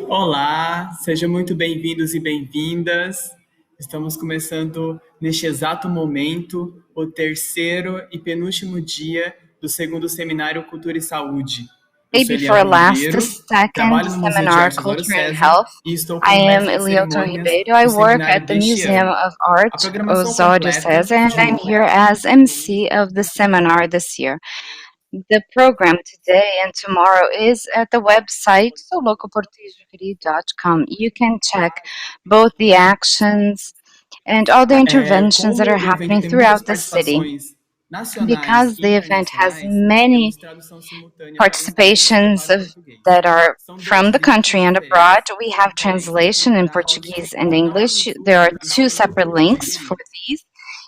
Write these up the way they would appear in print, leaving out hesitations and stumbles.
Olá, sejam muito bem-vindos e bem-vindas. Estamos começando neste exato momento o terceiro e penúltimo dia do segundo seminário Cultura e Saúde. Eu Day sou Eliel before last, the Ribeiro, second trabalho no Museu de seminar, Arte Osório Culture and Cesar Health. e estou I como am mestre de Elielton cerimônias Ribeiro. I do work seminário at the deste Museum ano. of A Art, programação Osório completa Cesar, and de I'm here as MC of the seminar this year. The program today and tomorrow is at the website locoportuguesjuquery.com. You can check both the actions and all the interventions that como are o evento happening tem muitas throughout the city. participações nacionais Because e the event has internacionais, many temos tradução simultânea para o inglês e participations para o português. that are São from dois the links country and abroad. diferentes We have que podem ser translation in encontrados Portuguese and no canal do English. There are YouTube do two Seu Loco separate Português links for Juquery. these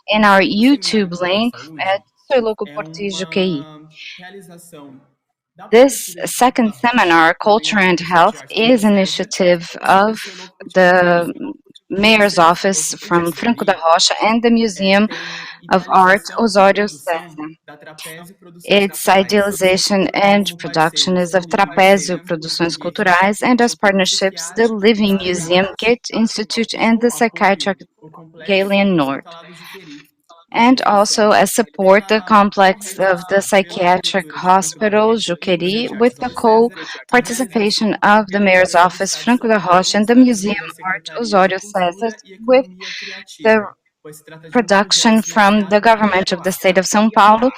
in our O Seminário YouTube Cultura e link at Saúde Seu Loco é Português Juquery. uma realização da This Prefeitura de Franco da second Rocha, seminar, por Culture meio and do Museu de Health, Arte is Contemporânea, initiative recebe o of Seu Loco the Português. E Mayor's você, Seu Office Loco from Português Franco da Juquery, Rocha and the Museum tem of Art, idealização e Osório produção Cesar. da Trapézio Produções Its Culturais. idealization and Como production is parceiros, of o Living Trapézio Museum Produções português, Culturais, o and as Instituto partnerships, the Psiquiátrico Living Rosário Museum, Arte, Goethe-Institut, and o the apoio, Psychiatric o complexo Galen Nord, hospitalar do Juquery, and also instituição as support the pela complex of the co-realização pela psychiatric Prefeitura de Franco da hospital Rocha e o Museu Juquery de Arte with the Osório César e co-participation realização of the pelo Mayor's Governo do Office Estado de Franco São da Paulo Rocha e and the através Museum da Art Secretaria de Osório Cesar Cultura e with Economia the Criativa, pois se trata de um production projeto from the financiado pela government of the Embrapa. state of São Paulo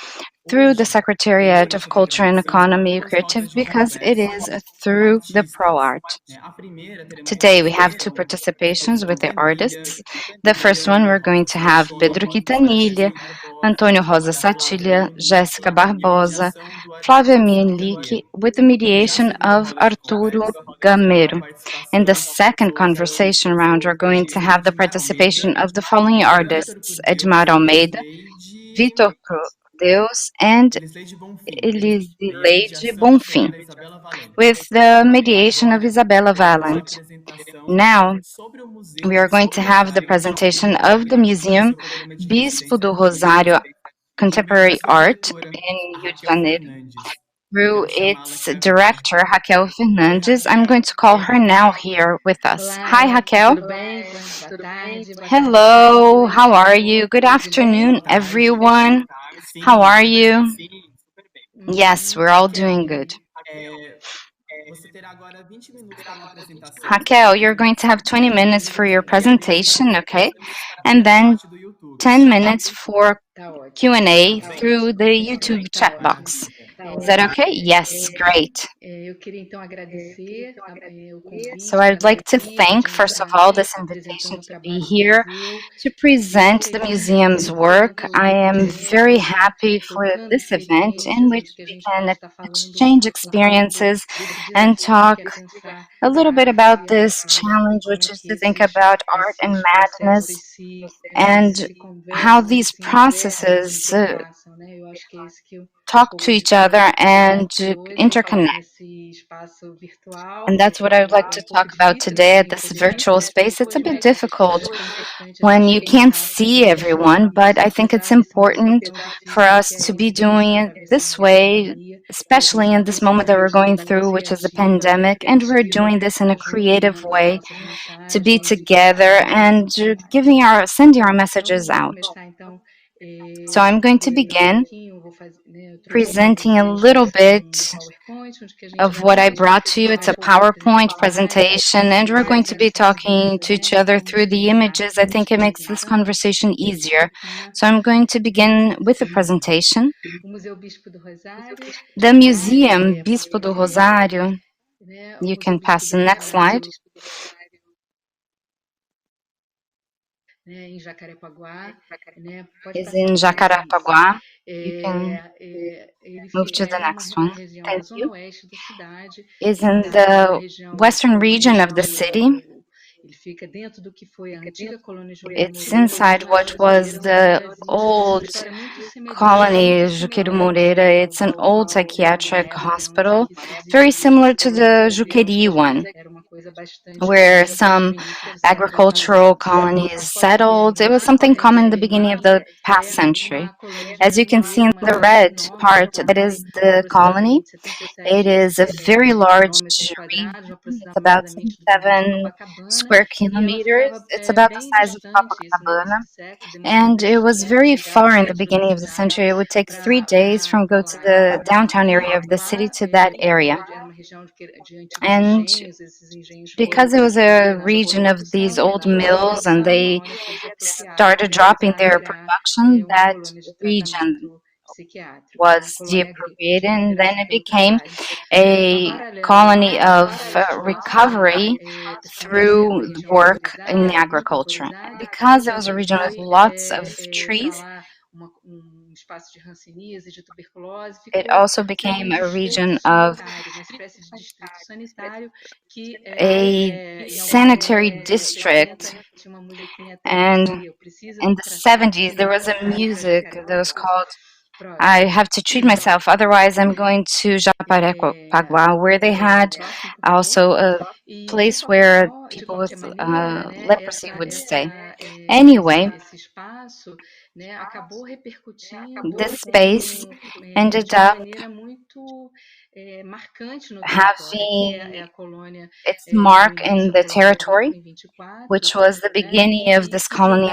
through the Hoje, Secretariat teremos of a Culture and programação Economy com as Creative rodas de because it conversa is com through the Pro artistas. Art. A primeira, teremos Today we have two participação dos participations with the professores Quintanilha, artists. The first one Pedro we're going Rosa to have Pedro Satilha, Quintanilha, Jéssica Barbosa, Antonio Rosa Flávia Satilha, Jéssica Monique e Barbosa, mediação do Flávia Arthur Mielik, Gamero. with the Já a mediation segunda of roda de Arturo conversa terá a Gamero. In the participação second do conversation round, we're going to artista have the Edmar participation Almeida, of the following Vitor artists: por Edmar Deus e Almeida, Vitor Pro Deus, and Elisleide Bonfim, e a Elisileide mediação será Bonfim, da Isabela Valente. with the mediation of Agora, Isabella teremos a Valent. apresentação Now, sobre o Museu we are going Bispo to do have the Rosário presentation of the Contemporânea e Museum seu programa de Bispo residência do artística, Rosário por meio da Contemporary sua Art diretora, in a Rio de Raquel Janeiro Fernandes. Eu through quero chamá-la its aqui agora. director, Raquel Oi, Fernandes. I'm Raquel. going to call her now here with us. Hi, Olá, Raquel. tudo bem? Boa tarde, boa tarde a Hello, todos. how are you? Good Tudo afternoon, bem? Boa tarde. everyone. How Sim, are super you? bem. Yes, we're all Raquel, doing good. você terá agora 20 minutos para uma apresentação Raquel, e you're going to have 20 30 minutes for minutos your para perguntas presentation, e okay? respostas And pelo then chat do YouTube. 10 minutes for Tá ótimo, Q&A Tá bem? through the YouTube tá chat ótimo, box. tá Is that ótimo. okay? Yes, great. Eu queria então agradecer o So convite I para would estar like to aqui, para thank, poder first of estar all, this invitation apresentando o to be trabalho do here museu. to E eu present the feliz museum's porque work. tanto I am esse very evento, né, happy for tocando this event in experiências, which onde que a we gente pode can estar falando exchange um pouco experiences desse and desafio talk que é pensar a a little bit arte about e a this cultura e challenge, como é which is que to think about art and esses madness processos and se how conversam e these se inversam, se processes interlaçam, né? Eu acho que é esse que o talk to each objetivo other and de hoje, falar interconnect. nesse espaço virtual, And that's what I would like é to um pouco talk about difícil para today at mim this poder virtual fazer essas space. It's a pessoas, bit mas difficult acho que é importante a when gente you can't pensar see everyone, but I think it's isso nesse momento important tão for difícil que us é to be esse que a gente está doing it this atravessando da way, pandemia, e a gente especially está in this moment that pensando we're de going maneira through, which is the criativa, pandemic, and we're criativa, doing this in a juntos creative mandando as way nossas to be mensagens e together compartilhando. and sending our messages Vamos out. começar então. So I'm going to Falei um begin pouquinho, né, eu trouxe para presenting a vocês little bit PowerPoint, onde que a gente of vai what I poder brought to you. falar It's um a pouco das PowerPoint principais presentation, and we're going to be talking to each realizações, other como through que the está images. I think it makes this então. conversation easier. So I'm going to begin with the presentation. O Museu Bispo do Rosário, The Museum Bispo do Rosário, né, o you Museu can Bispo pass do the next slide, Rosário, né, em Jacarepaguá, né, pode is passar in para isso. Jacarapaguá. You can move to the É next na one. região da Thank zona you. oeste da cidade, Is ele in está na the região, western region of the city. ele fica dentro do que foi a antiga colônia Juquery It's Moreira, onde inside os what brasileiros was no the Brasil, uma old história muito colony, muito Juquery semelhante Moreira. It's an old à psychiatric época onde hospital, que se very desenvolveu similar essa to colônia the Juquery, Juquery one. era uma where some agricultural colonies settled. It was something common in the beginning of the past century. As you can see in the red part, that is the colony. It is a very large region. It's about 77 square kilometers. It's about the size of Copacabana. And it was very far in the beginning of the century. It would take 3 days from go to the downtown area of the city to that area. And because it was a region of these old mills and they started dropping their production, that region was deappropriated, and then it became a colony of recovery through work in agriculture. And because it was a region with lots of trees, it also became a region of a sanitary district. And in the 70s, there was a music that was called I Have to Treat Myself, Otherwise I'm Going to Jacarepaguá, where they had also a place where people with leprosy would stay. Anyway, this space ended up having its mark in the territory, which was the beginning of this colony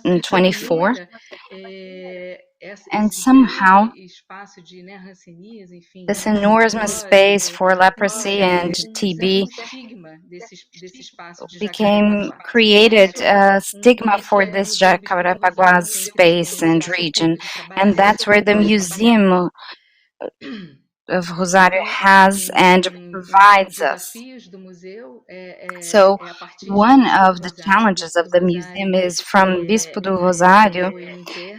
in 24. And somehow, this enormous space for leprosy and TB created a stigma for this Jacarepaguá space and region. And that's where the Museum of Rosário has and provides us. So one of the challenges of the museum is from Bispo do Rosário.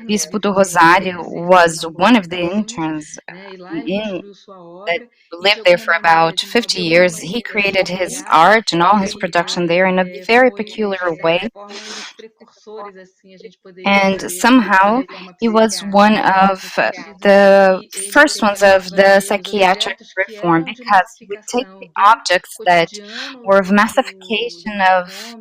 Bispo do Rosário was one of the interns that lived there for about 50 years. He created his art and all his production there in a very peculiar way. And somehow he was one of the first ones of the psychiatric reform, because he would take the objects that were of massification of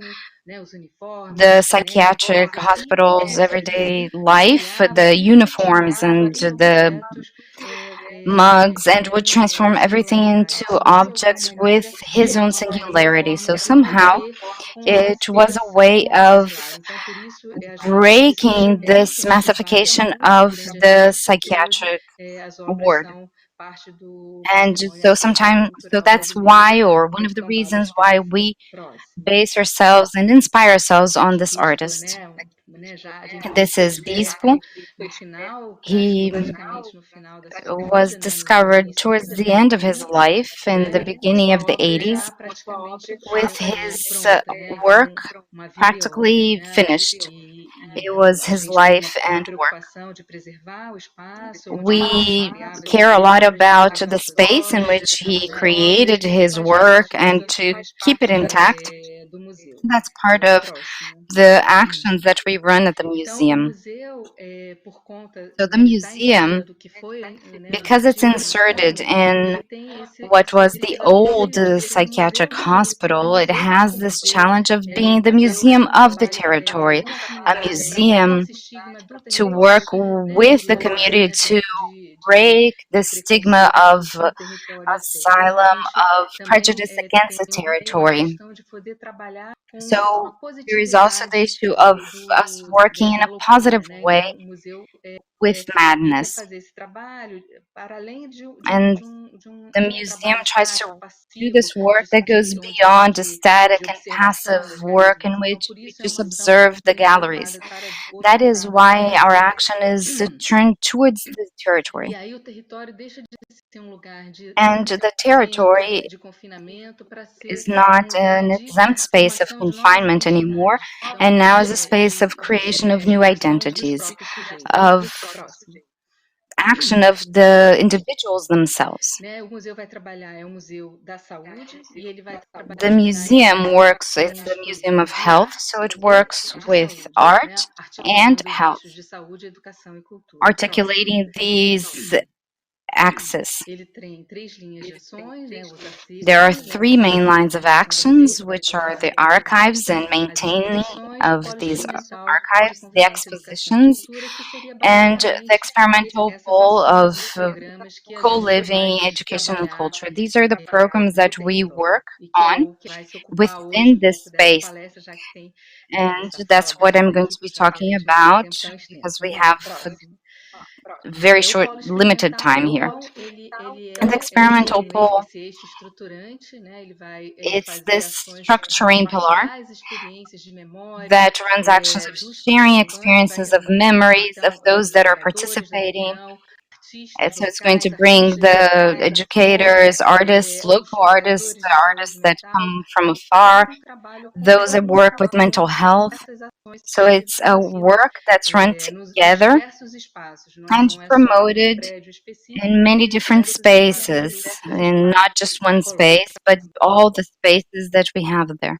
the psychiatric hospital's everyday life, the uniforms and the mugs, and would transform everything into objects with his own singularity. So somehow it was a way of breaking this massification of the psychiatric ward. And so that's why, or one of the reasons why we base ourselves and inspire ourselves on this artist. This is Bispo. He was discovered towards the end of his life, in the beginning of the 80s, with his work practically finished. It was his life and work. We care a lot about the space in which he created his work and to keep it intact. That's part of the actions that we run at the museum. So the museum, because it's inserted in what was the old psychiatric hospital, it has this challenge of being the museum of the territory, a museum to work with the community to break the stigma of asylum, of prejudice against the territory. So there is also the issue of us working in a positive way with madness. And the museum tries to do this work that goes beyond a static and passive work in which we just observe the galleries. That is why our action is turned towards the territory. And the territory is not an exempt space of confinement anymore, and now is a space of creation of new identities, of action of the individuals themselves. The museum works, it's the Museum of Health, so it works with art and health, articulating these axis. Ele tem três linhas de ações, né, os There are acervos, né, three que main seria a lines of manutenção daquele actions, which are the patrimônio archives and histórico, as maintaining exposições, o of polo these experimental de archives, the convivência, educação e expositions, cultura, que seria and the basicamente experimental essas goal ações, of esses programas que a gente vai co-living education and trabalhar culture. These are the programs no that we território work e que é on o que vai se ocupar hoje within um this pouco dessa space. palestra, já que tem And essa that's fala what I'm going grande, to be já que a talking gente não tem about tempo tão extenso. because we Vamos lá, have próximo. very O short, polo limited experimental, time here. então, ele And the é experimental pole, esse eixo estruturante, né? Ele vai it's fazer this ações de structuring pillar compartilhar as experiências de memória that runs actions of dos sharing participantes, vai experiences of reunir, memories of então, those os that are educadores da participating. região, artistas And so it's going to locais, bring artistas de the fora, educators, artists, os local artists, provedores the de saúde artists that mental, come from e todo afar, um trabalho those that work with com mental health. essas ações que So vão ser it's a produzidas work that's run nos together diversos espaços, and não é só num promoted prédio específico, in mas many em different diversos espaços spaces, in not just da one colônia. space, but all the spaces that we have there.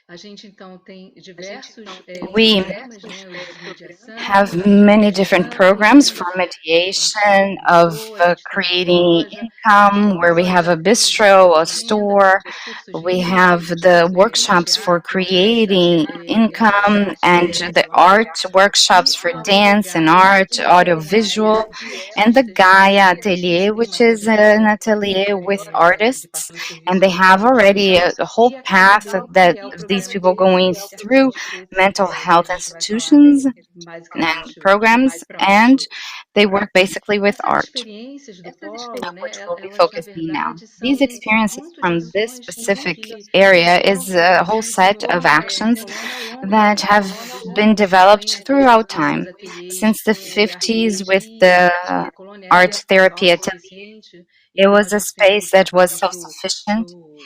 A gente, então, tem diversos We programas, né, de mediação, have de many different programs for eventos, mediation, em of Lisboa, a gente tem uma creating loja, income, where we Osório have já a tem, já está bistro, a fazendo, store. os cursos We livres, have os the cursos de workshops for teatro, dança, creating de income arte and the visual, art workshops e for a outra dance and Gaia, art, que é uma audiovisual, área de and the artistas, Gaia de Atelier, artistas, which mas is eles já an têm atelier with de artists, passando and serviço they para a have saúde already mental, a whole e a Casa path B, that que é o of these programa de people going residência through artístico, mental que a health gente vai falar institutions and basicamente programs, and próximo. they work basically with Essas art, experiências do polo, which né, we'll be elas na focusing now. verdade These são experiences conjuntos de from this ações specific que area foram is a whole sendo set of desenvolvidas na actions colônia ao longo da that have década, desde os been anos developed 50, throughout com esses time, ateliês since the de arte 50s with terapia, que the a colônia era art therapy atelier. autossuficiente, It então a was a gente tem space os that was trabalhos self-sufficient. do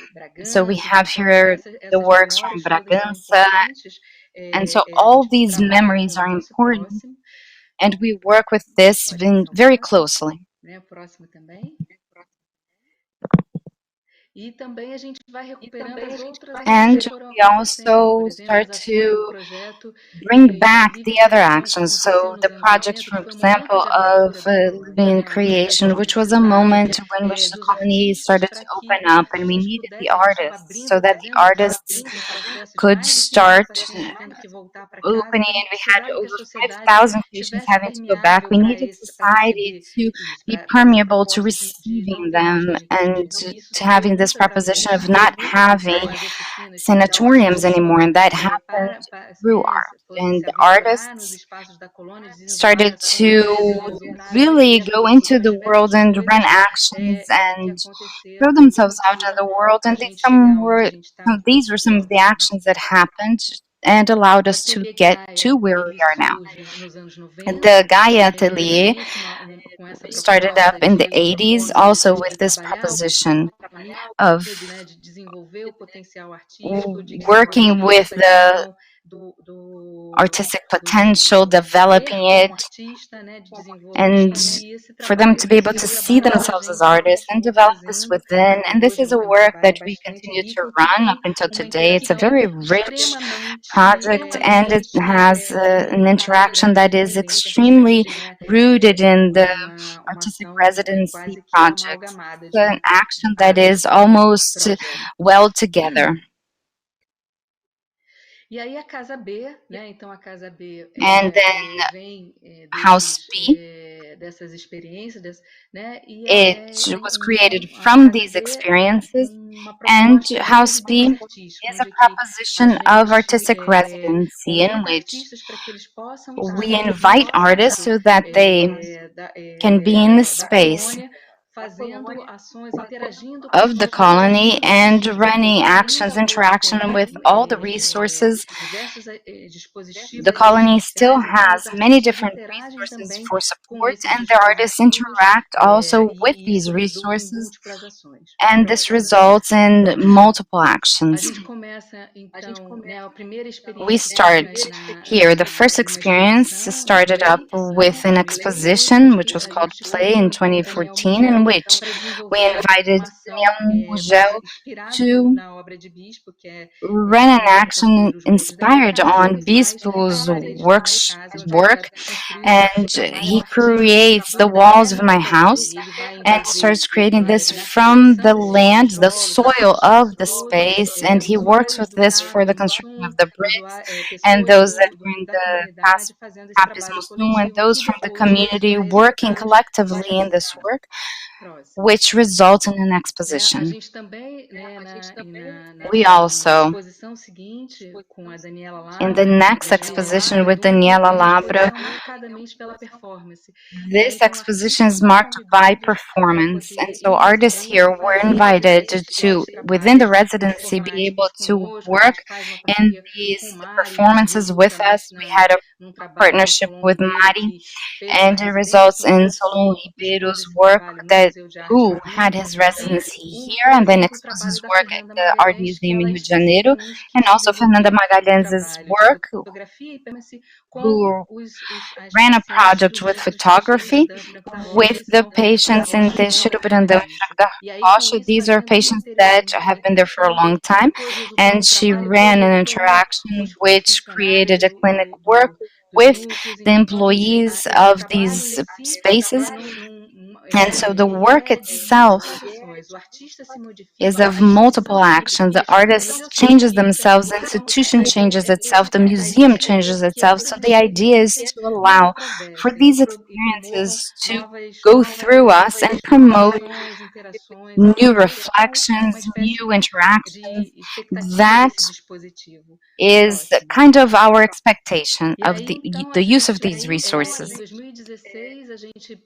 So we Bragança, have então here the essas works from memórias todas são Bragança, importantes, and so a all gente these trabalha memories com are isso, important, próximo, and we work with this pode passar o very próximo, closely. né, o próximo também. E também a gente vai recuperando as outras ações And que foram we acontecendo, por also exemplo, start as ações do to projeto bring de back livre the other criação que actions. aconteceu So nos the anos project, 80, for que foi um momento example, de of abertura da colônia, living né, da creation, gente which was a precisava moment in which the dos colony artistas started to para que open os up, and we artistas needed the pudessem, a gente estava artists so abrindo, that the fazendo artists um processo de could mais de 5.000 start pacientes tendo que voltar para casa, opening, então a gente and we had precisava que a over sociedade 5,000 patients tivesse having to go back. permeável We needed para society receber to isso, be para essa permeable to proposta de não receiving ter mais them and sanatórios. Então, isso to foi having this muitas proposition ações, of not muitas having as oficinas que sanatoriums anymore, and that para, happened para through né, art. se And the aventurar nos artists espaços da colônia, desenvolver started ações, to desenvolver really go into as the world diversas and run coisas actions que and throw aconteceram e themselves out in permitiram the world. a And gente chegar onde a gente está. these were some of the Próximo. actions that happened and allowed O us to Ateliê get to Gaia, where we ele are now. surge nos anos 90, The Gaia Atelier justamente com essa started up proposta in the de uma 80s forma also de with this trabalhar proposition o of indivíduo, né, de desenvolver o potencial artístico, de working desenvolver with essa the questão artistic potential, do ver developing it, como artista, né, de desenvolver, and e esse for them trabalho to be able esse to see trabalho a themselves as gente artists and continua develop this fazendo within. até And this hoje, is a é um work trabalho that we bastante continue to rico que run up tem until uma today. It's a interação very rich project, and it has an interaction that is extremely rooted in the uma artistic ação residency quase que project. amalgamada It's an de action that várias is ações. almost Próximo. well together. E aí a Casa B, né? Então a Casa B And then vem House B, dessas experiências, né? E it was created então a from Casa these B experiences, uma and proposta de House B residência artística, is a onde que a proposition of gente artistic residency in convida which artistas para que eles possam we estar invite artists dentro so that they can be in the da space colônia, fazendo ações, interagindo com of todos the os colony recursos and running actions, ainda hoje interaction tem with all the resources. diversos The dispositivos colony still assistenciais, então has os many artistas different interagem resources também for com support, esses and the artists dispositivos interact also with e these isso resulta em resources, múltiplas ações. and this Próximo. results in multiple A actions. gente começa, então, né, a primeira We experiência foi start here. The first uma experience exposição, started up Play, with né, an em 2014, exposition which que was a called gente Play in usa também o 2014, Museu in which Para we desenvolver invited uma Daniel base Mugel inspirado to na obra de Bispo, que é ran an quando ele action construir os muros dessa inspired casa, on ele faz as Bispo's paredes da minha casa, onde ele vai work, construir and o trabalho he artístico creates the da walls of terra my para o poder. house E ele vai and envolver starts creating this na from the construção os land, the tijolos, as soil of the pessoas, space, and he works usuários with do this for the Capes construction Mussum, of the bricks, and pessoas those that were in da the comunidade fazendo esse Capes trabalho Musum, and coletivo those que from the depois community vai working resultar collectively nessa in this cidade. work, Próximo. which results in an A exposition. gente também, né, We na also, exposição seguinte, com a Daniela in the Labra e next a Daniela exposition with Labra, Daniela é uma Labra, exposição marcadamente pela performance. this Então, exposition artistas is são marked by convidados para performance. And poder so ir nesse artists here grupo, were fazer invited esses to, within the trabalhos residency, be able performáticos to conosco. A work gente faz uma in parceria com o these Mari, que performances with resulta us. We had a num trabalho do partnership Solon with Ribeiro, Mari, que fez uma and it residência results onde in ele Solon expôs Ribeiro's esse work trabalho no that Museu de Arte who do Rio, had his e residency here um and then outro exposed trabalho his da work at Fernanda the Art Magalhães, que Museum ela in Rio de Janeiro, especificamente and quis also Fernanda desenvolver o Magalhães' trabalho de work, fotografia e performance com who as ran a pacientes project do with Instituto Chico photography Brandão e Franco da Rocha, with que the são da patients in Rocha the Franco Instituto e Brandão Bispo. E aí, com Rocha. isso, These vai are criando uma patients parceria that de have been there for a interação, long que time, depois resultou and num she trabalho ran an todo com interaction os which funcionários created a clinic work dos with núcleos. the Então, employees o of trabalho em these si spaces. And so the ele work é de muitas itself ações. O artista se is modifica, of a instituição multiple se actions. The modifica, o artist processo se changes modifica. themselves, the Então, institution changes itself, the a museum ideia é changes que itself. So the artistas idea is to não allow for atravessem these e promovam experiences to novas, go through us and novas promote reflexões, interações e new também são uma reflections, espécie new interactions. de expectativa That desse dispositivo. is Próximo. kind of our expectation E of aí, então, the use of these aí, em resources. 2016, a gente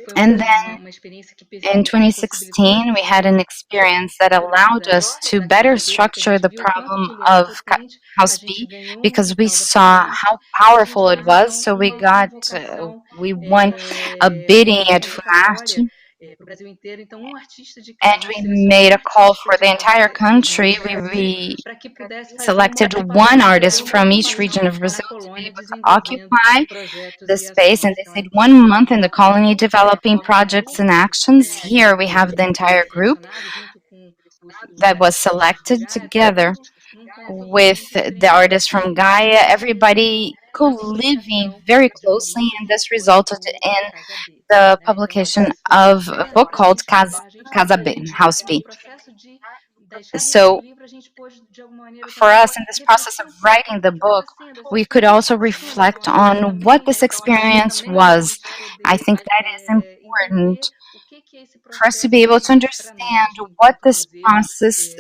foi And then uma experiência in que possibilitou 2016, we had an experience that allowed estrutura us to da better casa dele, porque a structure gente the viu o quanto problem que ele era of potente, a House gente B ganhou um because we edital da saw FUNASP how e a gente powerful it fez was. então So we uma got, convocação we won a com bidding uma at FUNAST, convocatória para o Brasil inteiro. Então, um artista de and cada, a gente we selecionou made um a call artista for the de entire cada região country. do Brasil para que pudesse fazer uma Selected ocupação, one fazer artist uma from each ocupação region of na Brazil to be colônia, able to desenvolvendo occupy projetos the e space. And ações. they Então, said aqui 1 month in está the o colony developing nosso projects and grupo, actions. a Here we gente have the foi entire group selecionado junto com that was artistas de selected Gaia, todo together mundo num with convívio the extremo artists from e Gaia, desenvolvendo everybody uma co-living publicação very de um closely, livro and que this foi resulted in a Casa B. the Né? Então, a publication exposição of a inteira, book called a gente Casa B, pôde, House no B. processo da escrita do So livro, a gente pôde, de alguma maneira, for também us in this process refletir of um pouco writing o the que estava book, sendo essa we could experiência, also estava sendo tão reflect ampla on what também, this experience para a was. gente I poder think that is entender important o que esse for us to processo be able to diz para understand nós, what enquanto this museu, process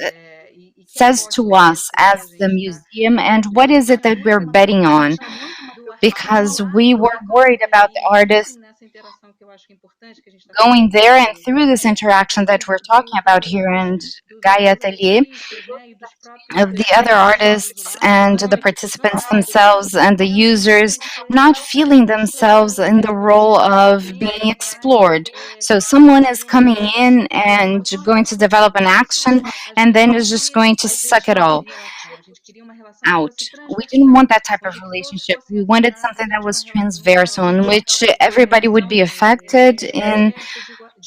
e que says aposta to é us essa que as a the gente está museum and what dando. is it Nós that we're muito betting on, preocupados do artista because falar we were da worried about colônia the e isso artist nessa interação que eu acho que é importante que a gente está going fazendo there, and nesse through this interaction that we're talking about here in dos Gaia outros Atelier, artistas, né, e dos próprios of the other participantes artists lá, and the não participants se themselves and the users not feeling themselves in the role of being explored. So someone is coming in and going to develop an action a and gente then não is just queria going to esse suck it tipo de all relação. A gente queria uma relação que out. fosse We didn't want transversal, that type of onde todos relationship. fossem We wanted afetados something e that de was uma relação transversal, in which uma everybody would relação be affected in aberta de igual. a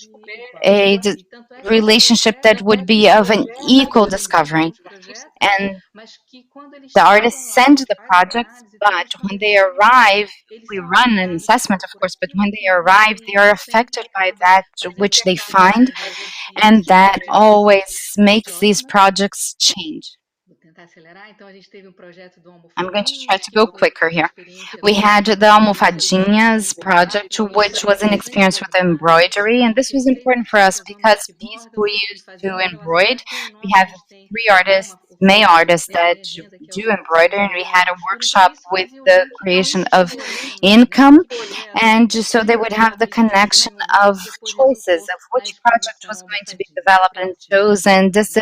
E tanto é que esse relationship that projeto would be of an equal nós discovery. enviamos projetos, And mas que quando eles the chegam artists lá send e the fazem a projects, análise, but todos quando when eles they chegam lá, arrive, eles we são run an afetados assessment, of por course, but aquilo when que they viram arrive, ali they are e sempre affected by acaba that fazendo which com they que find, a gente and that adiante. always makes these Próxima. projects change. Vou tentar acelerar. Então, a gente teve um projeto do I'm going to try Almofadinhas, to que go foi quicker uma here. experiência We had the Almofadinhas project, com which was an sem experience with bordar, né? embroidery, and Então, this tem was três important for us artistas homens because que these bordam who e used to fazendo uma relação embroid, com we nós. A have gente tem three uma artists, male oficina artists dentro that da agenda, que é do o embroidery, and Cesar we e a had a costura, que workshop isso with fazia o the link com creation esse of relacionamento, né? income, Que projeto and so they would have the existia connection em um grupo of que depois choices resultou of na which project exposição was going to be Almofadinhas. developed and Próximo. chosen. This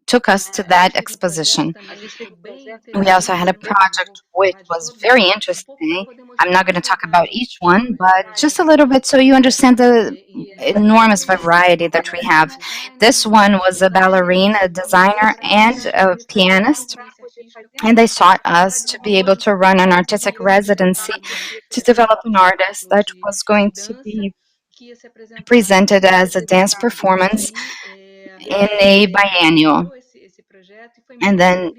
took us to A that gente teve um projeto exposition. também que foi bem We also had interessante. a Eu não project vou which falar de was todos, very mas um pouco para interesting. poder I'm mostrar a not going to talk about variedade each one, de but just a projetos little que bit nós so you temos understand the nessa enormous agenda. variety that we Uma have. designer, This one was a ballerina, a designer, and a pianist, residência artística and they sought para us to be able desenvolver to run an artistic desenvolver residency uma to develop an artist ciclo that was de going to dança be presented as a dance performance in a biennial. And then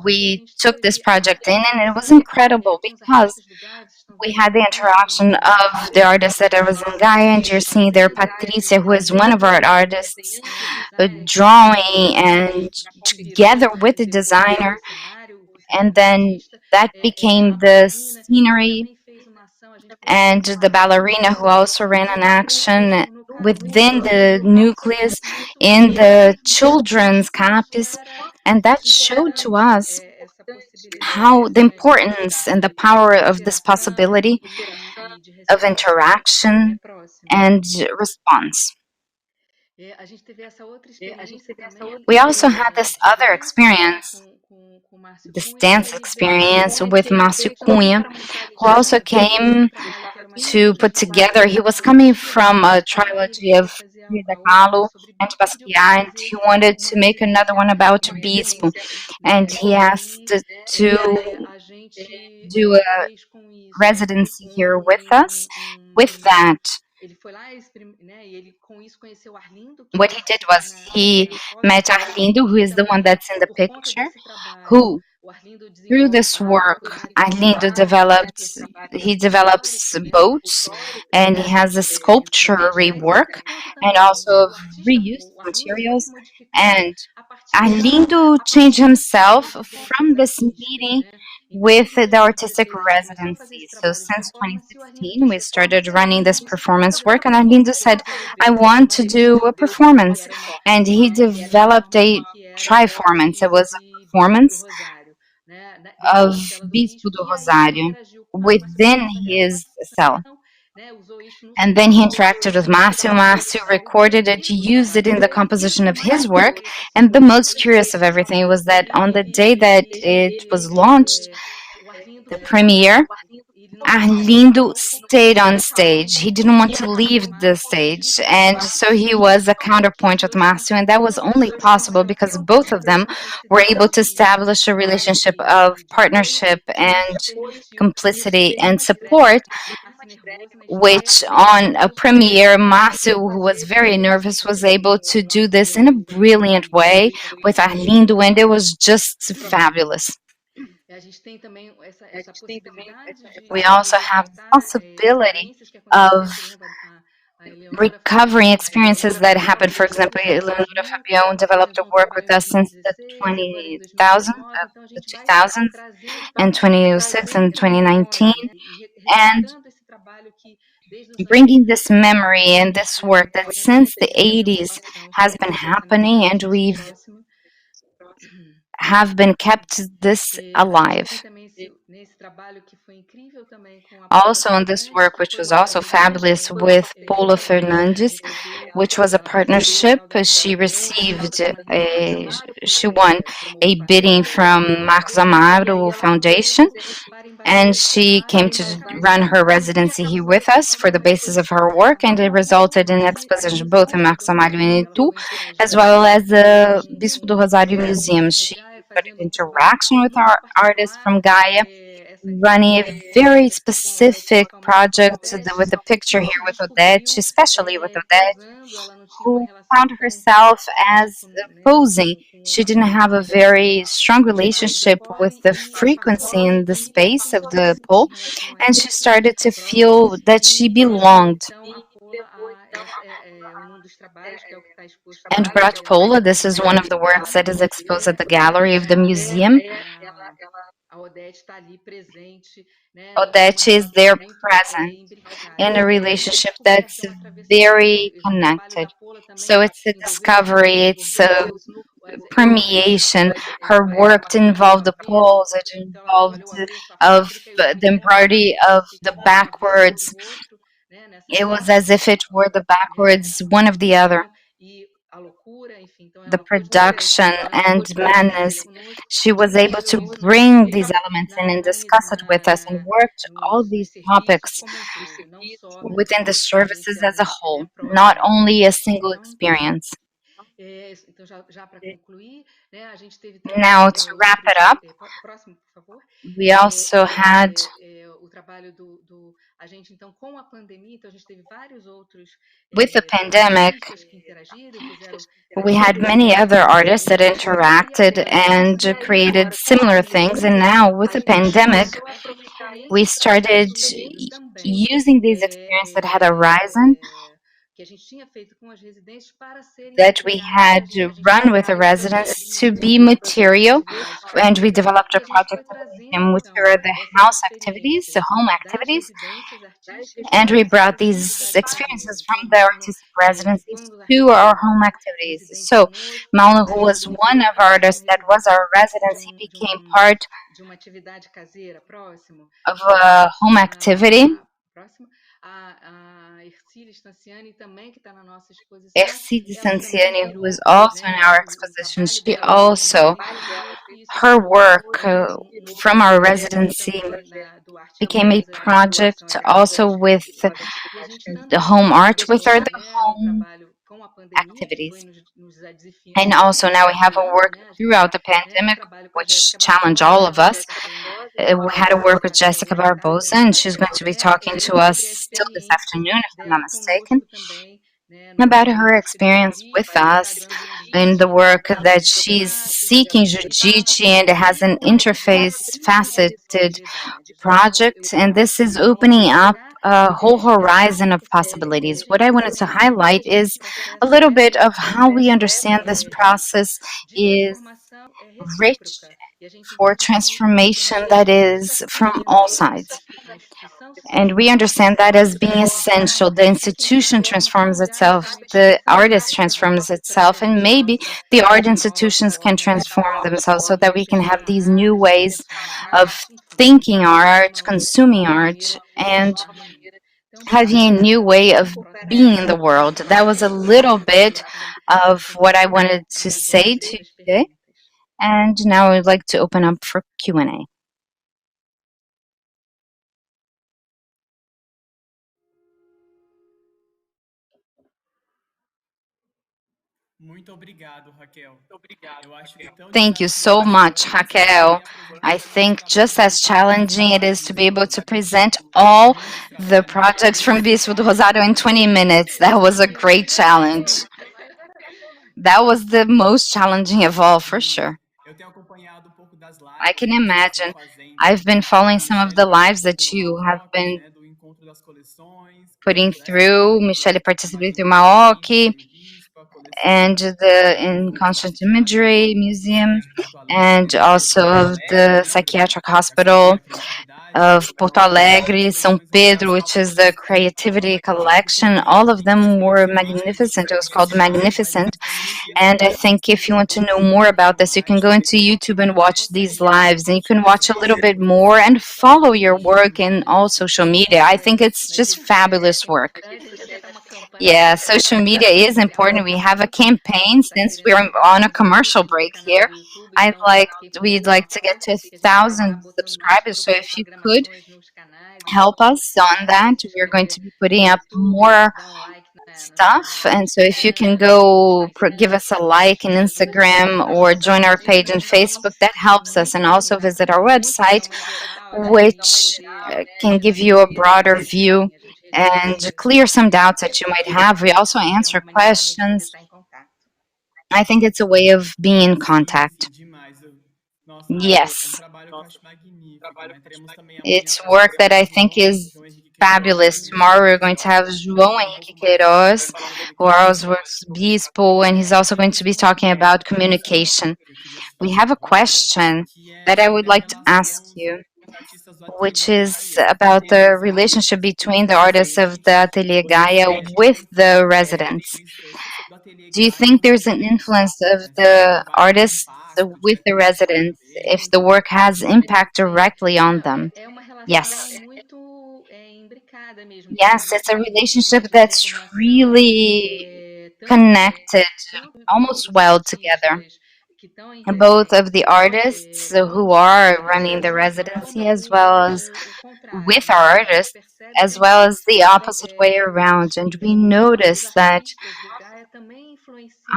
we took this project in, and it was incredible because we had the interaction of the artists that I was in Gaia, and you're seeing there Patricia, who is one of our artists, drawing and together with the designer, and then that became the scenery, and the ballerina who also ran an action within the nucleus in the children's capes, and that showed to us how the importance and the power of this possibility of interaction and response. We also had this other experience, this dance experience with Márcio Cunha, who also came to put together. He was coming from a trilogy of Frida Kahlo and Basquiat, and he wanted to make another one about Bispo, and he asked to do a residency here with us. With that, what he did was he met Arlindo, who is the one that's in the picture, who through this work, Arlindo he develops boats, and he has a sculpture work and also of reused materials. And Arlindo changed himself from this meeting with the artistic residency. So since 2016, we started running this performance work, and Arlindo said, I want to do a performance. And he developed a triformance. It was a performance of Bispo do Rosário within his cell. And then he interacted with Márcio. Márcio recorded it, used it in the composition of his work. And the most curious of everything was that on the day that it was launched, the premiere, Arlindo stayed on stage. He didn't want to leave the stage. And so he was a counterpoint with Márcio. And that was only possible because both of them were able to establish a relationship of partnership and complicity and support, which on a premiere, Márcio, who was very nervous, was able to do this in a brilliant way with Arlindo, and it was just fabulous. We also have the possibility of recovering experiences that happened. For example, Leonora Fabião developed a work with us since the 2000s and 2006 and 2019, and bringing this memory and this work that since the 80s has been happening, and we've have been kept this alive. Also in this work, which was also fabulous, with Paula Fernandes, which was a partnership. She won a bidding from Marcos Amaro Foundation, and she came to run her residency here with us for the basis of her work, and it resulted in an exposition both in Marcos Amaro and Itu, as well as the Bispo do Rosário Museum. She started interaction with our artists from Gaia, running a very specific project with a picture here with Odete, especially with Odete, who found herself as posing. She didn't have a very strong relationship with the frequency in the space of the pole, and she started to feel that she belonged. And brought Pola, this is one of the works that is exposed at the gallery of the museum. Odete is there present in a relationship that's very connected. So it's a discovery, it's a permeation. Her work involved the poles, it involved of the embroidery of the backwards. It was as if it were the backwards one of the other. The production and madness, she was able to bring these elements in and discuss it with us and worked all these topics within the services as a whole, not only a single experience. Então, já para concluir, né, a gente teve Now, também to wrap it outros. up, Próximo, por favor. we also had, O trabalho a gente, então, com a pandemia, então, a gente teve vários outros with the pandemic, artistas que interagiram e fizeram we had many other artists that interacted and created similar things. And now, with the pandemic, we started using these experiences that had arisen, que a gente tinha feito com as residências para serem that we had materiais. A gente run with the criou residents to atividades, be material, atividades and we físicas, developed e a a gente project foi for the trazendo, museum, which então, were the essas house activities, the experiências home das activities, residências artísticas and para we essas brought these atividades experiences brasileiras, from né? the Mauno artistic residencies foi um dos to artistas our home activities. residentes So conosco, Mauna, who was participou one of our de uma artists that was residência our resident, he de, became part de uma atividade caseira próximo. of a home activity. Próximo. A Ercília Stanciani também, que está na nossa exposição, Ercide ela também Sanciani, who is criou, also in né, our o exposition, trabalho she dela also, também criou isso, her criou work from our projeto residency também do Arte became a Rosa em relação project às also residências with campestres. E a gente the também home art, with começou, our the né, um home trabalho com a pandemia, que foi activities. nos And desafiando also now we have a work né, a gente, throughout the né, um pandemic, trabalho com a which Jéssica challenged Barbosa, all né, of a us. Jéssica foi We uma had a das work with Jessica Barbosa, and apresentadoras, she's going to be né, talking to us sobre a still this experiência afternoon, if I'm not dela mistaken, conosco também, né, about no her curso que eles experience abriram, with que ela está us dando um in the jiu-jitsu work para that alunos she's novatos, seeking e para jiu-jitsu, and it has construir an uma interface experiência para as faceted sociedades, né? Então, eu project, and this is opening up compartilhar a whole horizon of como a possibilities. What gente I wanted to entende highlight esse is a processo, little né, bit of how we understand this process de is transformação rich recíproca. E a gente for entende que transformation that isso é is from all fundamental. sides. A instituição se And we transforma, understand that as se being transforma, essential. The e quem institution sabe a gente transforms mudar itself, essa the instituição artist para transforms que itself, a and gente maybe possa the art ter novas institutions can formas, transform novas themselves so formas that de we can have pensar these new arte, de ways consumir of arte, enfim, thinking de viver art, uma consuming outra art, maneira de and harmonia. Então, having a essa new way of being in the é a world. That was a nossa little bit contribuição of what I aqui, wanted to e agora say aceito to you as today. perguntas. And now I'd like to open up for Q&A. Muito obrigado, Raquel. Eu acho que tão Thank you so desafiante much, quanto seria Raquel. apresentar I todas as think just as trabalhos dos challenging it is to be artistas do able to Rosário present Instituto em all 20 the trabalhos em projects from 20 Bispo do slides. Rosário in 20 minutes. That was a great challenge. That was the most challenging of all, for Sim, sure. eu tenho acompanhado um pouco das I lives can que vocês estão imagine. fazendo I've been following com some of the Michele lives participando that do you have Maoki, been né, do encontro das coleções, putting né, through. Michelle trazendo participated through imagens do Maoki Museu Bispo, a coleção and the in do Constant psiquiatra Imagery Cesar Museum, de Porto and Alegre, né, que also levou of a the Juquery, psychiatric que assumiu hospital a criatividade, of Porto e as Alegre, São coleções Pedro, ligadas which ao is the conhecimento. creativity Eu acho que collection. tem All of them were diferentes magnificent. It was called lives Magnificent. que estão muito And I ligadas think if you want to know more about com a this, you can go arte. into YouTube and E watch these vocês, lives, and you can nesse watch a little bit projeto, more and follow your work sim, in all social media. I think it's Nas just redes sociais fabulous é work. importante, a gente até tem uma campanha Yeah, agora social media de is criar um important. We have a canal, a campaign gente está since querendo we're chegar a on a 2.000 commercial no break canal here. do YouTube, I'd então like quem puder we'd like to get colaborar, to a que a gente vai estar thousand botando mais subscribers. So if you could programações nos canais, então help quem us on puder that, se we're going inscrever to be putting no up YouTube, more dar um like stuff. no And so if you can Instagram, go give compartilhar, us a like in compartilhar Instagram as or nossas join our redes page on também Facebook, that é helps us. muito And also bem-vindo. visit our Muito website, legal, uma geral, né, de which poder can give tirar you a dúvidas, broader view enfim, a gente and resolver clear some essas doubts that you might have. We also é answer uma maneira também de poder questions. estar em contato. I think it's a way of being in Sim, contact. sim, demais. Nossa, é um Yes, trabalho que eu acho magnífico, né? Teremos também amanhã a it's work that participação I do think is João Henrique fabulous. Queiroz, Tomorrow we're going to have para João falar um pouco Henrique mais Queiroz, sobre who is comunicação. works Bispo, and he's also E going temos to be uma talking about questão communication. que eu queria te We fazer have a agora, question que that I é would da like to ask relação you, com os artistas do which Ateliê is Gaia about com the os relationship alunos, between os the artists of the residentes. Atelier Você Gaia sente que with tem the residents. artistas do Ateliê Do you Gaia think com there's an residentes? influence of Né? Você tem the observado um artists impacto with the diretamente na residents, if deles? the work has impact directly on Não, them? é uma relação Yes. muito imbricada mesmo, como eu Yes, it's disse, a de relationship troca de that's informação, really tanto, connected tanto almost os well together. artistas que estão em Both of the residência, artists com who os are running the residentes, residency, como as well as o contrário, with né? our A gente artists, percebe as well também as the que opposite way around. And we os notice that artistas do Gaia também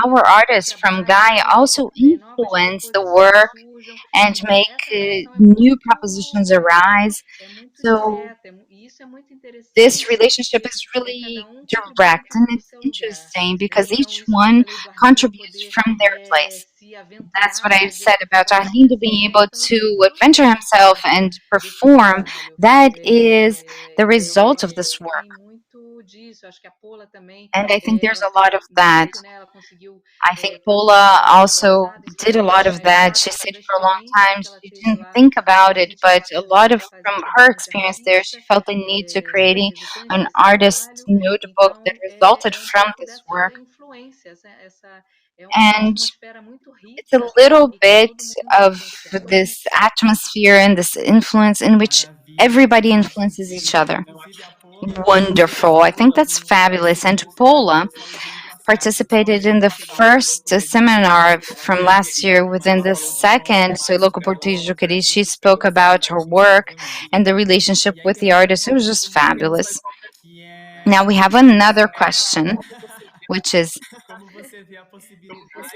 our influenciam, artists from Gaia trazem also novas influence the proposições work surjam. and make Essa relação new propositions arise. é muito So direta, e isso é muito this interessante relationship porque is cada really um direct contribui and com o it's seu lugar. interesting Né? because Então, each isso que eu one falei do Arlindo contributes poder from their place. se That's what aventurar, I fazer said about várias Arlindo being able experiências. Então, to isso adventure é muito himself and desse perform. trabalho. That is the result of this work. Tem muito disso. Acho que a Paula também, And I think there's ela a lot of fala that. muito, né? Ela conseguiu I think produzir Paula o ano also passado did a Histórias lot of that. She Ensaiadas, said toda a for a long experiência time que ela she teve didn't lá, think ela about se it, sentiu but a lot precisando of de fazer from her trabalho de experience there, she artista, felt the need to super creating resultante an desse artist trabalho. notebook that Então, resulted um from pouco this dessa work. influência, é uma And atmosfera muito it's a rica little e que bit todo mundo é of influenciado. this atmosphere and this influence in which Maravilha, everybody influences each maravilha. other. Inclusive a Paula, Wonderful. I think that's fabulous. And participou do Seminário Paula de Saúde ano passado. Você participated pode in the compartilhar um first pouco pra gente seminar da from sua last year. experiência com a Within the escola, second, com a so Loco escola, Juquery, she spoke esse about her work and the relationship E aí with the temos mais artist. It uma was just pergunta fabulous. que é Now we have another question, which is como você vê a possibilidade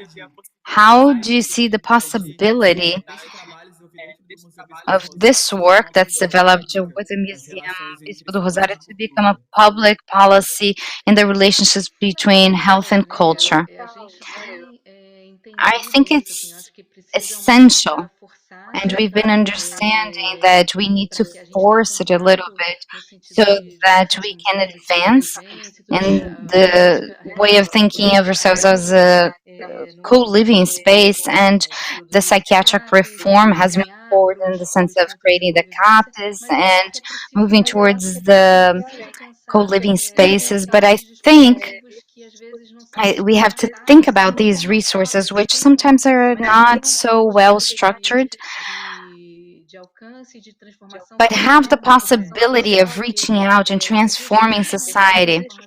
how desse, do you see the possibility desse trabalho desenvolvido dentro do Museu Bispo do of Rosário this se tornar work uma that's política developed pública with the nas Museum relações Bispo entre do saúde Rosário e to become a cultura? public policy in the relationships between health and culture? A gente tem I entendido think isso, assim, eu it's acho que precisa uma essential, certa and forçada we've been understanding that we need para to que a gente tenha force it a little contato bit no sentido so de that we can advance convivência e tudo, porque in a the política, a way of relação thinking of ourselves as público-privada a co-living space, and the produzir os psychiatric CAPs, reform has moved caminhar forward para in the os sense of centros de creating the convivência, CAPs mas eu acho and que é moving preciso, towards the pensar co-living spaces. But I nesses think dispositivos que às vezes não são we have to think adaptados about these à resources, which cultura, sometimes are mas que not tenham so força well structured, de alcance, de transformação but have the social, porque possibility of reaching out and se a gente transforming pensar na society. reforma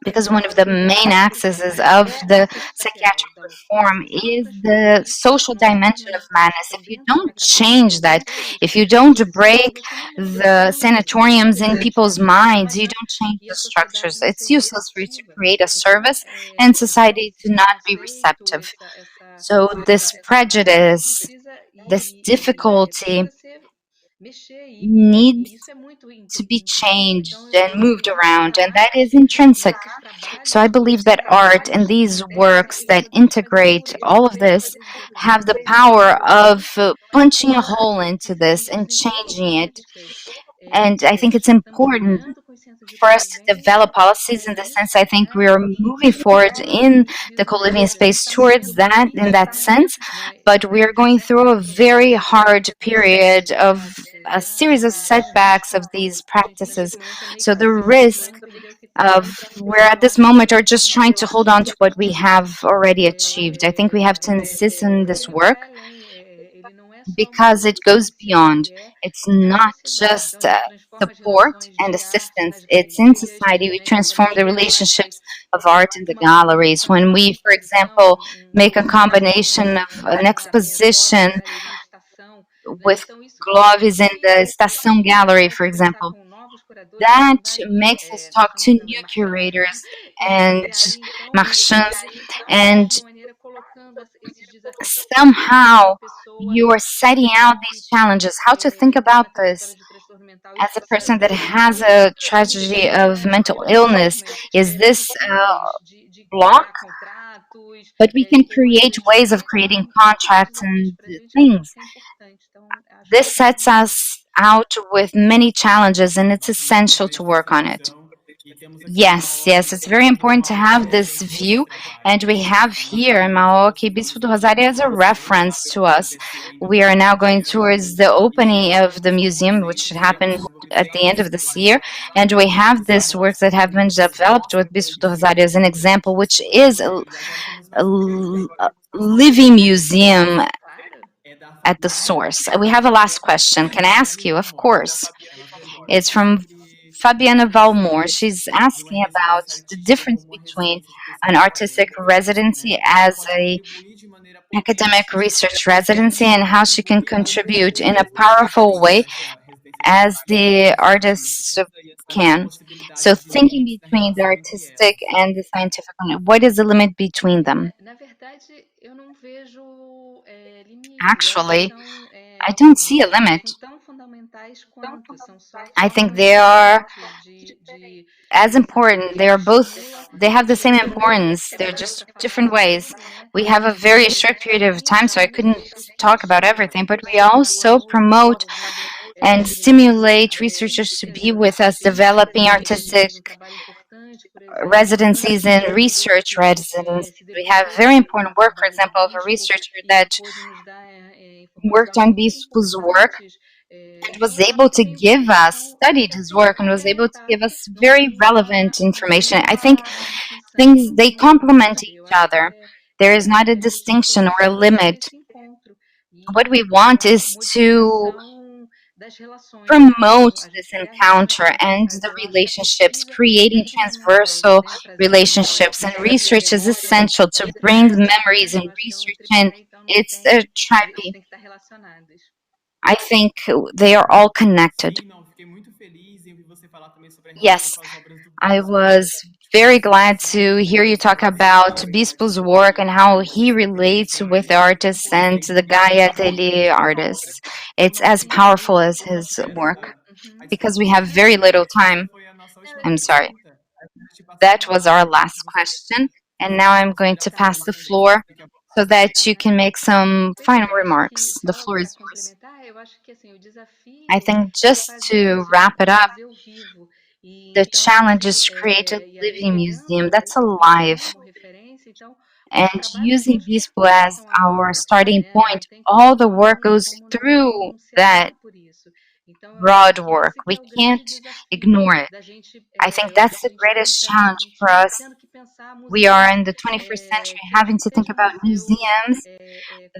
Because psiquiátrica, one of the main axes of the aspecto social. psychiatric Então, reform precisam is the transformar isso social no âmbito dimension of mental. madness. If Então, you dentro da don't cabeça das change that, pessoas, if you don't break você não muda the tudo, sanatoriums in people's minds, you mas don't change e the a sociedade structures. não It's ser useless for you to receptiva. create a Então, service and society to esse not be preconceito, receptive. So, this prejudice, precisa this difficulty precisa ser mexer needs e isso é muito to be incrível. Então changed and eu moved acredito que around, a and that is arte intrinsic. nesses So I trabalhos believe that art and these works that integrate all of this have the power of punching a hole into this and changing it. And I think it's important for us to develop policies in the sense I think we are moving forward in the co-living space towards that in that sense, but we are going through a very hard period of a series of setbacks of these practices. So the risk of we're at this moment are just trying to hold on to what we have already achieved. I think we have to insist on this work because it goes beyond. It's not just support and assistance. It's in society. We transform the relationships of art in the galleries. When we, for example, make a combination of an exposition with Gloves in the Estação Gallery, for example, that makes us talk to new curators and marchands, and somehow you are setting out these challenges, how to think about this as a person that has a tragedy of mental illness. Is this a block? But we can create ways of creating contracts and things. This sets us out with many challenges, and it's essential to work on it. Yes, yes, it's very important to have this view, and we have here in Maoki Bispo do Rosário as a reference to us. We are now going towards the opening of the museum, which should happen at the end of this year, and we have this work that have been developed with Bispo do Rosário as an example, which is a living museum at the source. We have a last question. Can I ask you? Of course. It's from Fabiana Valmore. She's asking about the difference between an artistic residency as a academic research residency and how she can contribute in a powerful way as the artists can. So thinking between the artistic and the scientific, what is the limit between them? Na verdade, eu não vejo, limite. Elas Actually, são, I don't see a limit. são tão fundamentais quanto, são só I think formas they are diferentes de as important. que They are both, estimula they have o the same cérebro, importance. They're just para falar different ways. sobre, né, We have a very short period of time, so I couldn't talk about everything, but we also promote and stimulate researchers to be with us, developing artistic residencies and research residencies. We have very important work, for example, of a researcher that worked on Bispo's work and was able to give us, studied his work, and was able to give us very relevant information. I think things, they complement each other. There is not a distinction or a limit. What we want is to promote this encounter and the relationships, creating transversal relationships. And research is essential to bring memories and research, and it's a tribe. I think they are all connected. Sim, não, fiquei muito feliz em ouvir você falar também sobre a relação Yes, com as obras do I Bispo, was de very você glad usar to hear you talk about Bispo's work and how he relates with the artists and the Gaia Atelier artists. It's as powerful as his work a because we have very little essa time. foi a nossa última I'm sorry. pergunta. A gente passa That para was a our parte last que você question. And now I'm going to pass the floor so that you can make some Pois final é, eu acho que remarks. The só floor para is yours. complementar, eu acho que assim, o I desafio think é just fazer to isso, wrap it é up, fazer o vivo. E the então challenge is aqui, to create a e aí living museum pegando that's o Bispo alive. como referência, então os And trabalhos using todos Bispo as perpassam our aquilo, starting né? Não point, tem all the work goes como through não se that olhar por isso. Então eu acho broad que work. esse que We é o grande can't desafio ignore it. da gente, I think eu acho that's que the a gente greatest pensando, a challenge for gente us. tendo que pensar We are museus in the 21st century que having não to think sejam about museus museums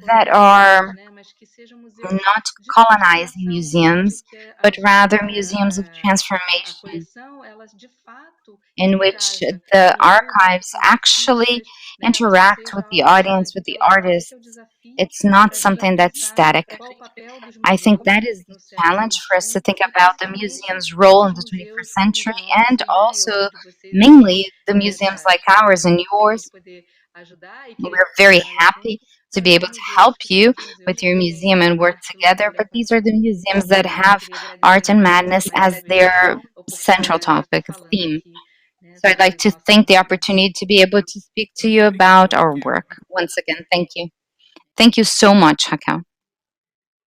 that colonizadores, are né? Mas que sejam museus not de colonizing transformação, onde museums, que but rather museums of a transformation, coleção elas de fato in which interajam the com o archives público, os actually artistas, né? Ou interact with seja the lá onde audience, está. with the Então eu acho que esse artists. é o desafio It's not para a gente something that's pensar static. qual o papel dos I think museus that is the no século challenge for us to XXI think e about the principalmente museum's role in os the 21st museus como os century, and nossos, né? Eu also vejo vocês aqui mainly the museums para like ours and muito feliz de yours. poder ajudar e querer We're very trabalhar happy junto, to mas be os able to help museus que são you os with museus your que museum têm and work arte, together, cultura, but these are the conhecimento. museums that Então, eu have queria agradecer art and muito madness mais as uma vez their a central oportunidade de estar topic, falando theme. aqui, né, So I'd sobre like as to nossas thank the museus. opportunity to be able to speak to Muito you obrigado, about our Raquel. work. Once again, thank you. Thank you so much, Raquel.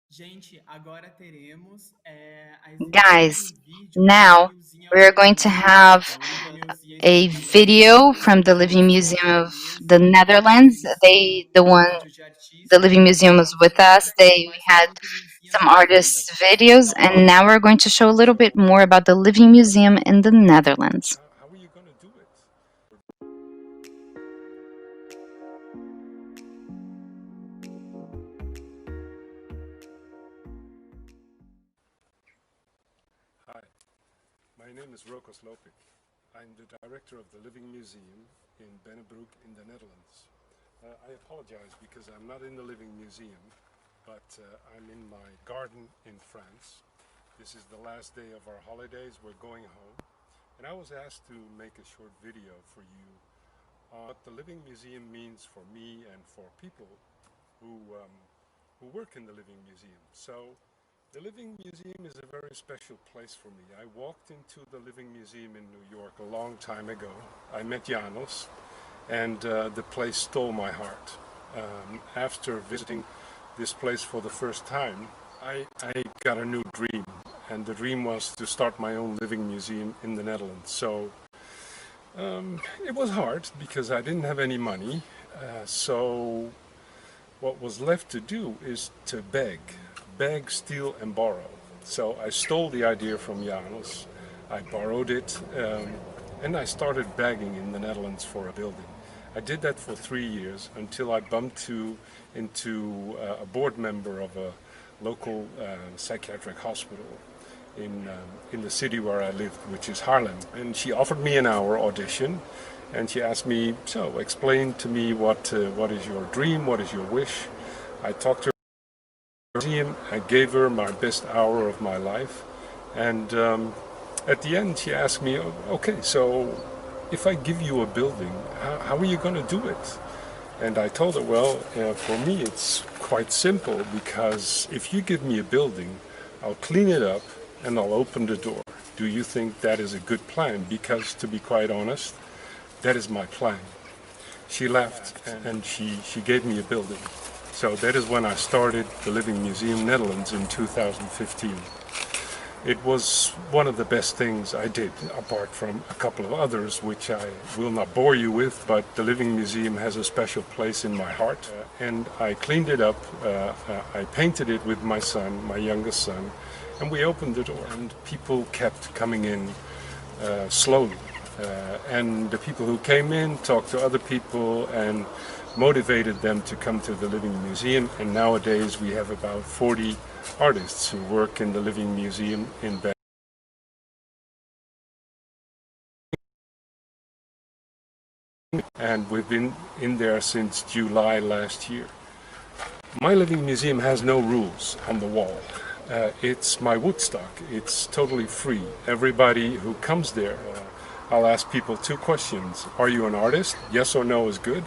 Gente, agora teremos a exibição de Guys, um vídeo do now Living Museum we are going to holandês. have O Living Museum a está em video from the Living Osório, Museum of holandesa, the uma Netherlands. exibição The de vídeo de the artistas. Living Museum was with Agora us. vamos falar We mais sobre had o Living Museum some na Holanda. artists' videos, and now we're going to show a little bit more about the Living Museum in the Netherlands. How are you going to do it? Hi, my name is Rokas Lopik. I'm the director of the Living Museum in Bennebroek in the Netherlands. I apologize because I'm not in the Living Museum, but I'm in my garden in France. This is the last day of our holidays. We're going home. And I was asked to make a short video for you on what the Living Museum means for me and for people who work in the Living Museum. So the Living Museum is a very special place for me. I walked into the Living Museum in New York a long time ago. I met Janos, and the place stole my heart. After visiting this place for the first time, I got a new dream, and the dream was to start my own living museum in the Netherlands. So it was hard because I didn't have any money. So what was left to do is to beg, steal, and borrow. So I stole the idea from Janos, I borrowed it, and I started begging in the Netherlands for a building. I did that for 3 years until I bumped into a board member of a local psychiatric hospital in the city where I lived, which is Haarlem. And she offered me an hour audition, and she asked me, so explain to me what is your dream, what is your wish. I talked to her museum, I gave her my best hour of my life, And at the end, she asked me, okay, so if I give you a building, how are you going to do it? And I told her, well, for me it's quite simple, because if you give me a building, I'll clean it up and I'll open the door. Do you think that is a good plan? Because, to be quite honest, that is my plan. She left and she gave me a building. So that is when I started the Living Museum Netherlands in 2015. It was one of the best things I did, apart from a couple of others, which I will not bore you with, but the Living Museum has a special place in my heart. And I cleaned it up, I painted it with my son, my youngest son, and we opened the door. And people kept coming in slowly. And the people who came in talked to other people and motivated them to come to the Living Museum. And nowadays we have about 40 artists who work in the Living Museum in Bed. And we've been in there since July last year. My Living Museum has no rules on the wall. It's my Woodstock. It's totally free. Everybody who comes there, I'll ask people two questions. Are you an artist? Yes or no is good.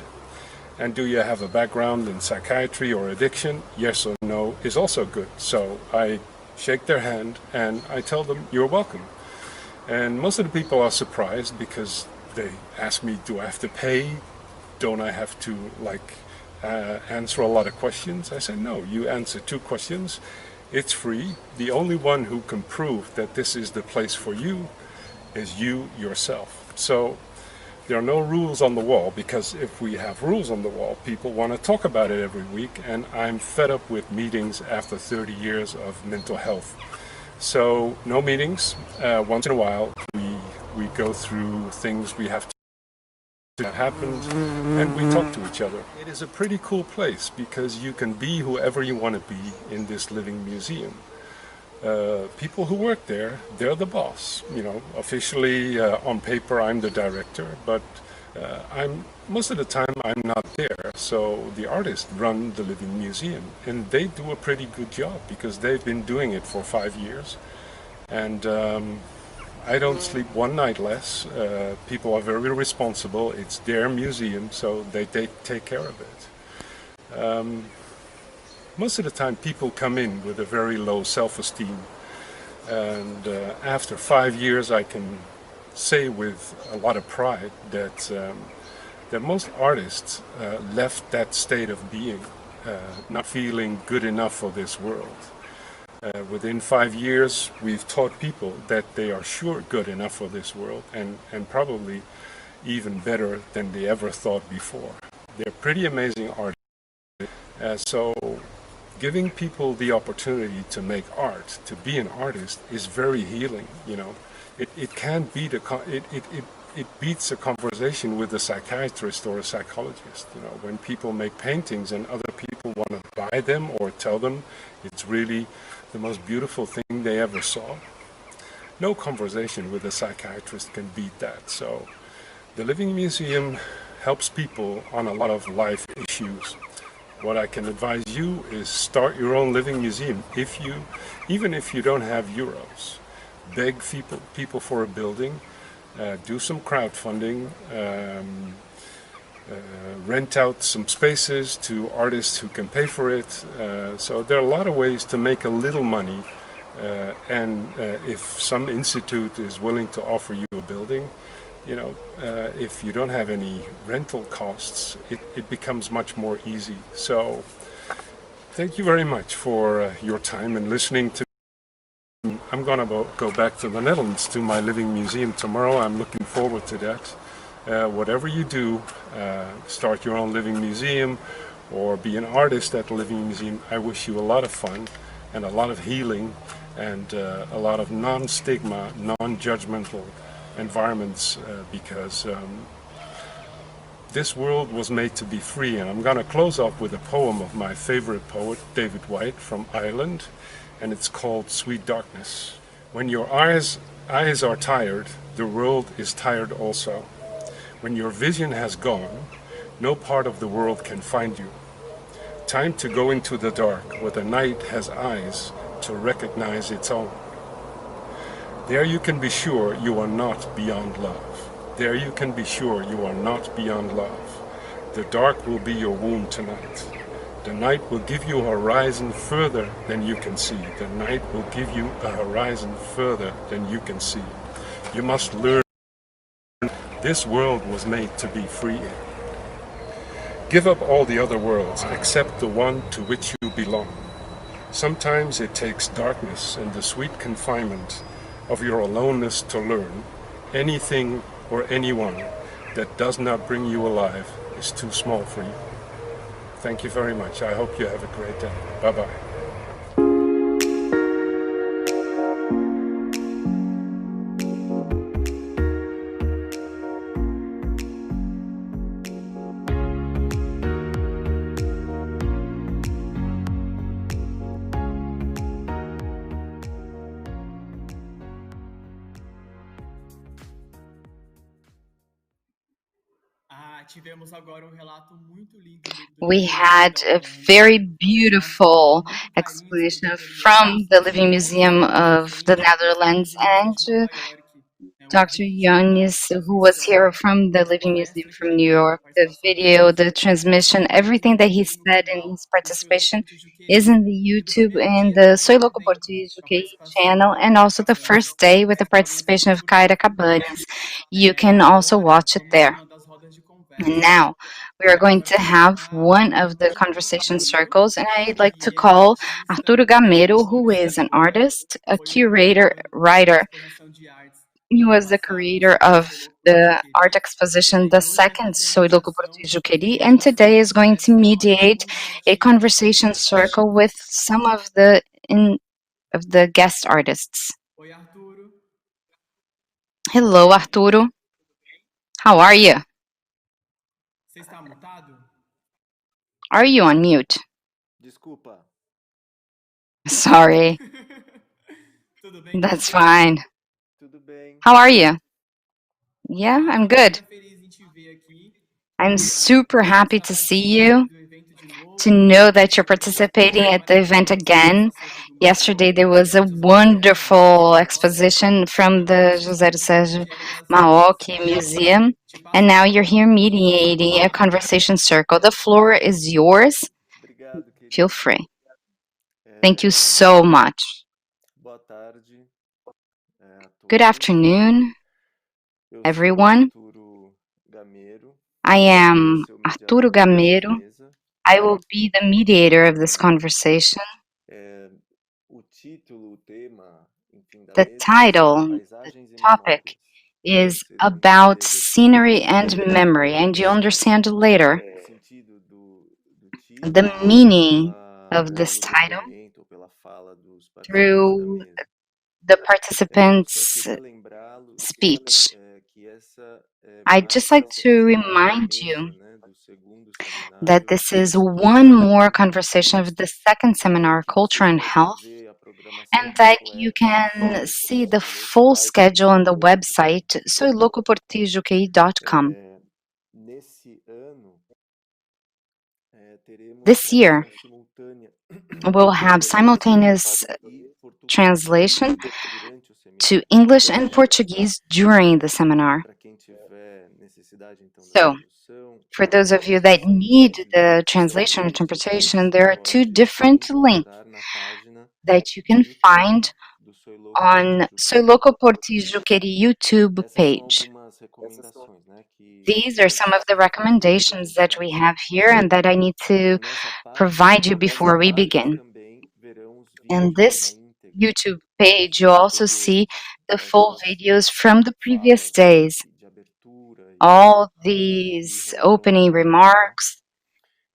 And do you have a background in psychiatry or addiction? Yes or no is also good. So I shake their hand and I tell them, you're welcome. And most of the people are surprised because they ask me, do I have to pay? Don't I have to answer a lot of questions? I say, no, you answer two questions. It's free. The only one who can prove that this is the place for you is you yourself. So there are no rules on the wall, because if we have rules on the wall, people want to talk about it every week, and I'm fed up with meetings after 30 years of mental health. So no meetings. Once in a while we go through things we have to happen, and we talk to each other. It is a pretty cool place because you can be whoever you want to be in this Living Museum. People who work there, they're the boss. You know, officially on paper I'm the director, but most of the time I'm not there. So the artists run the Living Museum, and they do a pretty good job because they've been doing it for 5 years. And I don't sleep one night less. People are very responsible. It's their museum, so they take care of it. Most of the time people come in with a very low self-esteem, and after 5 years I can say with a lot of pride that most artists left that state of being, not feeling good enough for this world. Within 5 years we've taught people that they are sure good enough for this world, and probably even better than they ever thought before. They're pretty amazing artists. So giving people the opportunity to make art, to be an artist, is very healing. You know, it can't beat it beats a conversation with a psychiatrist or a psychologist. You know, when people make paintings and other people want to buy them or tell them it's really the most beautiful thing they ever saw, no conversation with a psychiatrist can beat that. So the Living Museum helps people on a lot of life issues. What I can advise you is start your own Living Museum. Even if you don't have euros, beg people for a building, do some crowdfunding, rent out some spaces to artists who can pay for it. So there are a lot of ways to make a little money, and if some institute is willing to offer you a building, you know, if you don't have any rental costs, it becomes much more easy. So thank you very much for your time and listening to me. I'm going to go back to the Netherlands to my Living Museum tomorrow. I'm looking forward to that. Whatever you do, start your own Living Museum or be an artist at the Living Museum, I wish you a lot of fun and a lot of healing and a lot of non-stigma, non-judgmental environments, because this world was made to be free. And I'm going to close off with a poem of my favorite poet, David Whyte, from Ireland, and it's called Sweet Darkness. When your eyes are tired, the world is tired also. When your vision has gone, no part of the world can find you. Time to go into the dark, where the night has eyes to recognize its own. There you can be sure you are not beyond love. There you can be sure you are not beyond love. The dark will be your wound tonight. The night will give you a horizon further than you can see. The night will give you a horizon further than you can see. You must learn this world was made to be free in. Give up all the other worlds except the one to which you belong. Sometimes it takes darkness and the sweet confinement of your aloneness to learn anything or anyone that does not bring you alive is too small for you. Thank you very much. I hope you have a great day. Bye-bye. We had a very beautiful explanation from the Living Museum of the Netherlands and Dr. Yonis, who was here from the Living Museum from New York. The video, the transmission, everything that he said in his participation is in the YouTube and the Soy Loco Português Juquery channel, and also the first day with the participation of Kaira Cabanes. You can also watch it there. And now we are going to have one of the conversation circles, and I'd like to call Arturo Gamero, who is an artist, a curator, writer. He was the creator of the art exposition, the second Soy Loco Português Juquery, and today is going to mediate a conversation circle with some of the guest artists. Hello, Arturo. How are you? Are you on mute? Desculpa. Sorry. That's fine. Tudo bem. How are you? Yeah, I'm good. I'm super happy to see you, to know that you're participating at the event again. Yesterday there was a wonderful exposition from the José Maoki Museum, and now you're here mediating a conversation circle. The floor is yours. Obrigado, Feel querido. free. Thank you so much. Boa tarde. Good afternoon, Eu sou everyone. Arturo Gamero. I am Seu Arturo mediador dessa Gamero. mesa. I will be the mediator of this conversation. O título, o tema, enfim, da The mesa title, são the Paisagens e topic Memórias. is Vocês vão about entender depois scenery and memory, and you understand later o sentido do the título meaning of this pelo title depoimento ou pela fala dos participantes da through mesa. the Só participants' queria lembrá-los speech. que essa é I'd mais just like to uma remind mesa, you né, do segundo that seminário this is Cultura one e more Saúde, conversation of the second seminar, que Culture vocês and podem Health, ver a programação and that you completa can no site see do the Soy full Loco. schedule on the website soylocoportuguesjuquery.com. Nesse ano, teremos This year, tradução simultânea we'll have simultaneous e português translation durante o to seminário. English and Portuguese during the seminar. Para quem tiver necessidade, então, da So, tradução, for those of you that são need dois the links translation que interpretation, você there are two pode different links encontrar na página that you do can YouTube find do Soy Loco on Soy Juquery. Loco Português Juquery YouTube Essas são page. algumas recomendações, né, que These are some of the recommendations that we have here and that I need to nessa página, provide you before we vocês begin. também verão os In vídeos na this íntegra YouTube dos page, you dias also see anteriores. the full Essas videos from the previous falas days, de abertura all e these opening relacionamentos, né? remarks,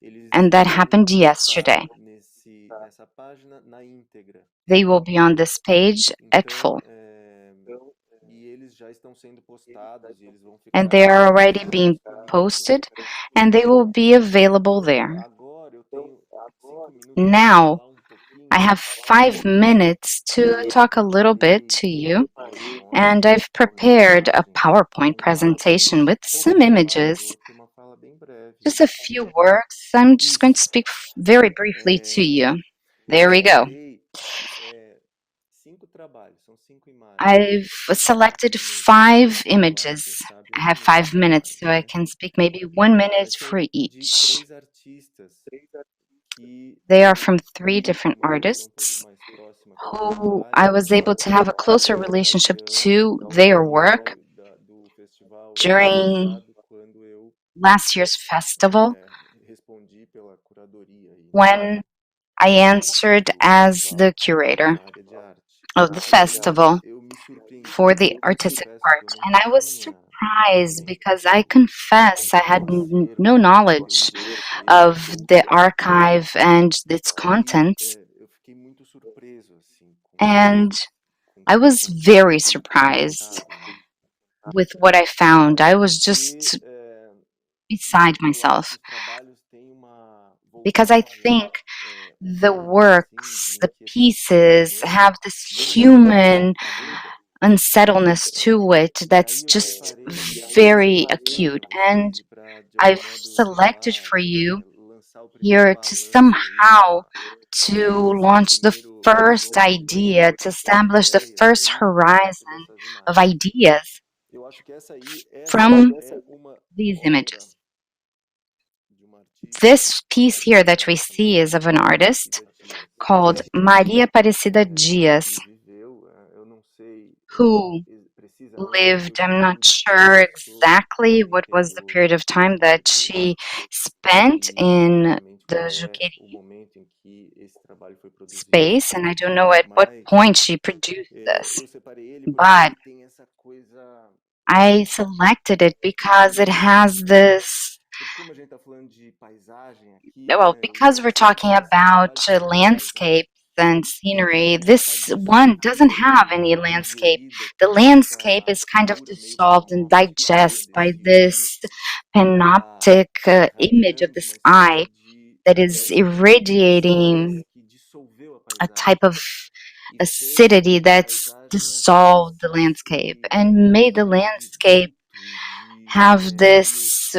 Eles and that vão happened estar yesterday. nessa página na íntegra. They will be on this page at Então, full. e eles já estão sendo postados e eles vão And ficar they are already being disponíveis lá. posted and they will be available there. Agora eu tenho 5 minutos Now, para falar pouquinho I have 5 minutes to talk a little bit to you, and I've prepared a PowerPoint presentation with some images, ter uma fala bem breve. just a few words. I'm just going to speak very briefly to you. There we go. Separei 5 I've selected 5 images. I have 5 minutes, so I can speak maybe 1 minute for each. They are from 3 different artists who I was able to have a closer relationship to their work during last year's festival when I answered as the curator of the festival for the artistic part. And I was surprised because I confess I had no knowledge of the archive and its contents. And I was very surprised with what I found. I was just beside myself because I think the works, the pieces have this human unsettledness to it that's just very acute. And I've selected for you here to somehow to launch the first idea, to establish the first horizon of ideas from these images. This piece here that we see is of an artist called Maria Aparecida Dias, who lived, I'm not sure exactly what was the period of time that she spent in the Juquery space, and I don't know at what point she produced this, but I selected it because it has this, well, because we're talking about landscape and scenery, this one doesn't have any landscape. The landscape is kind of dissolved and digested by this panoptic image of this eye that is irradiating a type of acidity that's dissolved the landscape and made the landscape have this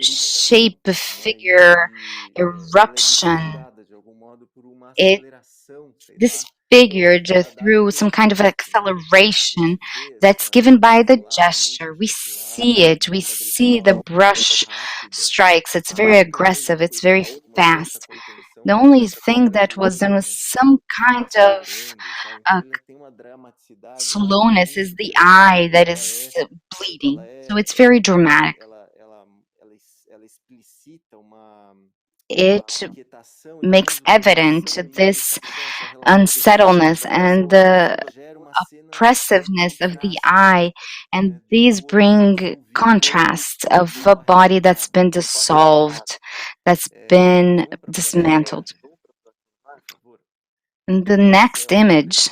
shape, figure, eruption. It disfigured through some kind of acceleration that's given by the gesture. We see it. We see the brush strikes. It's very aggressive. It's very fast. The only thing that was done was some kind of uh, slowness is the eye that is bleeding. So it's very dramatic. It makes evident this unsettledness and the oppressiveness of the eye, and these bring contrasts of a body that's been dissolved, that's been dismantled. And the next image,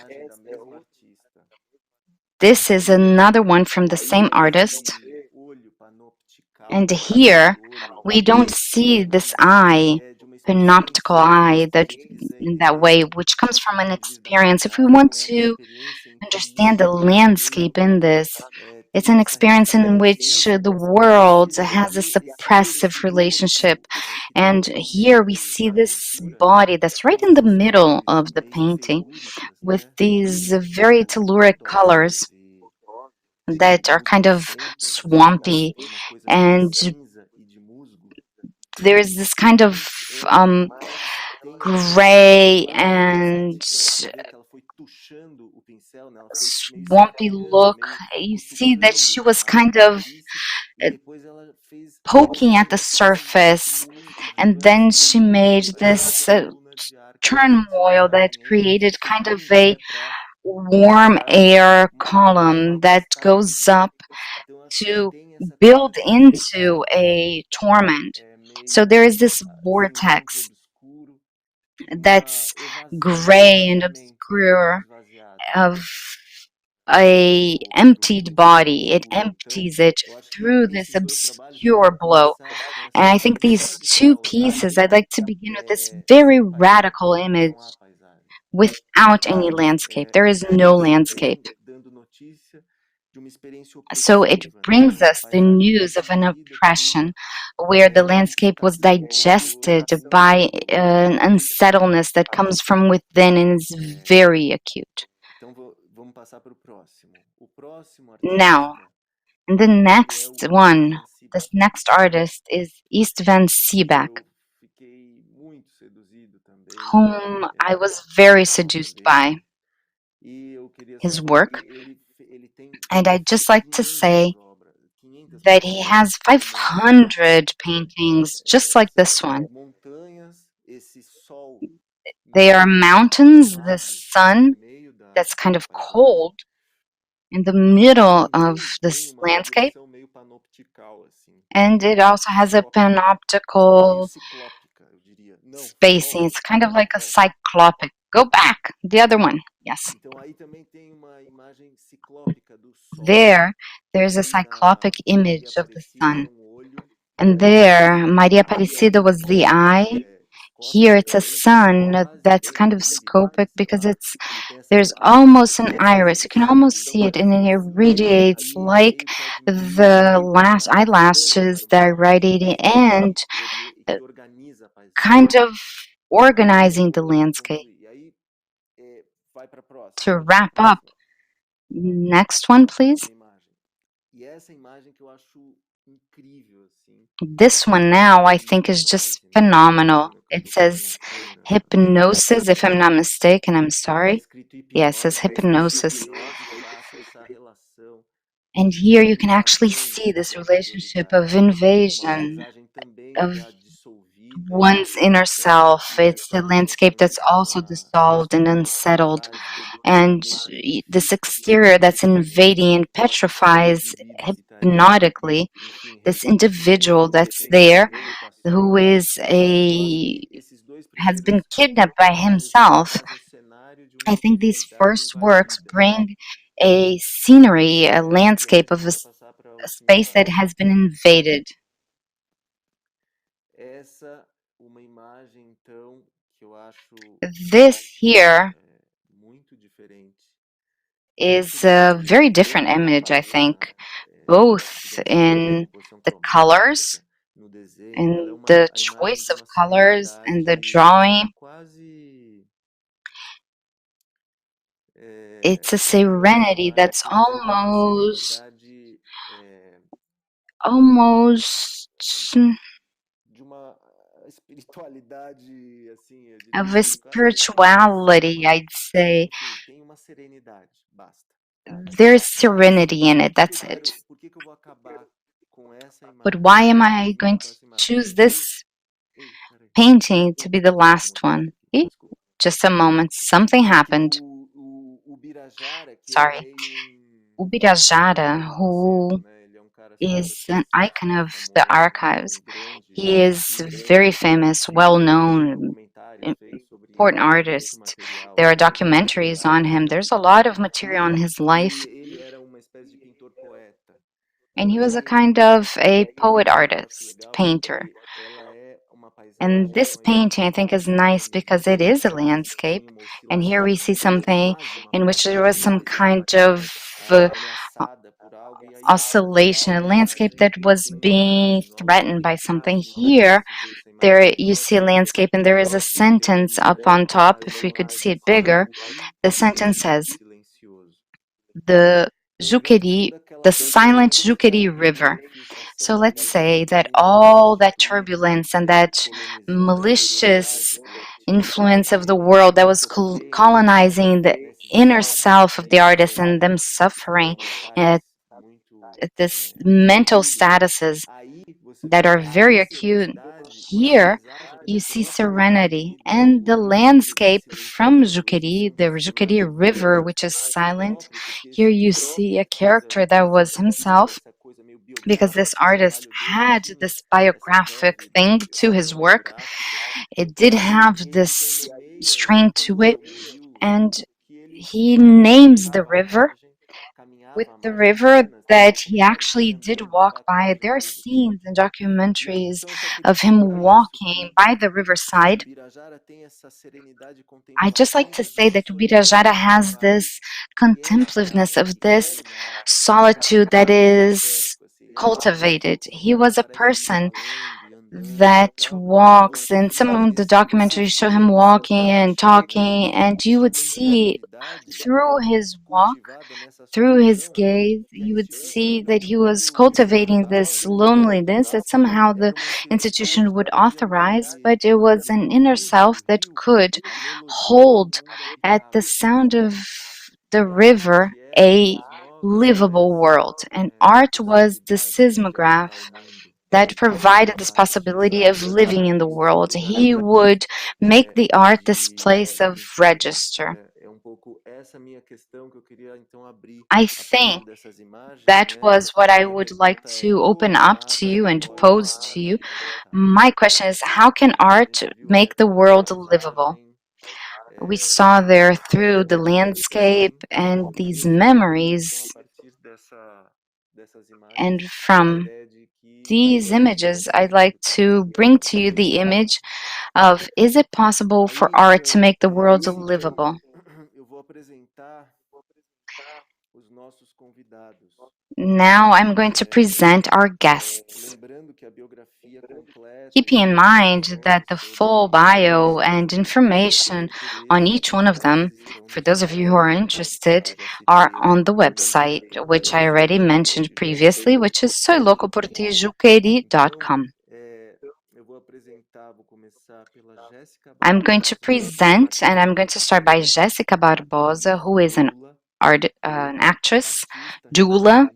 this is another one from the same artist. And here we don't see this eye, panoptical eye, that in that way, which comes from an experience. If we want to understand the landscape in this, it's an experience in which the world has a suppressive relationship. And here we see this body that's right in the middle of the painting with these very telluric colors that are kind of swampy, and there's this kind of gray and swampy look. You see that she was kind of poking at the surface, and then she made this turmoil that created kind of a warm air column that goes up to build into a torment. So there is this vortex that's gray and obscure of a emptied body. It empties it through this obscure blow. And I think these two pieces, I'd like to begin with this very radical image without any landscape. There is no landscape. So it brings us the news of an oppression where the landscape was digested by an unsettledness that comes from within and is very acute. Now, the next one, this next artist is Istvan Siebeck, whom I was very seduced by his work. And I'd just like to say that he has 500 paintings just like this one. They are mountains, the sun that's kind of cold in the middle of this landscape. And it also has a panoptical spacing. It's kind of like a cyclopic. Go back, the other one. Yes. There's a cyclopic image of the sun. And there, Maria Aparecida was the eye. Here it's a sun that's kind of scopic because there's almost an iris. You can almost see it, and it radiates like the eyelashes that are radiating and kind of organizing the landscape. To wrap up, next one, please. This one now I think is just phenomenal. It says hypnosis, if I'm not mistaken. I'm sorry. Yeah, it says hypnosis. And here you can actually see this relationship of invasion of one's inner self. It's the landscape that's also dissolved and unsettled. And this exterior that's invading and petrifies hypnotically this individual that's there who has been kidnapped by himself. I think these first works bring a scenery, a landscape of a space that has been invaded. This here is a very different image, I think, both in the colors, in the choice of colors, and the drawing. It's a serenity that's almost of a spirituality, I'd say. There's serenity in it, that's it. But why am I going to choose this painting to be the last one? Just a moment, something happened. Sorry. Ubirajara, who is an icon of the archives. He is very famous, well-known, important artist. There are documentaries on him. There's a lot of material on his life. And he was a kind of a poet artist, painter. And this painting, I think, is nice because it is a landscape. And here we see something in which there was some kind of oscillation, a landscape that was being threatened by something. Here, there you see a landscape, and there is a sentence up on top. If we could see it bigger, the sentence says, the Juquery, the silent Juquery River. So let's say that all that turbulence and that malicious influence of the world that was colonizing the inner self of the artist and them suffering at this mental statuses that are very acute. Here you see serenity and the landscape from Juquery, the Juquery River, which is silent. Here you see a character that was himself, because this artist had this biographic thing to his work. It did have this strain to it, and he names the river with the river that he actually did walk by. There are scenes and documentaries of him walking by the riverside. I just like to say that Ubirajara has this contemplativeness of this solitude that is cultivated. He was a person that walks, and some of the documentaries show him walking and talking, and you would see through his walk, through his gaze, you would see that he was cultivating this loneliness that somehow the institution would authorize, but it was an inner self that could hold at the sound of the river a livable world. And art was the seismograph that provided this possibility of living in the world. He would make the art this place of register. I think that was what I would like to open up to you and pose to you. My question is, how can art make the world livable? We saw there through the landscape and these memories, and from these images, I'd like to bring to you the image of, is it possible for art to make the world livable? Now I'm going to present our guests. Keeping in mind that the full bio and information on each one of them, for those of you who are interested, are on the website, which I already mentioned previously, which is soylocoportijuquery.com. I'm going to present, and I'm going to start by Jéssica Barbosa, who is an actress, doula,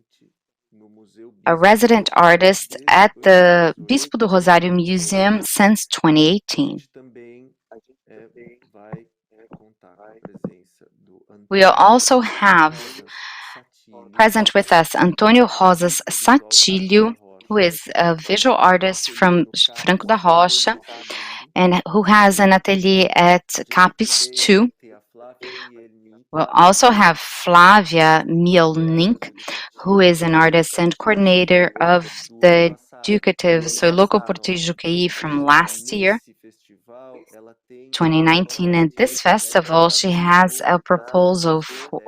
a resident artist at the Bispo do Rosário Museum since 2018. We'll also have present with us Antônio Rosas Satilho, who is a visual artist from Franco da Rocha and who has an atelier at Capis 2. We'll also have Flávia Mielnik, who is an artist and coordinator of the educative Soy Loco por Ti Juquery from last year, 2019. And this festival, she has a proposal,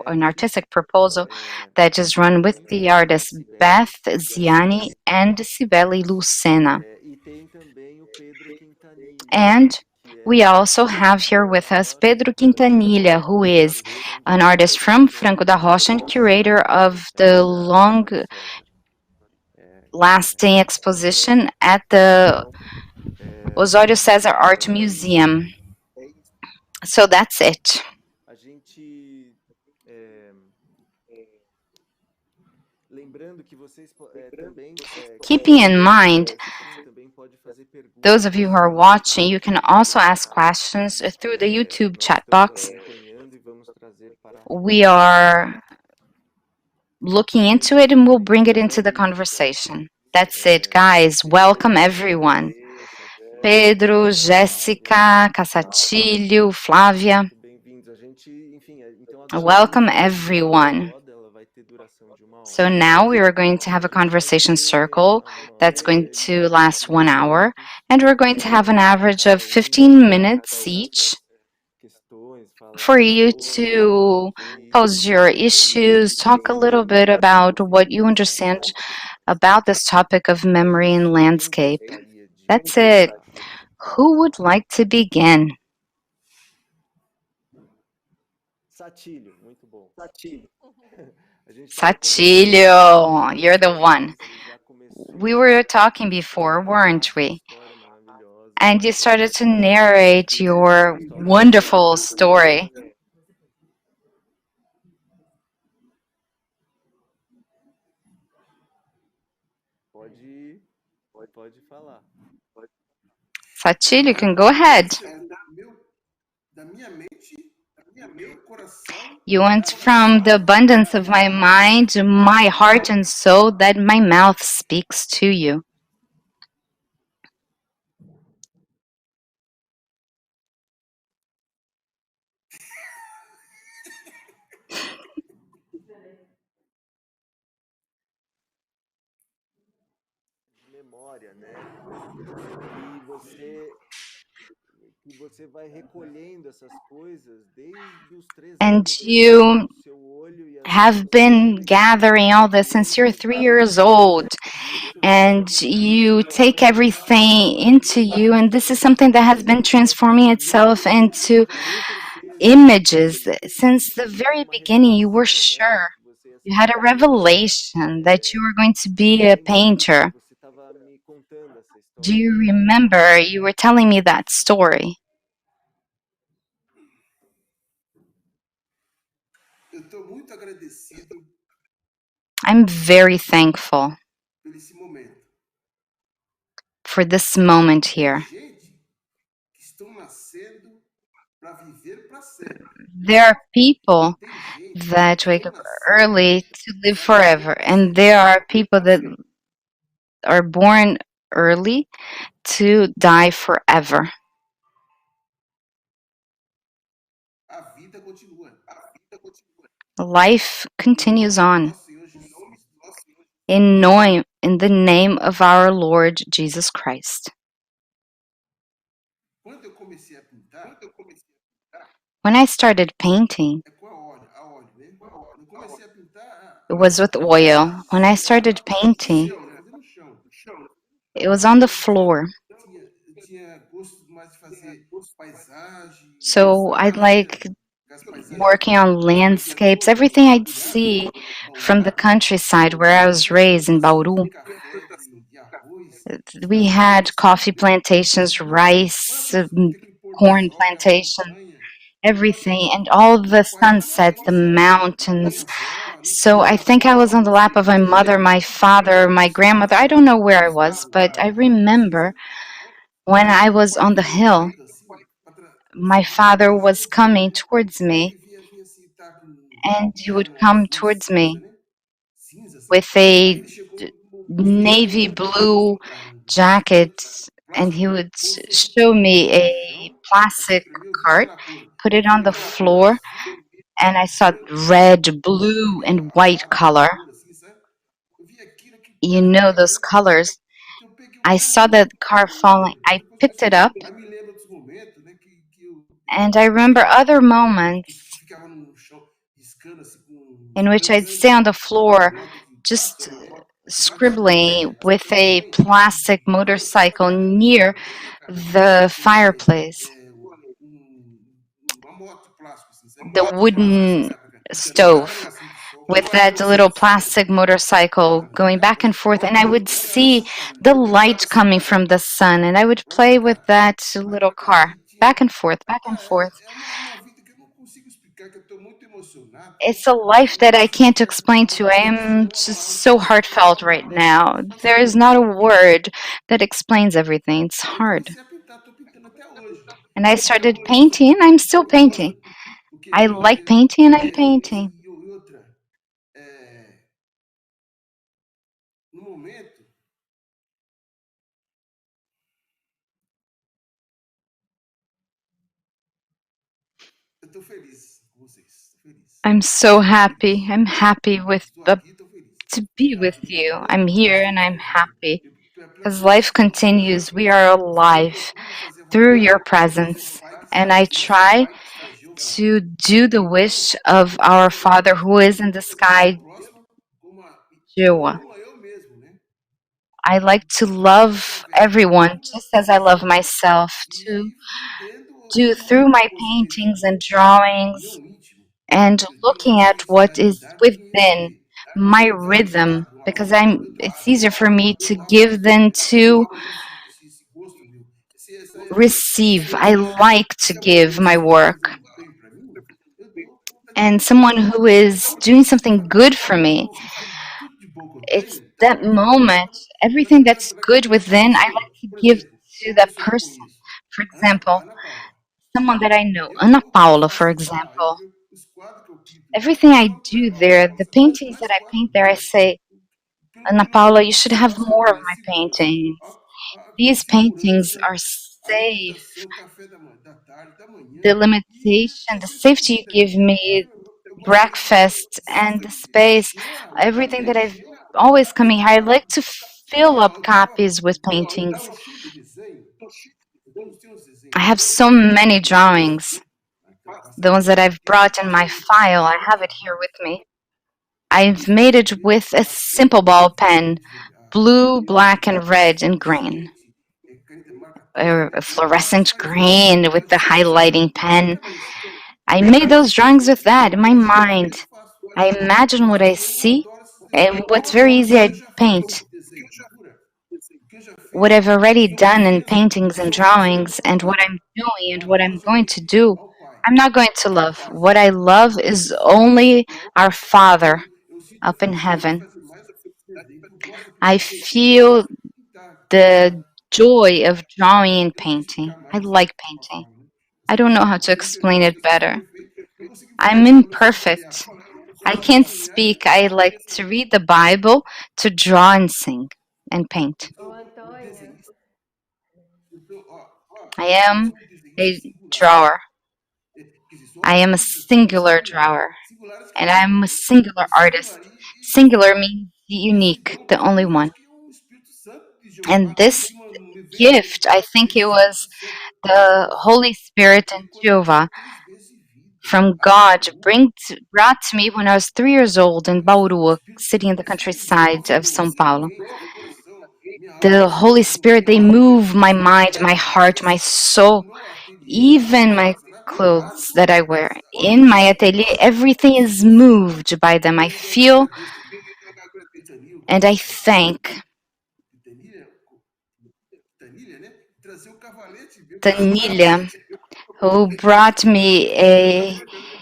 an artistic proposal that is run with the artists Beth Ziani and Cibele Lucena. And we also have here with us Pedro Quintanilha, who is an artist from Franco da Rocha and curator of the long-lasting exposition at the Osório Cesar Art Museum. So that's it. Keeping in mind, those of you who are watching, you can also ask questions through the YouTube chat box. We are looking into it and we'll bring it into the conversation. That's it, guys. Welcome, everyone. Pedro, Jéssica, Cassatilho, Flávia. Welcome, everyone. So now we are going to have a conversation circle that's going to last 1 hour, and we're going to have an average of 15 minutes each for you to pose your issues, talk a little bit about what you understand about this topic of memory and landscape. That's it. Who would like to begin? Satilho, you're the one. We were talking before, weren't we? And you started to narrate your wonderful story. Satilho, you can go ahead. You went from the abundance of my mind, my heart and soul, that my mouth speaks to you. memória, né? Que você vai recolhendo essas coisas desde os três And anos de idade, you do seu olho e have as suas been referências gathering all this since you're referências 3 years old, e isso vai and you transformando take everything into you, and this is something that has been transforming itself into com muita certeza images. Since the very uma beginning, you were revelação, né? sure. Você You assim had a revelation that you were going to be a lembro painter. que você estava me contando essa Do história. you remember you were telling me that story? Eu estou muito agradecido I'm very thankful por esse momento. for this moment Tem here. gente que estão nascendo para viver para sempre. There are people Tem gente that que wake estão up nascendo early to live para viver forever, para and sempre. there are people that are born early to die forever. A vida continua. Life Em continues nome do on nosso Senhor Jesus Cristo. in the name of our Lord Jesus Christ. Quando eu comecei a pintar, When I started painting, é com a óleo, né? Eu comecei a pintar it was with oil. When I started no painting, chão, né? Fazer no chão. it was on the floor. Eu tinha gosto mais de fazer paisagem, So I like aquelas paisagens working on landscapes, everything I'd see from the countryside where I was raised in Bauru. de café, de arroz, We had coffee plantations, rice, aquele pôr do corn sol, aquela plantation, montanha, everything, and all the sunsets, the minha mountains. avó, não So sei, I think I was on the lap of my mother, my father, my grandmother. I don't know where I was, but I remember when I was on the hill, assim, my father was coming towards aí me, ele vinha assim, tá com and he would terno come azul towards cinza, me né? Cinza, sabe? with Aí a ele chegou mostrando navy pra mim, blue caramba, jacket, and he plástico, would mostrou show me no a chão, assim plastic pra mim, eu vi cart, aquela cor put it on the vermelho, floor, azul, and I saw branco, red, blue, aquele and white aquela color. cor assim, sabe? Eu vi aquilo que, You know caramba, those né? colors. Então eu peguei o I saw carrinho, that car falling. I depois picked it comecei, up, aí me lembro outros momentos, né, que and I que remember other moments que ficava no chão, riscando assim, in which I'd pintando stay on the com floor nota de just plástico, né? Antes de scribbling with minha a mãe, plastic motorcycle near the ter fireplace, uma moto de plástico, assim, sabe? the Nessa wooden época. Cada stove pedacinho de sol. with that little plastic motorcycle going back and forth, and I would see the light coming from the sun, and I would play with that little car back and forth, back and forth. Uma vida que eu não consigo explicar, que eu estou muito emocionado. It's a life that I can't explain to. I am just so heartfelt right now. There is not a word that explains everything. It's Aí eu hard. comecei a pintar, estou pintando até hoje. And I started Então, painting, and I'm still eu painting. gosto, I like painting, and I'm painting. e outra, no momento, eu estou feliz com vocês, estou feliz. I'm so happy. I'm happy with Estou aqui, estou feliz. to be with you. I'm here and I'm happy Pela because life continues. We are alive through your presence. And I try to do the wish of our Father who is in the sky, como Jehovah. amo eu mesmo, né? I like to love everyone just as I love myself, to E fui vendo do through my paintings and drawings meu íntimo. and Eu tenho looking mais at what is sensibilidade com within my rhythm, because it's easier for me to give than to esse gosto meu, receive. I like to give my work. bem para mim. Eu dou conta de And someone who is doing something good for me, tudo de bom que eu it's tenho, tá that moment, everything that's good within, I like to Por give exemplo, to uma that pessoa que eu person. conheço, For example, Ana Paula. someone that I know, Ana Eu Paula, for faço lá, example. os quadros que eu pinto, Everything I são do ó, there, the são os paintings that mais I paint quadros there, I bons. say, Ana Paula, you should have Espaço que eu more of tenho, a my segurança, paintings. a These paintings segurança, are safe. alimentação, café da tarde, da The manhã. E limitation, the você safety you também, give né? me, Eu gosto breakfast de and the de space, encher everything that I've always coming here. I like to fill up copies with Ó, no paintings. carro cheio de desenho, tem uns I desenhos have aqui, ó. so many drawings. Aqui, ó, passa The aqui, ones ó. that I've Esse brought aqui in é my um file, I have it here with me. I've made it with a simple ball pen, blue, black, and red, and green. caneta marca A texto. fluorescent green with the highlighting Na pen. cabeça. I made those drawings with that in my mind. Eu faço. I imagine what I Eu see, adoro esses and desenhos. what's very easy, O I que eu já fiz paint. de desenho de figura, o que eu já fiz What I've already só done in fiz, paintings and só fiz drawings, amor ao and pai. what I'm doing and Ó, what amor I'm going to do, ao pai. I'm not going to Ao love. pai. What I love is only our Father Eu sinto a up in felicidade de heaven. fazer mais desenho, que eu gosto de I pintar. feel the joy of drawing and painting. Identificar I mais like com a painting. forma, né? I don't know how to explain it better. Eu consegui I'm fazer, quando eu só desenhar, imperfect. só I can't desenhar e speak. I like to read the Bible, to draw and sing and paint. eu sou um desenhista. I Eu am sou um desenhista a singular. drawer. Quer dizer, sou I am a artista singular singular. drawer. Singular And I'm a singular artist. singular. Singular means Esse unique, dom, the para only mim, eu one. acho que é um Espírito Santo de And Jeová que em this cima me veio gift, I think aquele it was Espírito Santo the Holy Spirit e and colocou Jehovah 3 vezes vida. from Aí em God Bauru, brought to me when I was 3 years old in o Bauru, Espírito city in Santo the incendiou countryside of meu, São minha Paulo. mente, meu coração, minha The alma, Holy Spirit, they move my mind, my meu, heart, my soul, meu ateliê, na minha even my casa, na minha casa, clothes that I wear. ó, In my atelier, everything is moved by them. I eu ainda feel agradeço Quintanilha, and I thank Quintanilha, né? Trazer o cavalete, veio trazer o Tanilha, cavalete. who brought me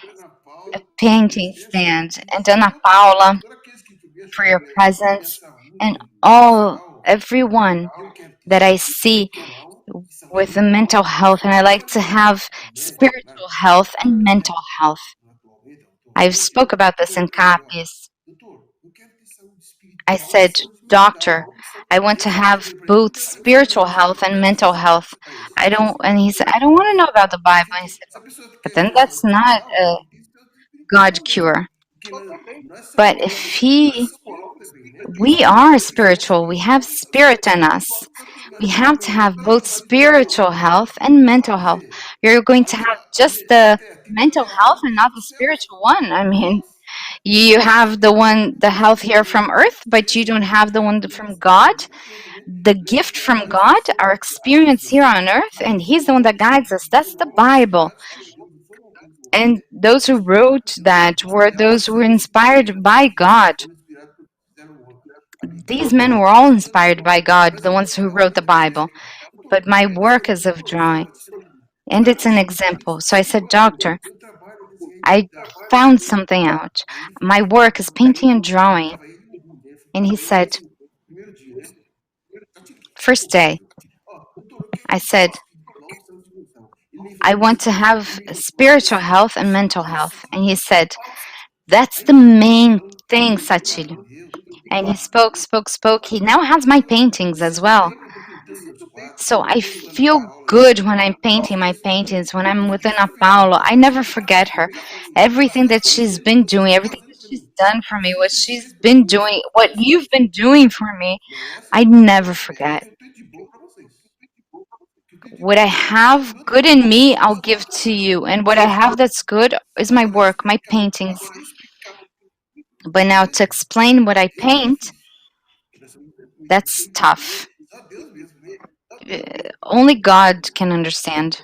Ana a Paula, painting presença, stand, e and você Ana todos, Paula todos aqueles que me for your ajudam presence, nessa and luta all, mental. everyone Eu quero ter that I saúde see espiritual e with the saúde mental health, and I like to have médica, spiritual health and mental health. atualmente, I've atualmente. spoke about this Então eu in falei, ó, copies. doutor, eu quero ter saúde I espiritual e said, saúde doctor, mental. I want E to ele falou have bem pra mim, both spiritual health eu and quero ter mental saúde. health. Aí, você I quer ter don't, and saúde? he said, I don't want to know about the Bible. Você I quer, said, se a pessoa but quer then ter that's saúde not mental, a tem que ter saúde God espiritual também. cure. Porque nós somos, But if nós he, somos espírito também, né? we are spiritual, we have spirit in us. Só que We imagina have to have para both falar de doutor, spiritual health and mental vamos health. dizer, You're going to vamos have lá, just the tem a mental minha health alma and que é not the dos céus, spiritual one. I mean, nós, you have the one, the health here from earth, but you don't have the one from God. não adianta, né? The gift from Várias God, pessoas, our experience here on earth, and He's the one that guides us. That's the Bible. inspirados por Deus, não foram And né? those who wrote that were those who were inspired by God. Foram inspirados por fizeram a These Bíblia. men were all inspired by God, the ones who wrote the Bible. But my work is of drawing, and it's an example. So I said, Doctor, Meu trabalho é desenhar e I pintar. found something out. Aí ele falou My assim, work is painting and drawing. tava ele no mundo, né? And he Ele falou said, assim, primeiro dia, né? Catilho, o que que first você day, quer? Ó, doutor, eu quero I ter saúde said, espiritual e saúde mental. Ele nem I falou want mais to nada. have Ele me olhou e spiritual disse, health and mental nossa, health. que And he lindo. said, that's Aí the ele foi main falando, thing, obrigado, Sachili. Deus. And he spoke, spoke, spoke. He now has my paintings as Sinto well. bem quando eu tô pintando meus quadros, So I vejo Ana feel Paula, good when I'm painting my paintings, when I'm with Ana Paula. I never forget her. Everything that she's been doing, everything that she's done for me, what she's been doing, what you've been doing for me, I never é o forget. que eu tenho de bom para vocês. Que eu tenho de What I bom para vocês é o have meu good trabalho. in me, I'll give to you. And what I have that's good is my Agora, work, my explicar, paintings. agora But now to explain what I esse é paint, difícil. that's tough. Só Deus mesmo, né? Only God can understand.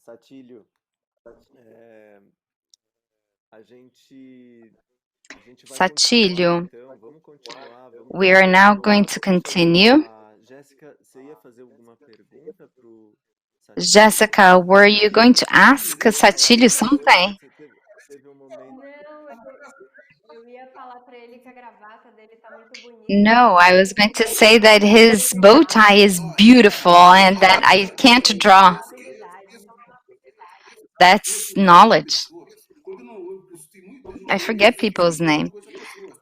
Satílio, é, a gente vai continuar Satilio, então, vamos continuar, vamos we are now continuar. going to continue. A Jéssica, você ia fazer alguma pergunta para o Satílio? Jessica, were you going to ask Você ia falar Satilio alguma coisa? something? Você teve um momento. Não, eu ia falar para ele que a gravata dele tá muito bonita. No, I was going to say that his bow tie is beautiful and that I can't draw. That's knowledge. I forget people's name.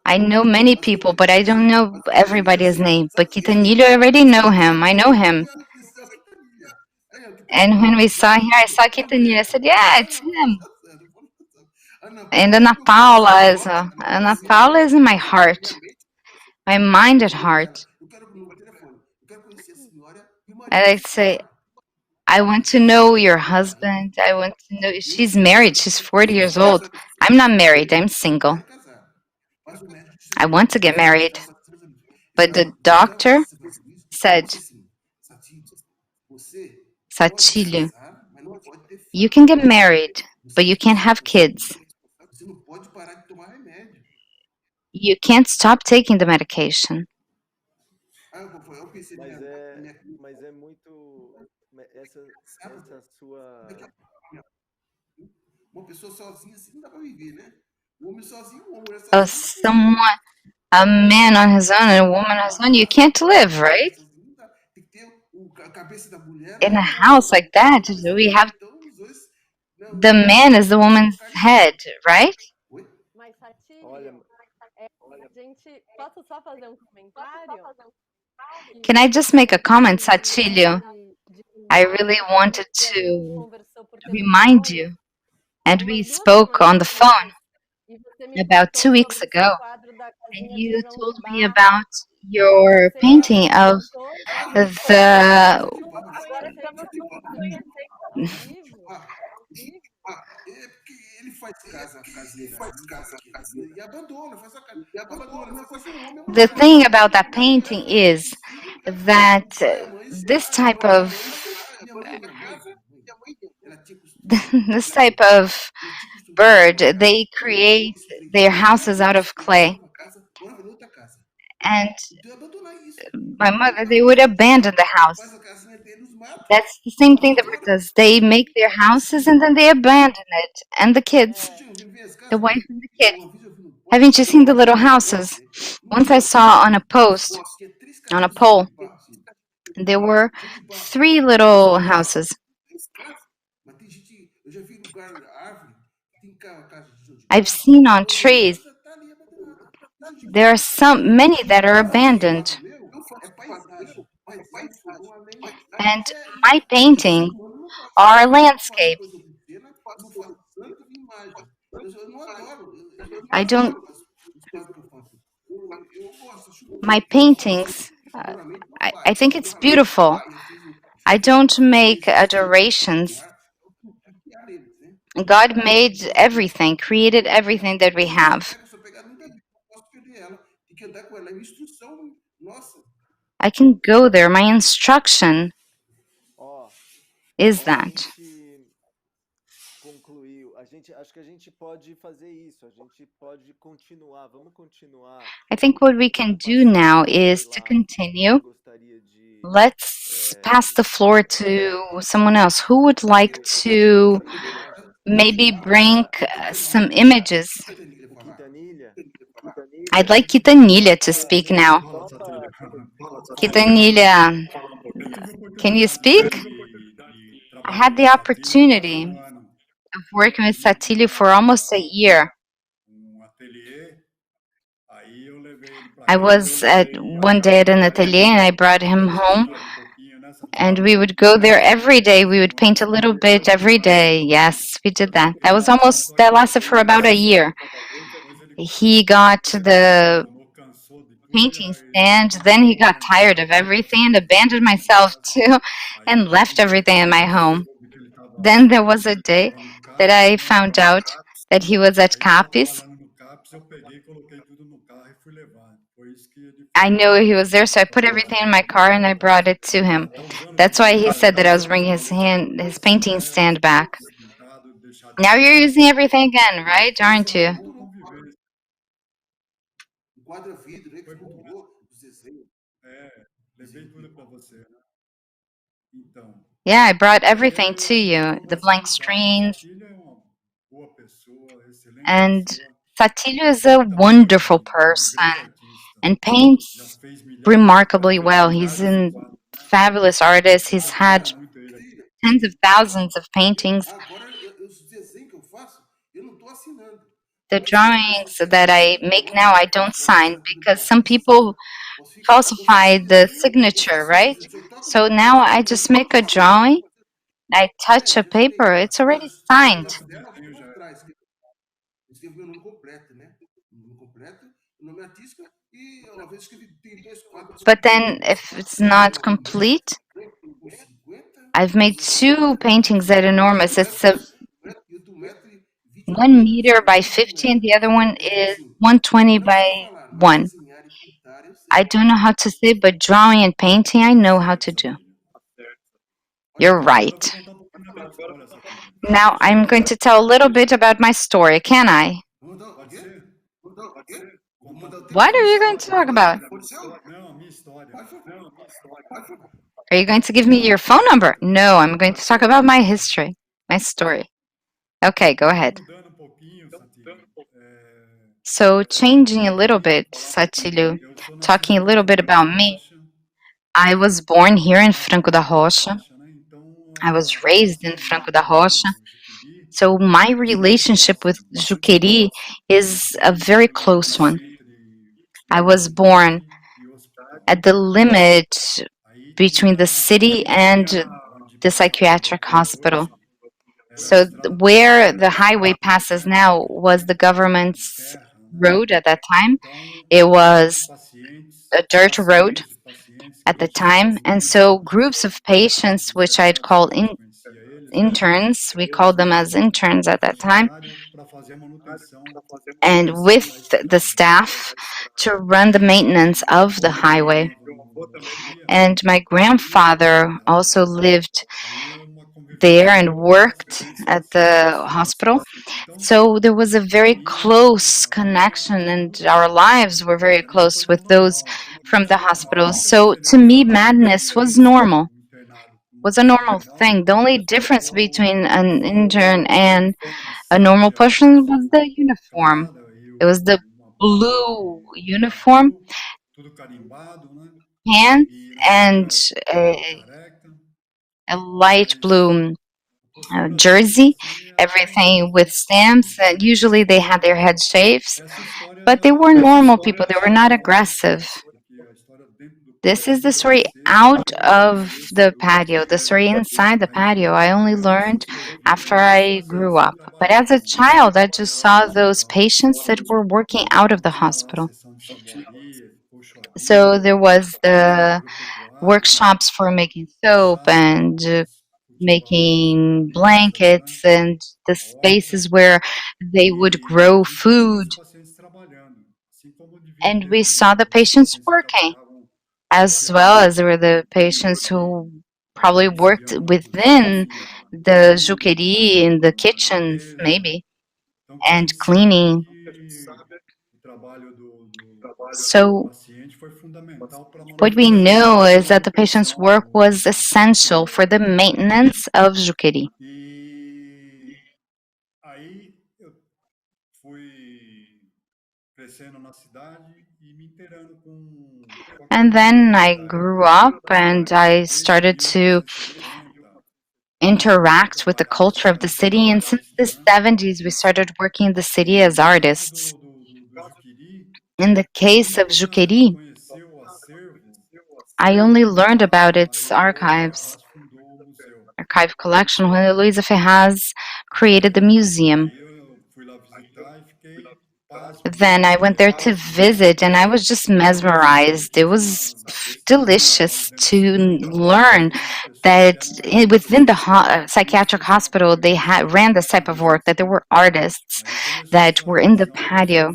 I know many people, but I don't know everybody's name. But Quitanillo, I already know him. I know him. And when we saw here, I saw Quintanilha. I said, yeah, it's him. And Ana Paula is in my heart, my mind and heart. And I say, I want to know your husband. I want to know. She's married. She's 40 years old. I'm not married. I'm single. I want to get married. But the doctor said, Satilho, you can get married, but you can't have kids. You can't stop taking the medication. Mas é muito essa sua. Uma pessoa sozinha assim não dá para viver, né? O homem sozinho, uma mulher Someone, a man on his own and a woman on his own, you can't live, right? tem que ter a cabeça da mulher. In a house like that, we have the man is the woman's head, right? Mas, Satilho, gente, posso só fazer um comentário? Can I just make a comment, Satilho? I really wanted to remind you, and we spoke on the phone about 2 weeks ago, and you told me about your painting of the Ele faz caseira e abandona, faz a casa, abandona. Se fosse um homem, the thing about that painting is that this type of this type of bird, they create their houses out of clay. And my mother, they would abandon the house. That's the same thing the bird does. They make their houses and then they abandon it. And the kids, the wife and the kids. Haven't you seen the little houses? Once I saw on a post, on a pole, there were 3 little houses. I've seen on trees, there are many that are abandoned. And my paintings are landscapes. My paintings, I think it's beautiful. I don't make adorations. God made everything, created everything that we have. I can go there. My instruction is that. Concluiu. Acho que a gente pode fazer isso. A gente pode continuar. Vamos continuar. I think what we can do now is to continue. Let's pass the floor to someone else. Who would like to maybe bring some images? I'd like Quintanilha to speak now. Quintanilha, can you speak? I had the opportunity of working with Satilho for almost a year. I was one day at an atelier and I brought him home. And we would go there every day. We would paint a little bit every day. Yes, we did that. That lasted for about a year. He got the painting stand, then he got tired of everything and abandoned myself too and left everything in my home. Then there was a day that I found out that he was at Capes. I knew he was there, so I put everything in my car and I brought it to him. That's why he said that I was bringing his painting stand back. Now you're using everything again, right? Aren't you? Yeah, I brought everything to you. The blank screens. And Satilho is a wonderful person and paints remarkably well. He's a fabulous artist. He's had tens of thousands of paintings. The drawings that I make now, I don't sign because some people falsify the signature, right? So now I just make a drawing I touch a paper, it's already signed. dela ficou por trás. Escrevi meu nome completo, né? Nome completo, nome artístico, e uma vez escrevi, tem dois quadros But then if it's not complete, com 50, I've made two paintings that are enormous. It's a e outro metro e 1 28 meter by 50 and the other one Ele falou is assim, 120 eu não sei by falar, mas 1. desenhar e pintar eu sei. I don't know how to say, but drawing and painting I know how to do. You're right. Now I'm going to tell a little bit about my story, can I? Vamos dar o quê? Vamos dar o tema What are you policial? going to talk about? Policial? Pode falar. Are you going to give me your phone number? No, I'm going to talk about my history, my story. Okay, go ahead. So, changing a little bit, Satilio, talking a little bit about me. I was born here in Franco da Rocha. I was raised in Franco da Rocha. So, my relationship with Juquery is a very close one. I was born at the limit between the city and the psychiatric hospital. So where the highway passes now was the government's road at that time. It was a dirt road at the time, and so groups of patients, which I'd call interns, we called them as interns at that time, and with the staff to run the maintenance of the highway. And my grandfather also lived there and worked at the hospital. So there was a very close connection, and our lives were very close with those from the hospital. So to me, madness was normal, was a normal thing. The only difference between an intern and a normal person was the uniform. It was the blue uniform, pants, and a light blue jersey, everything with stamps. And usually they had their head shaves, but they were normal people. They were not aggressive. This is the story out of the patio, the story inside the patio. I only learned after I grew up. But as a child, I just saw those patients that were working out of the hospital. So there was the workshops for making soap and making blankets and the spaces where they would grow food. And we saw the patients working, as well as there were the patients who probably worked within the Juquery in the kitchens, maybe, and cleaning. So what we know is that the patient's work was essential for the maintenance of Juquery. And then I grew up and I started to interact with the culture of the city. And since the 70s, we started working in the city as artists. In the case of Juquery, I only learned about its archive collection when Luisa Ferraz created the museum. Then I went there to visit and I was just mesmerized. It was delicious to learn that within the psychiatric hospital they ran this type of work, that there were artists that were in the patio.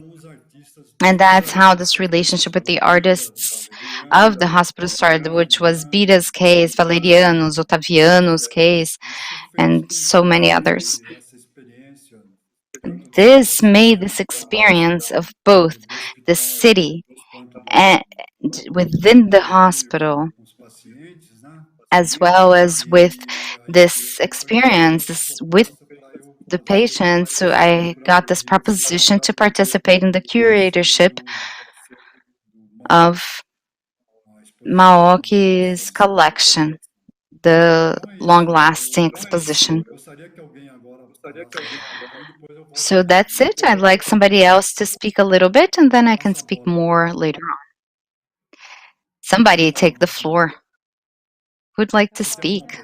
And that's how this relationship with the artists of the hospital started, which was Bita's case, Valeriano's, Ottaviano's case, and so many others. This made this experience of both the city and within the hospital, as well as with this experience with the patients. So I got this proposition to participate in the curatorship of Maoki's collection, the long-lasting exposition. So that's it. I'd like somebody else to speak a little bit, and then I can speak more later on. Somebody take the floor. Who'd like to speak?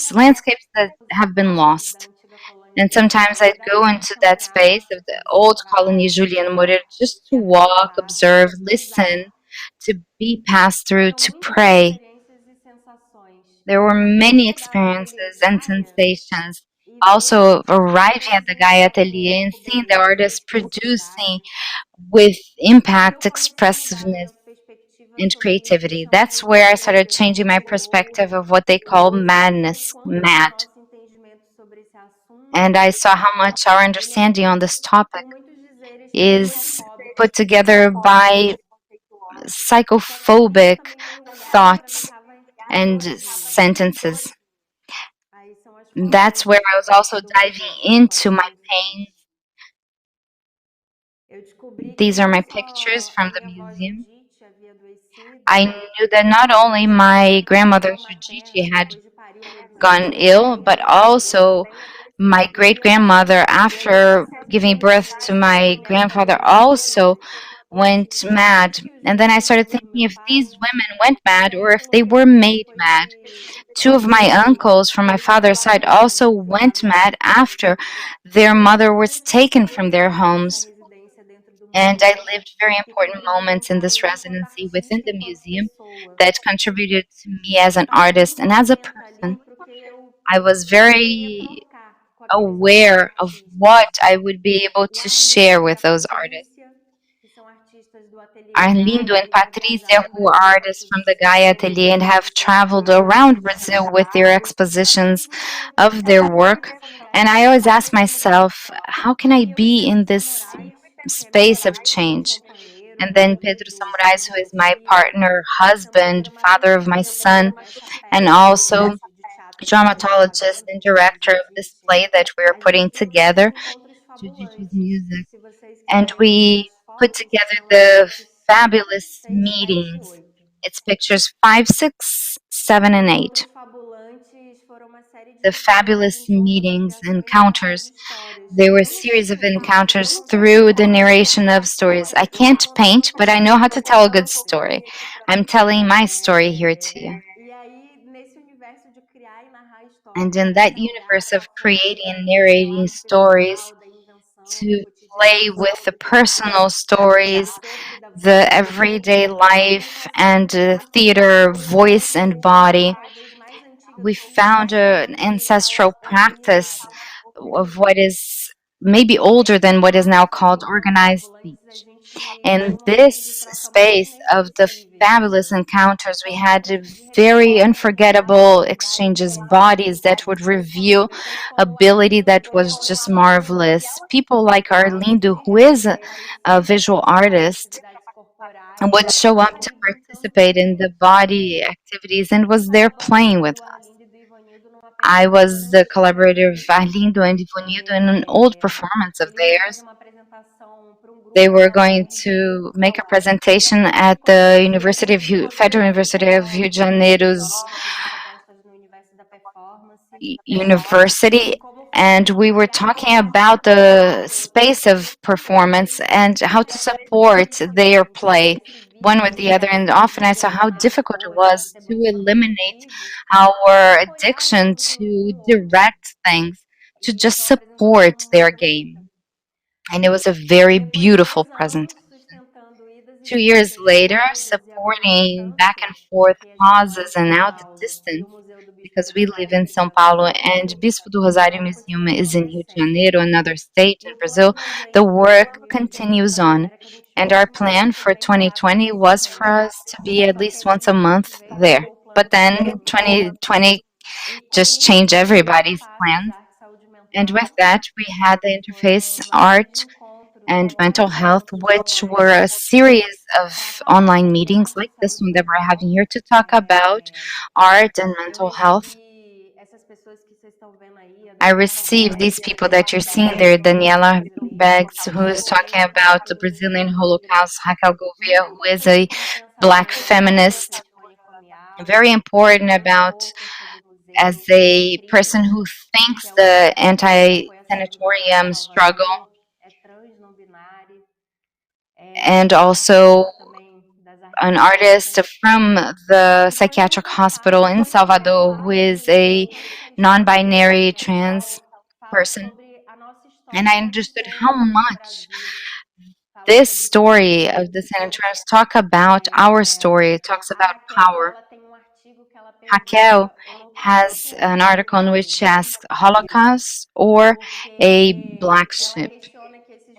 landscapes that have been lost. And sometimes I'd go into that space of the old colony Juliana Moreira just to walk, observe, listen, to be passed through, to pray. There were many experiences and sensations. Also, arriving at the Gaia Atelier and seeing the artists producing with impact, expressiveness, and creativity. That's where I started changing my perspective of what they call madness, mad. And I saw how much our understanding on this topic is put together by psychophobic thoughts and sentences. That's where I was also diving into my pain. These are my pictures from the museum. I knew that not only my grandmother Judici had gone ill, but also my great grandmother, after giving birth to my grandfather, also went mad. And then I started thinking if these women went mad or if they were made mad. Two of my uncles from my father's side also went mad after their mother was taken from their homes. And I lived very important moments in this residency within the museum that contributed to me as an artist and as a person. I was very aware of what I would be able to share with those artists. Arlindo and Patricia, who are artists from the Gaia Atelier and have traveled around Brazil with their expositions of their work. And I always ask myself, how can I be in this space of change? And then Pedro Samurais, who is my partner, husband, father of my son, and also dramatologist and director of this play that we're putting together, Jujitsu's Music. And we put together the fabulous meetings. It's pictures 5, 6, 7, and 8. The fabulous meetings, encounters. They were a series of encounters through the narration of stories. I can't paint, but I know how to tell a good story. I'm telling my story here to you. And in that universe of creating and narrating stories, to play with the personal stories, the everyday life, and theater, voice, and body, we found an ancestral practice of what is maybe older than what is now called organized speech. In this space of the fabulous encounters, we had very unforgettable exchanges, bodies that would reveal ability that was just marvelous. People like Arlindo, who is a visual artist, would show up to participate in the body activities and was there playing with us. I was the collaborator of Arlindo and Ivonildo in an old performance of theirs. They were going to make a presentation at the Federal University of Rio de Janeiro's university, and we were talking about the space of performance and how to support their play one with the other. And often I saw how difficult it was to eliminate our addiction to direct things, to just support their game. And it was a very beautiful presentation. 2 years later, supporting back and forth pauses and out the distance, because we live in São Paulo and Bispo do Rosário Museum is in Rio de Janeiro, another state in Brazil, the work continues on. And our plan for 2020 was for us to be at least once a month there. But then 2020 just changed everybody's plans. And with that, we had the interface art and mental health, which were a series of online meetings like this one that we're having here to talk about art and mental health. I received these people that you're seeing there, Daniela Beggs, who is talking about the Brazilian Holocaust, Raquel Gouveia, who is a black feminist, very important about as a person who thinks the anti-sanatorium struggle, and also an artist from the psychiatric hospital in Salvador who is a non-binary trans person. And I understood how much Brasil fala this sobre story of the Senators talk about our story. It talks A about Raquel, power. ela tem um artigo que ela Raquel pergunta, eu não has conheço o an nome article do in which she livro, asks Holocaust or a porque black ela ship, questiona que esse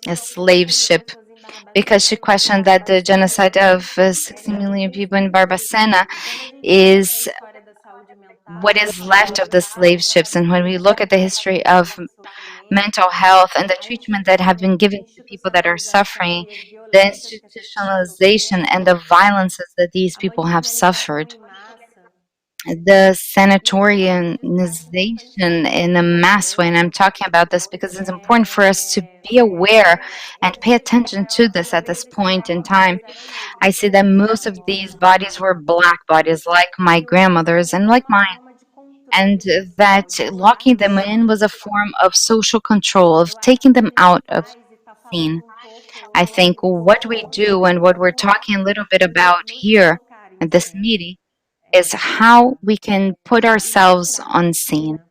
a genocídio slave ocorra com ship, pessoas em because she Barbacena, porque questioned that the Barbacena genocide of é 60 muito million people in restrito. Barbacena E quando a gente olha para a is história da saúde mental, what da is saúde left of the mental, slave o ships. And when tratamento we de look at the pessoas history afetadas of por sofrimento, mental health and the a treatment that have been given to people that are institucionalização suffering, e as the violências que essas pessoas institutionalization sofreram, and the violences that these a people have manicomialização suffered, em massa, the isso tudo desperta um importante sanatorianization in a senso mass way. And I'm talking about this because it's important for us to é, be aware and pay essa attention to this at this esses point in time. corpos eram I negros, see that most of these bodies were black bodies, like my e o grandmother's and isolamento era like uma mine. forma de And controle social, that de locking them coação. in was a form of social control, of Eu acho taking que o them que a gente out of faz, e está scene. falando um pouco I ao longo think desse what we encontro, do and é what we're como talking a little bit about nos here colocar em at this cena. meeting is how we can put E não ourselves tirar on de scene cena.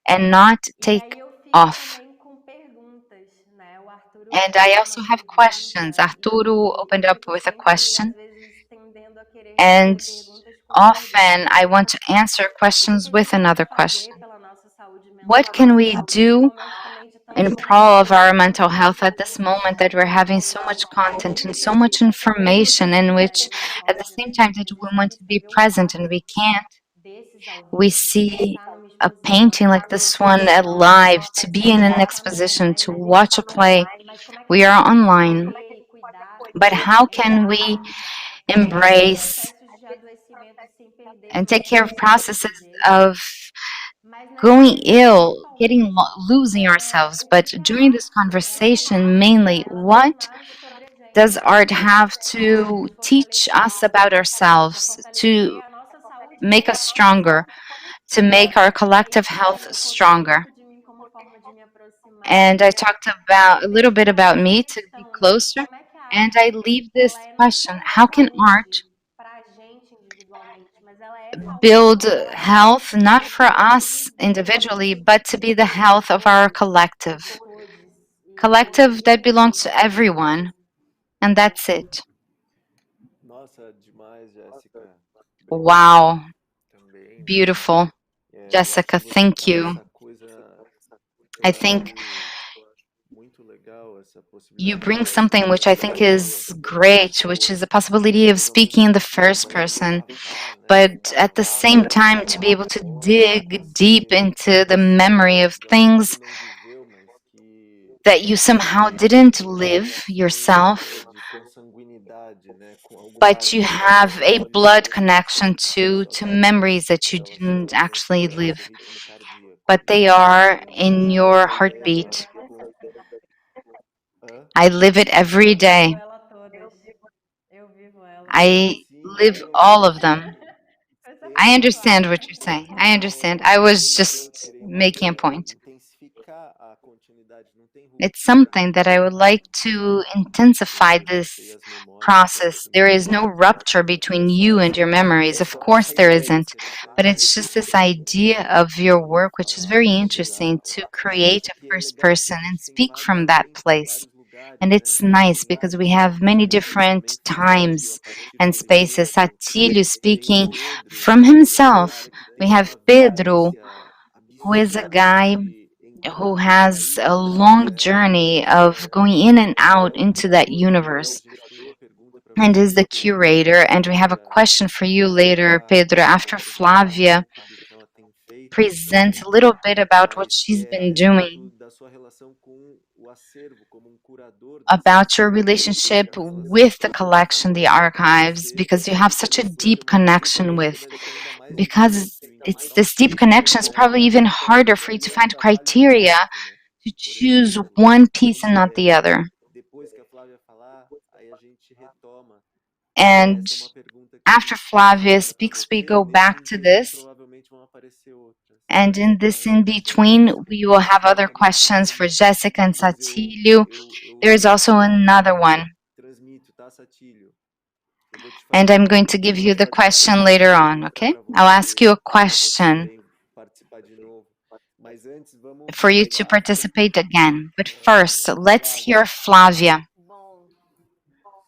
and not E take aí eu fico off. também com perguntas, né? O Arturo And I trouxe uma also have pergunta questions. Arturo e eu opened up fico with a sempre, às question, vezes, tendendo a querer and responder perguntas com often I perguntas. want to answer O que que questions a with gente pode another fazer question. pela nossa saúde What mental can we nesse do momento também de tanta in prol of our mental conteúdo, health at this moment that we're having so much content and so much information, in which que não at the pode, same né? time A that we gente want to arrisca be ver um present and quadro we can't, desses ao we vivo, see estar numa a exposição, painting like this one at live, to be in an estar no exposition, to online. watch a play. Mas como é que a We gente are pode online, entender e cuidar but how can desses we embrace processos de adoecimento sem perder and o take care nosso of processes sujeito? of Mas nessa going pergunta, ill, principalmente, losing ourselves? o que But que a during this arte, conversation, mainly, ela tem what mais sobre a does gente art have para to nos teach us fortalecer, about para ourselves, to fortalecer a nossa saúde make us mental stronger, enquanto to conexão. make our E aí collective eu health contei um stronger? pouco de mim como forma de me aproximar And I talked about a little bit deixando about essa me to be questão, né? closer, Como é que a and I arte, leave this ela é não só question: uma how can art saúde para a gente individualmente, mas ela é saúde build porque ela health é not for us inclusiva individually, but to be the health of our de collective? todos Collective that belongs to e everyone. And that's it. Nossa, demais, Jéssica. Obrigado Wow. também, né? Beautiful. Eu acho que Jessica, você thank traz you. essa coisa, I eu think acho muito legal essa you possibilidade bring de falar em something which primeira I think pessoa, is great, which is the possibility of mas ao mesmo speaking in the tempo first também person, gravar, né? but at the same time to be able to dig deep Você into the memory falou of de algo que things não viveu, mas que that you somehow didn't tem uma live relação yourself, de consanguinidade, né, com but algumas you have a blood memórias connection das to suas memories épocas that you didn't actually adolescentes, do seu live, ritmo cardíaco, but né? they are in E your essa ideia de heartbeat. auto... Hã? I live it every eu vivo day. ela todas. Eu vivo ela. I Sim, live então, all of them. Essa I foi understand clara. what you're saying. I understand. I was just making a point. intensificar a continuidade, não tem It's ruptura, something that I would like to intensify entre você e this as memórias, process. certo? There is no rupture between É you and your memories. Of course, essa there ideia de isn't. ser But it's autêntico, just this né? idea of your De work, which is falar, very de chegar. interesting, to E create acho a que é first legal porque person a and gente tem speak vários from that tempos, place. vários lugares, And né? it's nice because we Satilho, have many Satilho different também fez áudio a times partir and de ele spaces. mesmo. Satilio Tem o speaking Pedro, from que é um himself. cara que We tem have uma Pedro, vivência who is a absurda guy de who entrar e has a sair do long universo, journey of going in and out into that curador, e a universe, gente tem uma pergunta para and is você, the Pedro, curator. And we have a para question for you later, Pedro, a after apresentação Flavia que do que ela tem feito presents também, a little bit about what mas que she's é a been respeito doing, da sua relação com o acervo, como um curador desse about your acervo, e relationship a relação que with the você tem collection, com the o archives, acervo, because you have e such a talvez deep seja muito difícil connection hoje, que with, deve ser ainda mais because difícil it's encontrar um this deep texto connection. It's bom probably even harder e for you to aí é um find trabalho criteria intenso, né? to Por choose exemplo, one piece and not the other. depois que a Flávia falar, aí a gente retoma. E And essa é uma pergunta after que eu Flavia quero para speaks, we você, e go nesse back to interim this. provavelmente vão aparecer outras And in para this in responder, between, Jéssica. we will have E eu other também questions tenho for uma, Jessica and depois Satilio. There is also another one. transmito, tá, Satilio? Eu vou te And fazer I'm uma going to give pergunta, you the pode parar question de later fazer on, pergunta okay? para I'll ask você you a para você question. também participar de for you to participate again. But first, let's hear Flávia. Bom,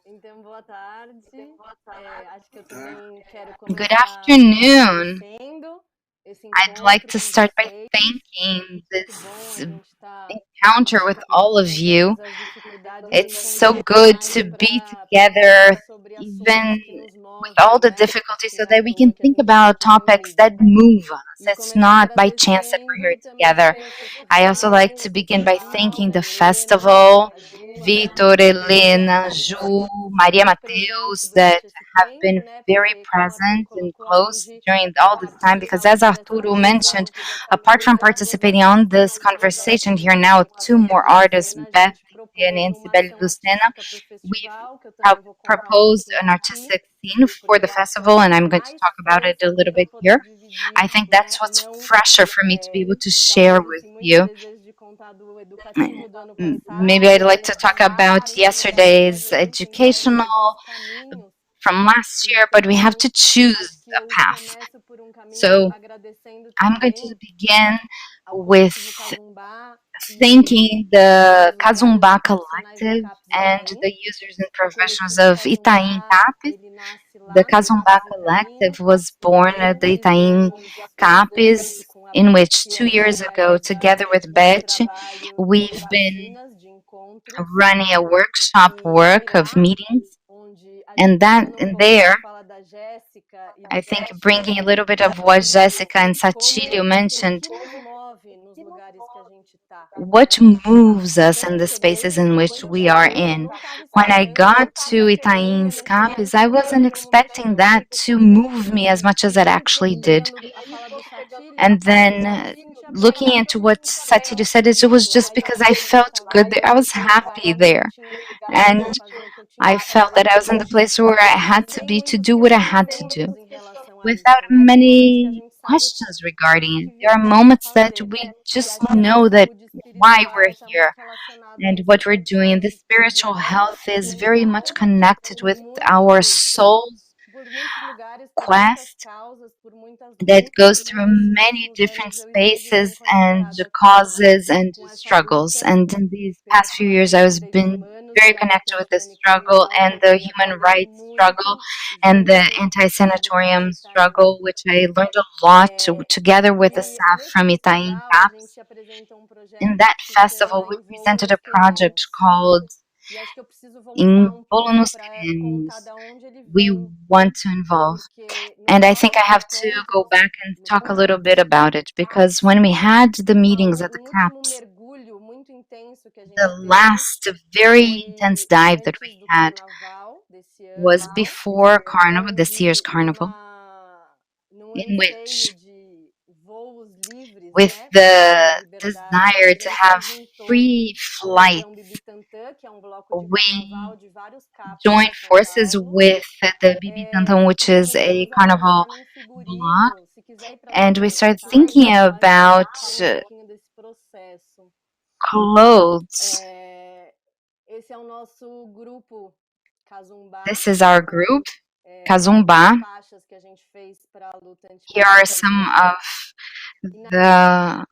então boa tarde. Acho que eu também quero Good começar afternoon. agradecendo esse I'd like encontro to com start by vocês. thanking Muito bom this a gente estar encounter with all of you. todas as dificuldades It's em so good to be para together, falar sobre even assuntos que nos with all movem, the né? difficulties, Que so não é à that we toa can que a think gente está about aqui topics reunido. that move us. E It's começar not by chance that we're here agradecendo together. também o I also like festival, to begin by Val, thanking a the Helena, festival, a Ju, a Vitor, Maria, Helena, Ju, estão Maria muito presentes Mateus, that durante esse have tempo, been né? very Porque, como o Arthur present and colocou, além close de during all this time, because as participar dessa Arturo mesa, mentioned, apart from duas participating on this artistas, conversation here now with two more e artists, Lucena, a Beth gente and propôs Nancy uma Belli ação Lucena, artística para o we've festival, que eu também vou contar um proposed pouquinho an aqui, artistic scene for the porque acho que é o festival, que and tem I'm going to mais talk about it a fresco little para bit poder here. I dividir, think né? that's E what's não fresher for me to be able to share talvez with assim muito you. o desejo de contar do educativo do ano Maybe passado, I'd like né? to De talk about vários lugares, mas yesterday's a gente sempre vai ter educational dois caminhos. from last year, but we have Então, to choose acho que a eu path. começo por um caminho So agradecendo I'm going to também begin ao with coletivo Cazumbá thanking e the aos usuários e Kazumba profissionais do Collective CAPES and Itaim. the users and O professionals coletivo of Itaim Cazumbá, CAPES. ele nasce The lá no Kazumba CAPES Itaim. Collective was born at the Desde o Itaim ano CAPES, junto com a in which Beth, 2 a gente years vai ago, together realizar with esse Beth, trabalho de we've been oficinas, de encontros. running a workshop E work of lá, meetings. onde a And gente that pegando um and pouco da there, fala da Jéssica e do I think Satilio, bringing a little bit of a what gente Jessica and viu Satilio como o mentioned, que nos move nos lugares que a gente está, what né? moves us Quando in eu the spaces cheguei, in which quando eu we are cheguei, eu in. não estava When I esperando got to que Itaim's nesse campus, I momento wasn't seria um momento expecting tão that rico to para mim. move me as much as it actually E did. pegando a fala do Satilio, And then eu me sentia bem, looking into what né? Satidu said, it was just Apesar because de I ser uma felt good there. I ocasião was happy especial, eu there. tinha And que fazer o que eu tinha I que felt that fazer. I was in the place where I had to Sem be to muitos do what I had to do questionamentos em relação a without isso, né? Tem momentos que a many gente sabe questions regarding o it. que There are viemos para moments that fazer. we E just acho que a know that saúde why we're espiritual está muito here relacionada a and esse what we're doing. The propósito de spiritual health is very much evangelizar connected por with our soul's muitos lugares, por muitas quest causas, por muitas that lutas. goes E through nesses many últimos different anos eu estive bem spaces and conectada com causes and essa struggles. luta And in these pela past few years, formação I dos was direitos been humanos very e a connected with vertente this struggle antimicrobiana and que eu the tenho human aprendido rights struggle muito and the junto do CAPS anti-sanatorium Itaim. struggle, which I learned a lot together with the E staff nesse from Itaim festival a CAPS. gente apresentou um In projeto that que se festival, chama we Envolva presented nos a project Queremos. called E acho que eu preciso voltar In um pouco Bolonos para contar Queremos. da onde ele We vem, want to involve. porque nos And I think I nossos have to go encontros back and no talk a little bit CAPS, about it because when we had the meetings at the último CAPS, mergulho muito intenso que a gente the teve last very intense foi dive that we antes do had carnaval desse was ano, before Carnival, this year's onde Carnival, num in anseio which, de voos livres, with né, the com liberdade, desire a to gente se have juntou free ao flight, Busão Bibitantã, que é um bloco de we carnaval de vários CAPs joined de São forces Paulo. with the Bibi Tantan, which E is a começamos a carnival pensar num block, figurino. Se quiser ir para a and we próxima started slide, thinking eu acho que about fala um pouquinho desse processo. clothes. Esse é o nosso grupo Cazumbá. This is our group, As Kazumba. faixas que a gente fez para a luta Here are some antimicrobiana. of the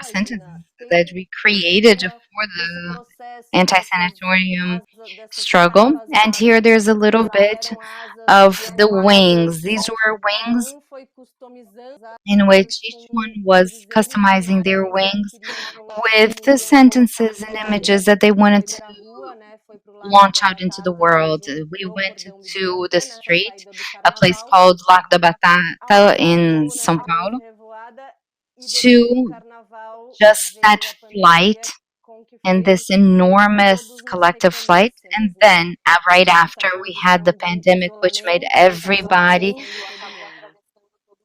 sentences that we created for Desse the processo, anti-sanatorium dessas struggle. And asas, here there's a little bit eram asas of the que wings. These were cada wings foi customizando in which each one com was dizeres e customizing their imagens que wings queriam with the sentences and images that they wanted foi to para a rua, né? Foi para o Largo launch da out into the Batata ali world. We no went cordão to the Bibitantã, nessa street, saída do a place carnaval, called Lago da Batata aonde in ficou, né, São a grande Paulo, revoada, e depois do to carnaval just that veio a pandemia flight com que and fez this enormous todos nos collective flight. And recolhêssemos, né? then, right Nessa after, we had the condição de pandemic, which made isolamento que acabou everybody atravessando todo mundo.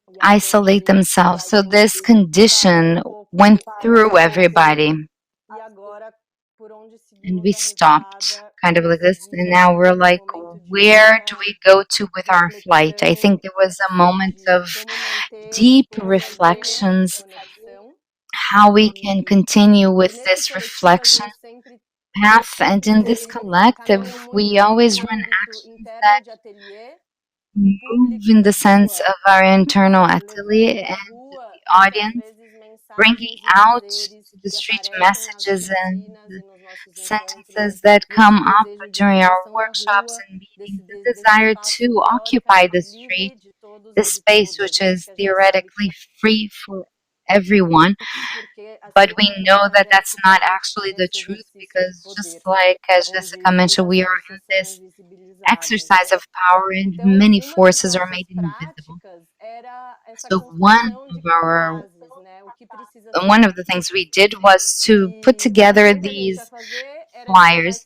E a isolate gente themselves. So this parou um condition pouco went para through everybody. e agora por onde And seguimos we a stopped, revoada kind of like nesse this. And dia, now we're nesse like, momento de where do muita we go to with our flight? I think reflexão there was a moment de of como manter deep essa linha de reflections, conexão. how we can continue E with nesse this coletivo a reflection gente sempre path. And in this caminha collective, we muito always no run âmbito actions interno that de ateliê e move in público the sense rua, of our internal levando atelier para a and rua the muitas audience, vezes bringing out to the street messages and sentences that come up during our workshops and meetings, the desire to occupy the street, the space which is theoretically free for everyone, but we know that that's not actually the truth because just like as Jessica mentioned, we are in this exercise of power and many forces are made invisible. So one of the things we did was to put together these flyers,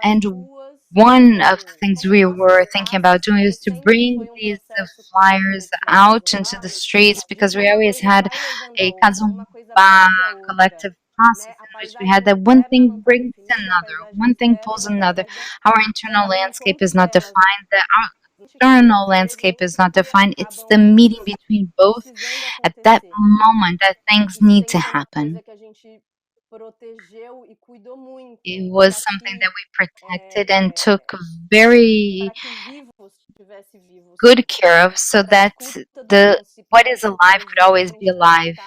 and one of the things we were thinking about doing is to bring these flyers out into the streets because we always had a Kazumba collective process in which we had that one thing brings another, one thing pulls another. Our internal landscape is not defined, our external landscape is not defined. It's the meeting between both at that moment that things need to happen. It was something that we protected and took very good care of so that the what is alive could always be alive.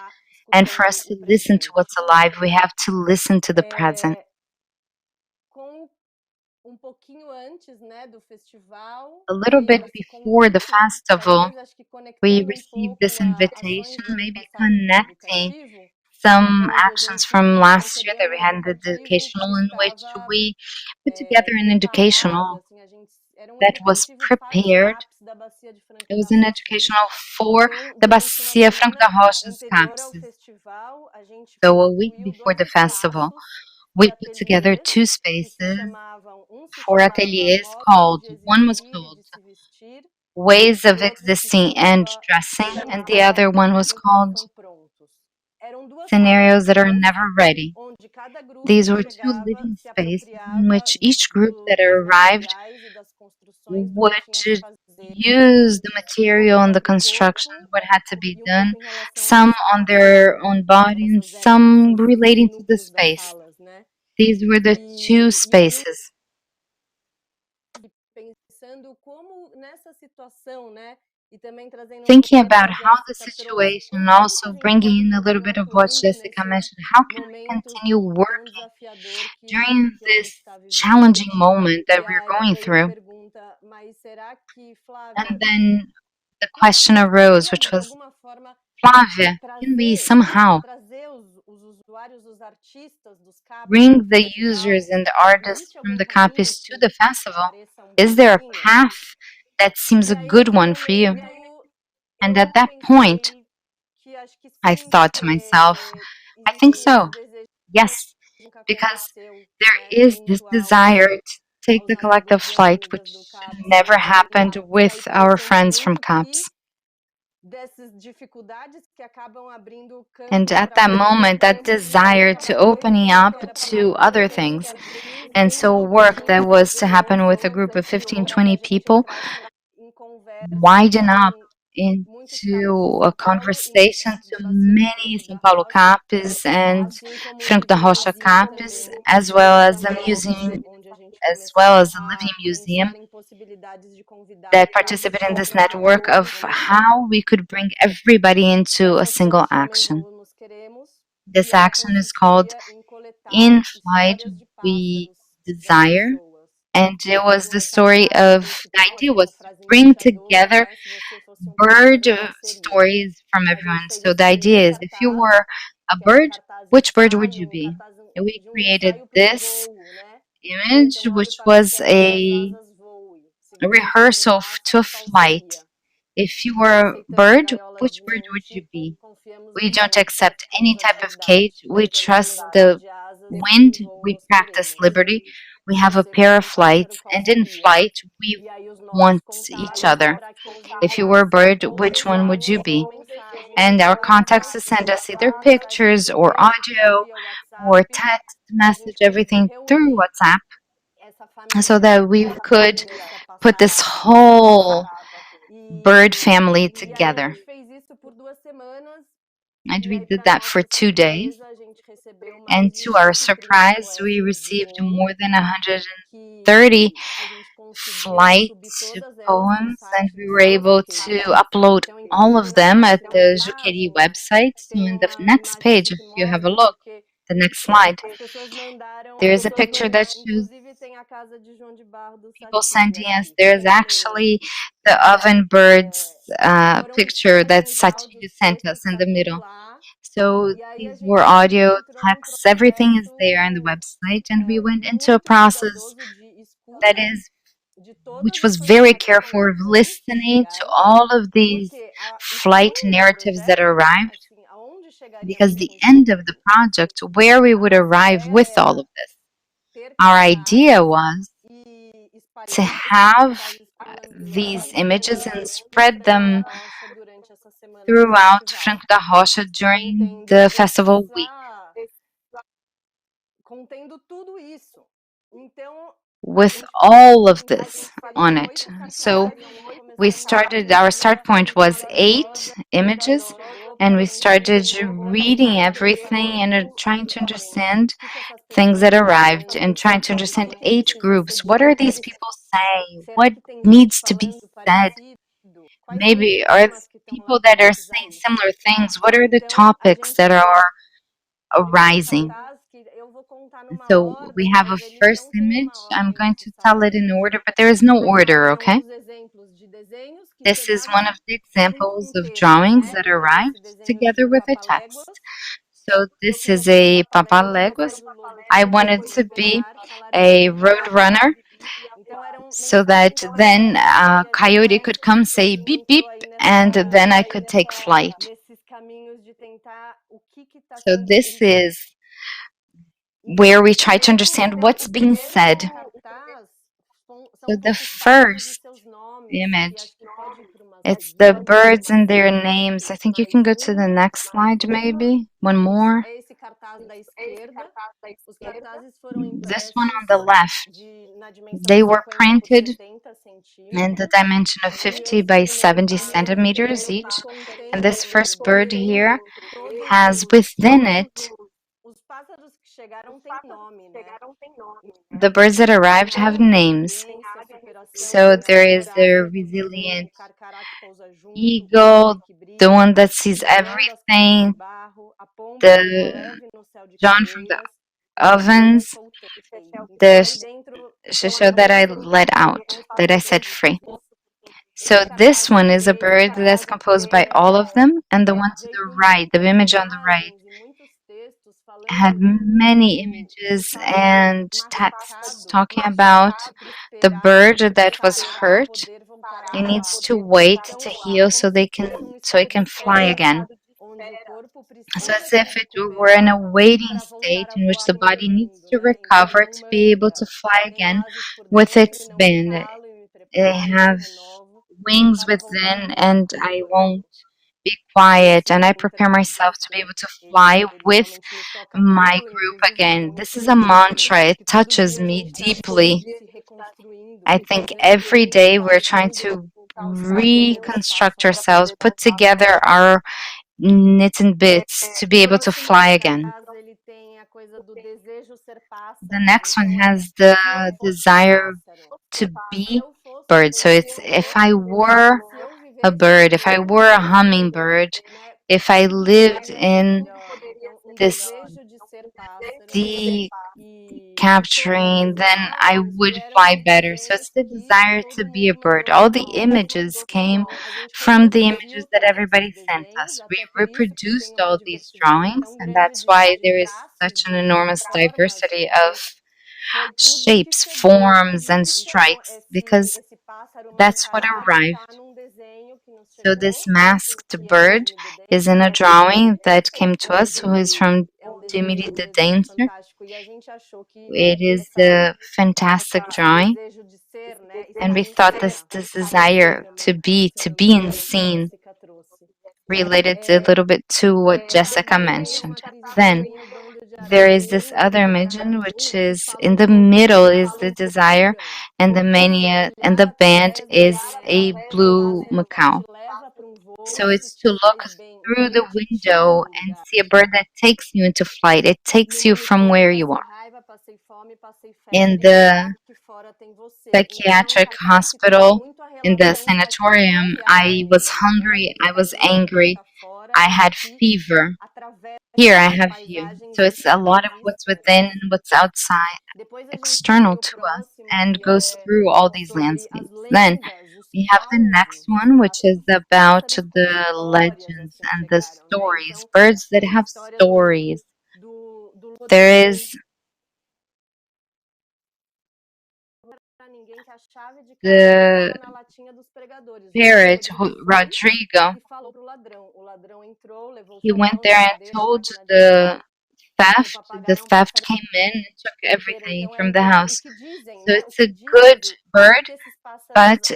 And for us to listen to what's alive, we have to listen to the present. A little bit before the festival, we received this invitation, maybe connecting some actions from last year that we had in the educational, in which we put together an educational that was prepared. It was an educational for the Bacia Franco da Rocha's CAPS. So a week before the festival, we put together two spaces for ateliers called, one was called Ways of Existing and Dressing, and the other one was called Scenarios That Are Never Ready. These were two living spaces in which each group that arrived would use the material and the construction, what had to be done, some on their own body and some relating to the space. These were the two spaces. Thinking about how the situation, also bringing in a little bit of what Jessica mentioned, how can we continue working during this challenging moment that we're going through? And then the question arose, which was, Flávia, can we somehow bring the users and the artists from the CAPES to the festival? Is there a path that seems a good one for you? And at that point, I thought to myself, I think so. Yes, because there is this desire to take the collective flight, which never happened with our friends from CAPS. And at that moment, that desire to opening up to other things. And so work that was to happen with a group of 15, 20 people widen up into a conversation to many São Paulo CAPES and Franco da Rocha CAPES, as well as the museum, as well as the Living Museum that participate in this network of how we could bring everybody into a single action. This action is called In Flight We Desire, and it was the story of, the idea was to bring together bird stories from everyone. So the idea is, if you were a bird, which bird would you be? And we created this image, which was a rehearsal to a flight. If you were a bird, which bird would you be? We don't accept any type of cage. We trust the wind. We practice liberty. We have a pair of flights, and in flight, we want each other. If you were a bird, which one would you be? And our contacts to send us either pictures or audio or text message, everything through WhatsApp, so that we could put this whole bird family together. And we did that for 2 days. And to our surprise, we received more than 130 flight poems, and we were able to upload all of them at the Juquery website. So in the next page, if you have a look, the next slide, there is a picture that shows people sending us. There's actually the oven birds picture that Satir sent us in the middle. So these were audio, texts, everything is there on the website, and we went into a process that is, which was very careful of listening to all of these flight narratives that arrived, because the end of the project, where we would arrive with all of this, our idea was to have these images and spread them throughout Franco da Rocha during the festival week with all of this on it. So we started, our start point was 8 images, and we started reading everything and trying to understand things that arrived and trying to understand age groups. What are these people saying? What needs to be said? Maybe are people that are saying similar things? What are the topics that are arising? So we have a first image. I'm going to tell it in order, but there is no order, okay? This is one of the examples of drawings that arrived together with a text. So this is a papaléguas. I wanted to be a road runner so that then a coyote could come say beep beep and then I could take flight. So this is where we try to understand what's being said. So the first image, it's the birds and their names. I think you can go to the next slide, maybe. One more. This one on the left. They were printed in the dimension of 50 by 70 centimeters each. And this first bird here has within it, the birds that arrived have names. So there is the resilient eagle, the one that sees everything, the John from the ovens, the show that I let out, that I set free. So this one is a bird that's composed by all of them, and the one to the right, the image on the right, had many images and texts talking about the bird that was hurt. It needs to wait to heal so it can fly again. So as if it were in a waiting state in which the body needs to recover to be able to fly again with its band. They have wings within, and I won't be quiet, and I prepare myself to be able to fly with my group again. This is a mantra. It touches me deeply. I think every day we're trying to reconstruct ourselves, put together our knitting bits to be able to fly again. The next one has the desire to be bird. So it's, if I were a bird, if I were a hummingbird, if I lived in this capturing, then I would fly better. So it's the desire to be a bird. All the images came from the images that everybody sent us. We reproduced all these drawings, and that's why there is such an enormous diversity of shapes, forms, and strikes, because that's what arrived. So this masked bird is in a drawing that came to us, who is from Dimitri the Dancer. It is a fantastic drawing, and we thought this desire to be in scene related a little bit to what Jessica mentioned. Then there is this other image, which is in the middle is the desire, and the mania, and the band is a blue macaw. So it's to look through the window and see a bird that takes you into flight. It takes you from where you are. In the psychiatric hospital, in the sanatorium, I was hungry, I was angry, I had fever. Here I have you. So it's a lot of what's within and what's outside, external to us, and goes through all these landscapes. Then we have the next one, which is about the legends and the stories, birds that have stories. There is the parrot, Rodrigo. He went there and told the theft came in and took everything from the house. So it's a good bird, but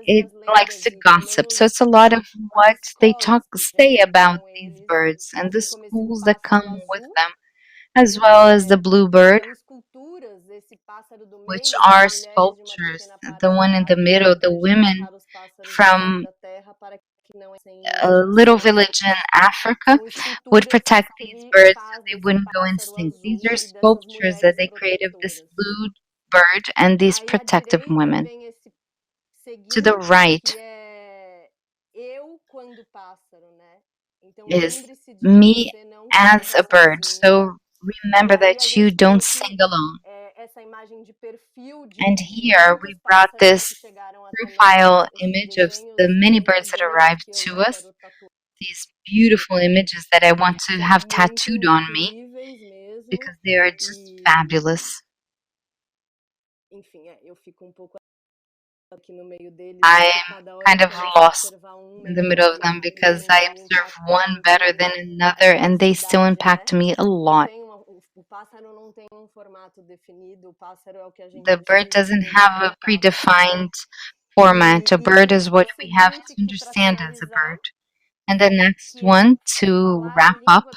it likes to gossip. So it's a lot of what they say about these birds and the schools that come with them, as well as the bluebird, which are sculptures. The one in the middle, the women from a little village in Africa would protect these birds so they wouldn't go extinct. These are sculptures that they created of this blue bird and these protective women. To the right is me as a bird. So remember that you don't sing alone. And here we brought this profile image of the many birds that arrived to us. These beautiful images that I want to have tattooed on me because they are just fabulous. I'm kind of lost in the middle of them because I observe one better than another and they still impact me a lot. The bird doesn't have a predefined format. A bird is what we have to understand as a bird. And the next one, to wrap up,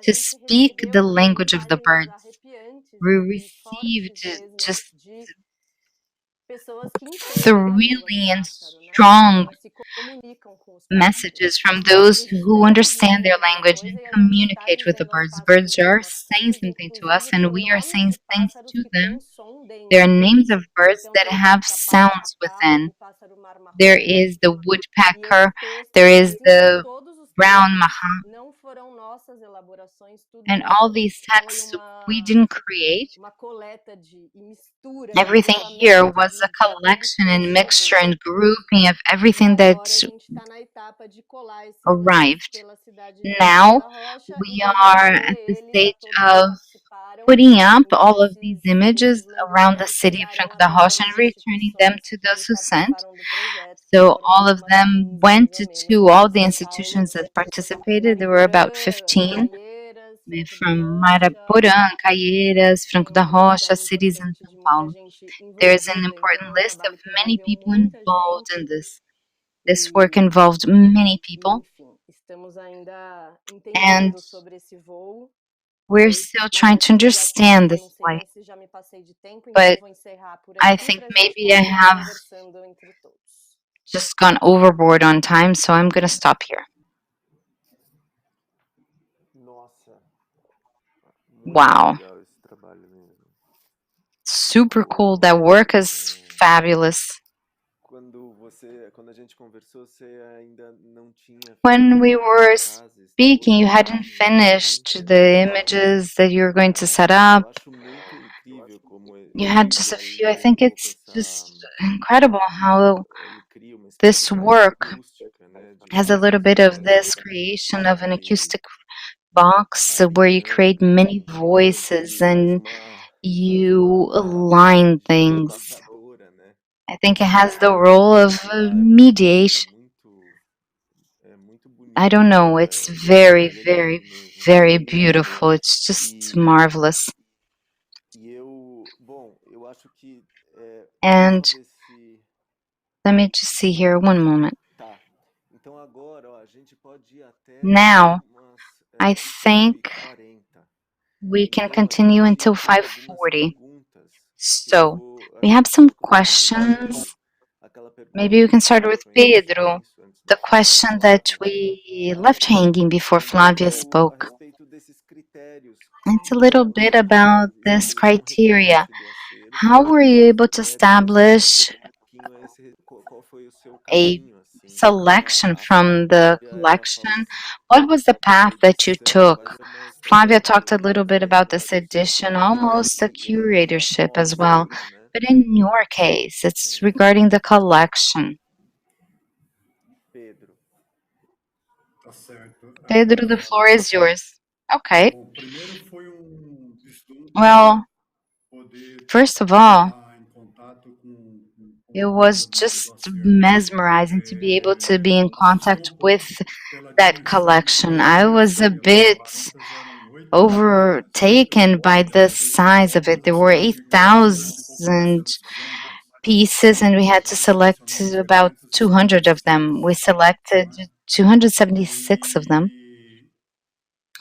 to speak the language of the birds. We received just thrilling and strong messages from those who understand their language and communicate with the birds. Birds are saying something to us, and we are saying things to them. There are names of birds that have sounds within. There is the woodpecker, there is the brown maha, and all these texts we didn't create. Everything here was a collection and mixture and grouping of everything that arrived. Now we are at the stage of putting up all of these images around the city of Franco da Rocha and returning them to those who sent. So all of them went to all the institutions that participated. There were about 15 from Maraporã, Caieiras, Franco da Rocha, cities in São Paulo. There is an important list of many people involved in this. This work involved many people. And we're still trying to understand this flight. But I think maybe I have just gone overboard on time, so I'm going to stop here. Wow. Super cool. That work is fabulous. When we were speaking, you hadn't finished the images that you were going to set up. You had just a few. I think it's just incredible how this work has a little bit of this creation of an acoustic box where you create many voices and you align things. I think it has the role of mediation. I don't know. It's very, very, very beautiful. It's just marvelous. And let me just see here one moment. Now, I think we can continue until 5:40. So, we have some questions. Maybe we can start with Pedro. The question that we left hanging before Flavia spoke. It's a little bit about this criteria. How were you able to establish a caminho, assim, selection from the Flávia falou collection. What was the path uma that you edição took? mais uma Flavia talked a estética, little mais bit about uma this edition, almost a uma curatorship as well. amostra, né? But in your case, it's É, regarding the collection. Pedro. Tá certo. Pedro, the floor is yours. Okay. Bom, primeiro foi vislumbre Well, poder first of all, estar em contato com it uma was coisa do just acervo. mesmerizing to be able to be in Assustei contact um with pouco pela that dimensão collection. das I was a peças. bit As peças eram 8.000 overtaken by the size of it. obras There were que correspondiam a um pouco mais de 8,000 200. pieces, and we had to Vários select relacionamentos about econômicos 200 of them. We específicos, selected né? 276 of them,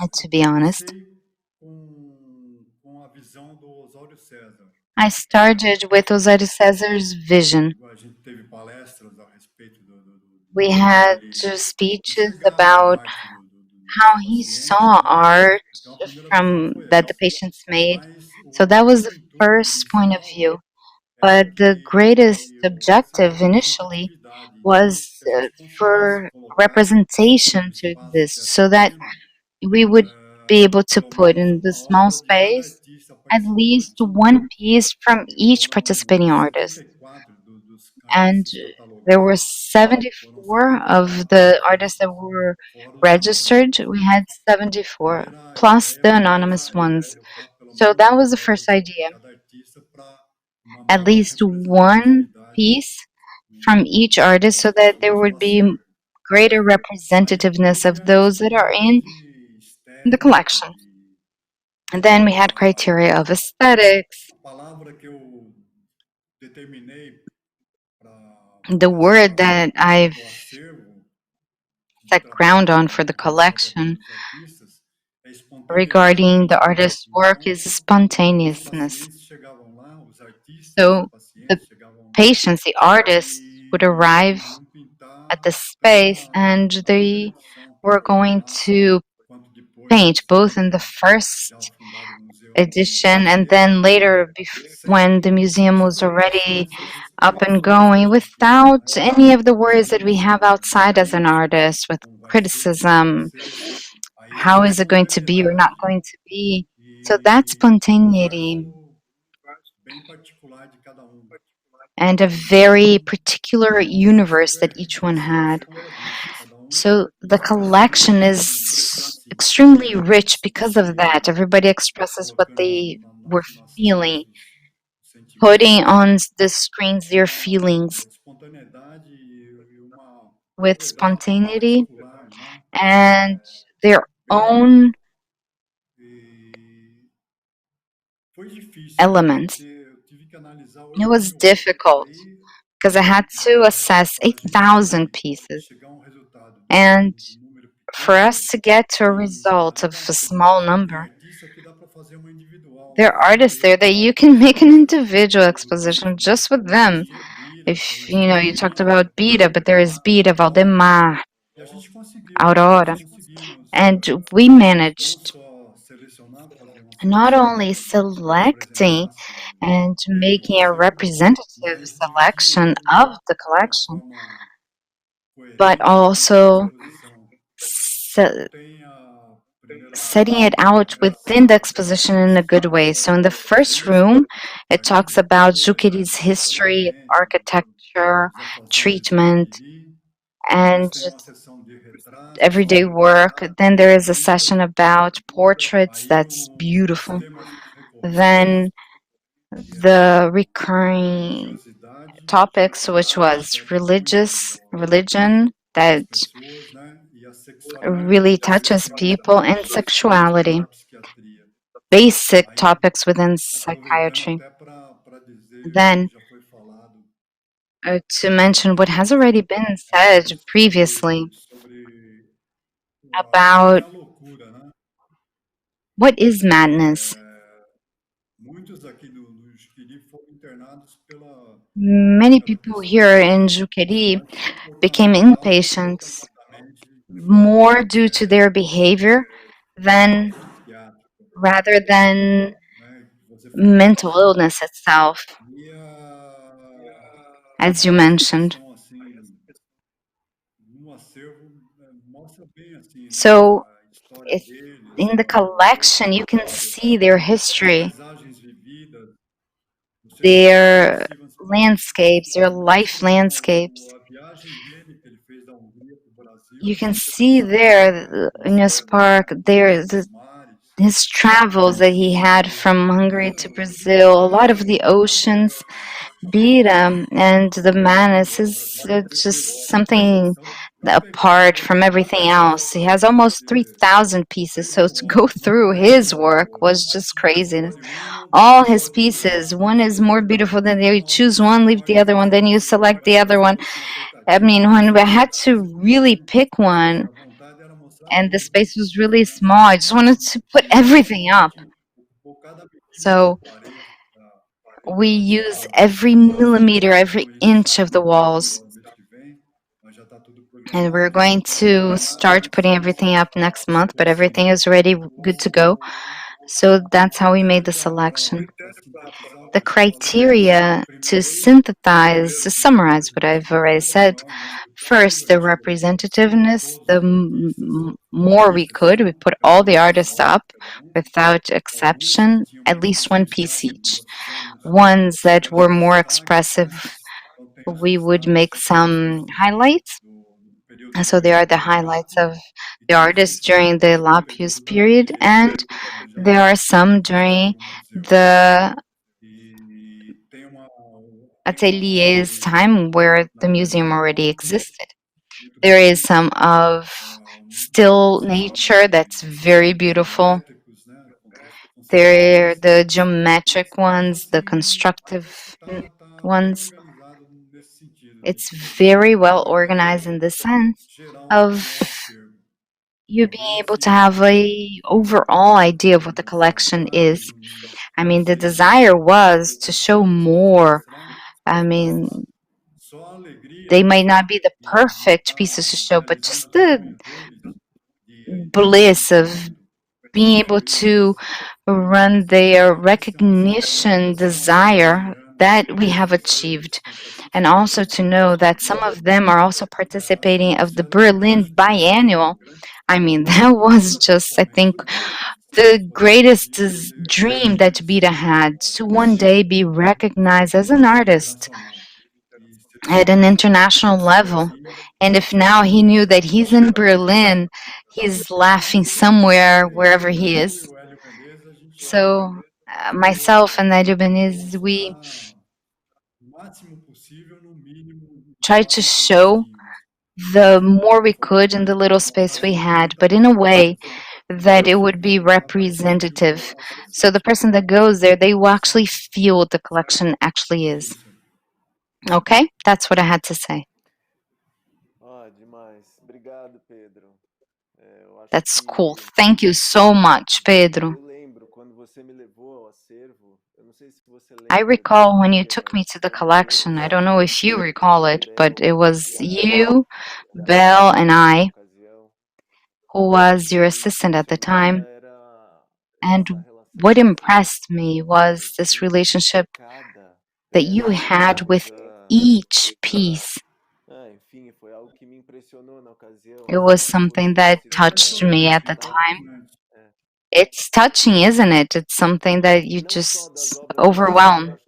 E to be honest. comecei com a visão do Osório César. I started with Osório Cesar's vision. A gente teve palestras a respeito We como had ele speeches enxergava a about arte how dos he pacientes, saw né? art Então a primeira visão from foi that the essa. patients made. Mas So o that was the grande intuito first point of inicial view. era But the greatest que houvesse objective initially representatividade. Então, was que a gente conseguisse for colocar representation no to espaço que exist, era so that pequeno, we would be able to pelo put menos in the uma small obra de cada space artista at least participante. one piece from E each foram participating artist. 74 dos And artistas there were catalogados, foram 74 of 74 the artists that registros, were fora os registered. anônimos, We né? had A 74, primeira plus ideia the foi anonymous essa, ones. colocar pelo So menos that was uma the obra first de idea. cada artista para uma At maior least one representatividade piece from each artist das so that there pessoas no would be acervo. greater Aí representativeness teve of as those that are críticas in de the estética, collection. And then we had criteria of aesthetics. a palavra que eu determinei para The word that I've o acervo de set ground trabalho on for the realizado collection pelos artistas é espontaneidade. regarding the artist's work is Então, os spontaneousness. pacientes chegavam lá, os artistas, os So the pacientes chegavam lá patients, the artists, would e arrive iam at the pintar space and na primeira they edição, were tanto going primária to quanto depois da paint both in the edição já first fundado o museu edition and brasileiro, then later when the sem museum was already preocupações das up and explicações going dos artistas, without né? any of the worries that we have Como outside as an isso, artist with como vai ser, como não vai criticism. ser. Aí How essa is it going to be or not espontaneidade going to be? So that e um spontaneity universo bem particular de cada um. and a very particular Então, o universe acervo that each one enriqueceu-se had. por conta disso. Cada um So the expressou collection is extremely rich o because of seu, that. Everybody expresses what colocando they were nas telas feeling, os putting sentimentos, on the screens their uma feelings espontaneidade e uma with liberdade spontaneity particular, né? and their Bem, own e foi difícil, porque elements. eu tive que analisar It 8 was mil obras. difficult Aí, because I had to assess para a gente 8,000 pieces. chegar a um resultado And de número for pequeno, us to get to a result of a small tem number, artista que dá para fazer uma individual, there né? are Só artists there that eles. you can make an individual exposition just with Como them. existia Bira, como If you know, you existia talked about Bira, but there is Bira, Loco, Valdemar, e a gente conseguiu, nós Aurora, conseguimos and we não managed só selecionar, fazer uma not seleção only que selecting representasse and bem o making a acervo, representative mas dividir selection ele of the de uma collection, forma but coerente dentro da also exposição. Então se- tem a primeira setting it out within the sala que exposition in a good way. So in the first room, it talks about Juquery's history, architecture, os afazeres do treatment, Juquery, depois and tem uma sessão de retratos, everyday work. Then there is a session about portraits aí that's os beautiful. temas recorrentes, Then que the era recurring religiosidade, topics, which was prática religion das that pessoas, né? E a sexualidade, really que é touches people, and básica sexuality, da psiquiatria. basic Aí, topics within aproveitando psychiatry. até para dizer o que Then, já foi falado to mention what has already been said previously sobre o que é about a loucura, né? what is madness. Muitos aqui do Juquery foram internados Many pela people here questão in Juquery mais became comportamental do que inpatients propriamente more due to their behavior than psiquiátrico, rather than né? Você falou mental assim, illness itself, e as you a mentioned. sensação assim So it's in the collection, you can see their history, their landscapes, their life landscapes. You can see there in his park, his travels that he had from Hungary to Brazil. A lot of the oceans beat him, and the Manus is just something apart from everything else. He has almost 3,000 pieces, so to go through his work was just crazy. All his pieces, one is more beautiful than the other. You choose one, leave the other one, then you select the other one. I mean, when I had to really pick one, and the space was really small, I just wanted to put everything up. So we use every millimeter, every inch of the walls. And we're going to start putting everything up next month, but everything is already good to go. So that's how we made the selection. The criteria to synthesize, to summarize what I've already said. First, the representativeness. The more we could, we put all the artists up without exception, at least one piece each. Ones that were more expressive, we would make some highlights. So there are the highlights of the artist during the Lapius period, and there are some during the Atelier's time where the museum already existed. There is some of still nature that's very beautiful. There are the geometric ones, the constructive ones. It's very well organized in the sense of you being able to have a overall idea of what the collection is. I mean, the desire was to show more. I mean, they might not be the perfect pieces to show, but just the bliss of being able to run their recognition desire that we have achieved, and also to know that some of them are also participating of the Berlin Biennial. I mean, that was just, I think, the greatest dream that Bita had, to one day be recognized as an artist at an international level. And if now he knew that he's in Berlin, he's laughing somewhere, wherever he is. So, myself and Hélio Benes, we tried to show the more we could in the little space we had, but in a way that it would be representative. So the person that goes there, they will actually feel what the collection actually is. Okay? That's what I had to say. Demais. Obrigado, Pedro. That's cool. Thank you so much, Pedro. I recall when you took me to the collection, I don't know if you recall it, but it was you, Belle, and I, who was your assistant at the time. And what impressed me was this relationship that you had with each piece. It was something that touched me at the time. It's touching, isn't it? It's something that you just overwhelm.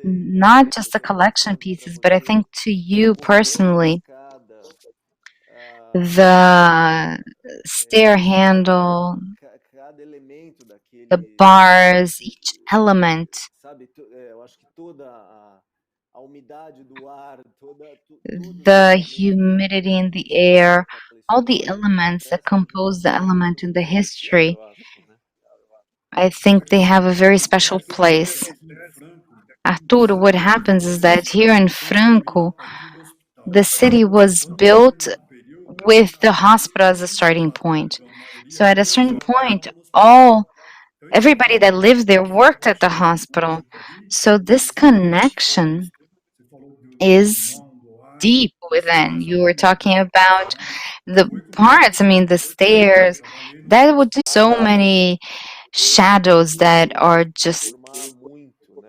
Not just the collection pieces, but I think to you personally, the stair handle, the bars, each element, the humidity in the air, all the elements that compose the element in the history, I think they have a very special place. Arturo, what happens is that here in Franco, the city was built with the hospital as a starting point. So at a certain point, everybody that lived there worked at the hospital. So this connection is deep within. You were talking about the parts, I mean, the stairs, that would do so many shadows that are just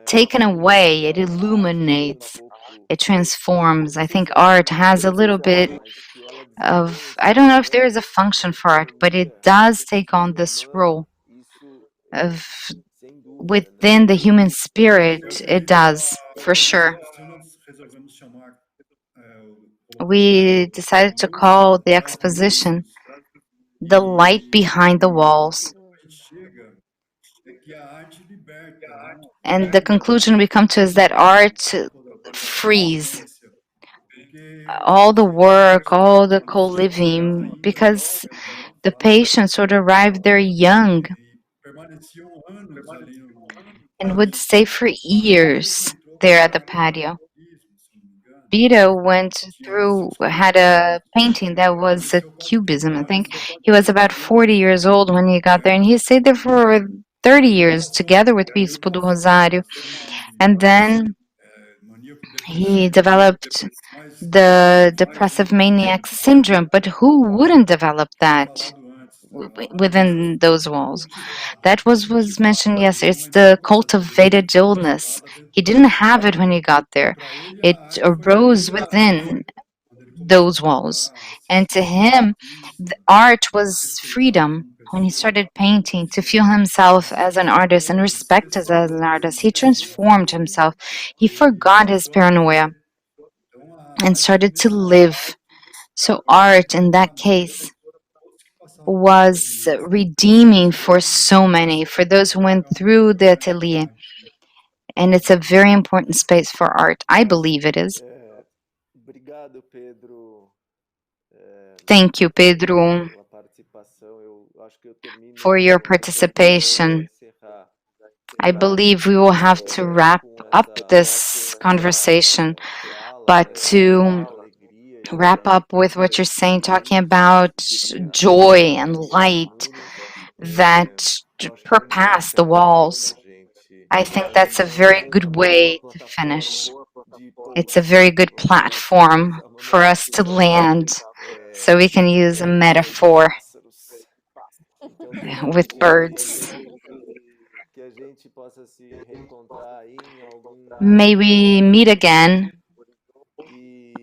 taken away. It illuminates. It transforms. I think art has a little bit of, I don't know if there is a function for art, but it does take on this role of within the human spirit. It does, for sure. We decided to call the exposition "The Light Behind the Walls." And the conclusion we come to is that art frees all the work, all the co-living, because the patients would arrive there young and would stay for years there at the patio. Vito had a painting that was a cubism, I think. He was about 40 years old when he got there, and he stayed there for 30 years together with Bispo do Rosário. And then he developed the depressive maniac syndrome. But who wouldn't develop that within those walls? That was mentioned yesterday. It's the cultivated illness. He didn't have it when he got there. It arose within those walls. And to him, the art was freedom. When he started painting, to feel himself as an artist and respect as an artist, he transformed himself. He forgot his paranoia and started to live. So, art in that case was redeeming for so many, for those who went through the atelier. And it's a very important space for art. I believe it is. Obrigado, Pedro. Thank you, Pedro, for your participation. I believe we will have to wrap up this conversation, but to wrap up with what you're saying, talking about joy and light that surpass the walls. I think that's a very good way to finish. It's a very good platform for us to land, so we can use a metaphor with birds. May we meet again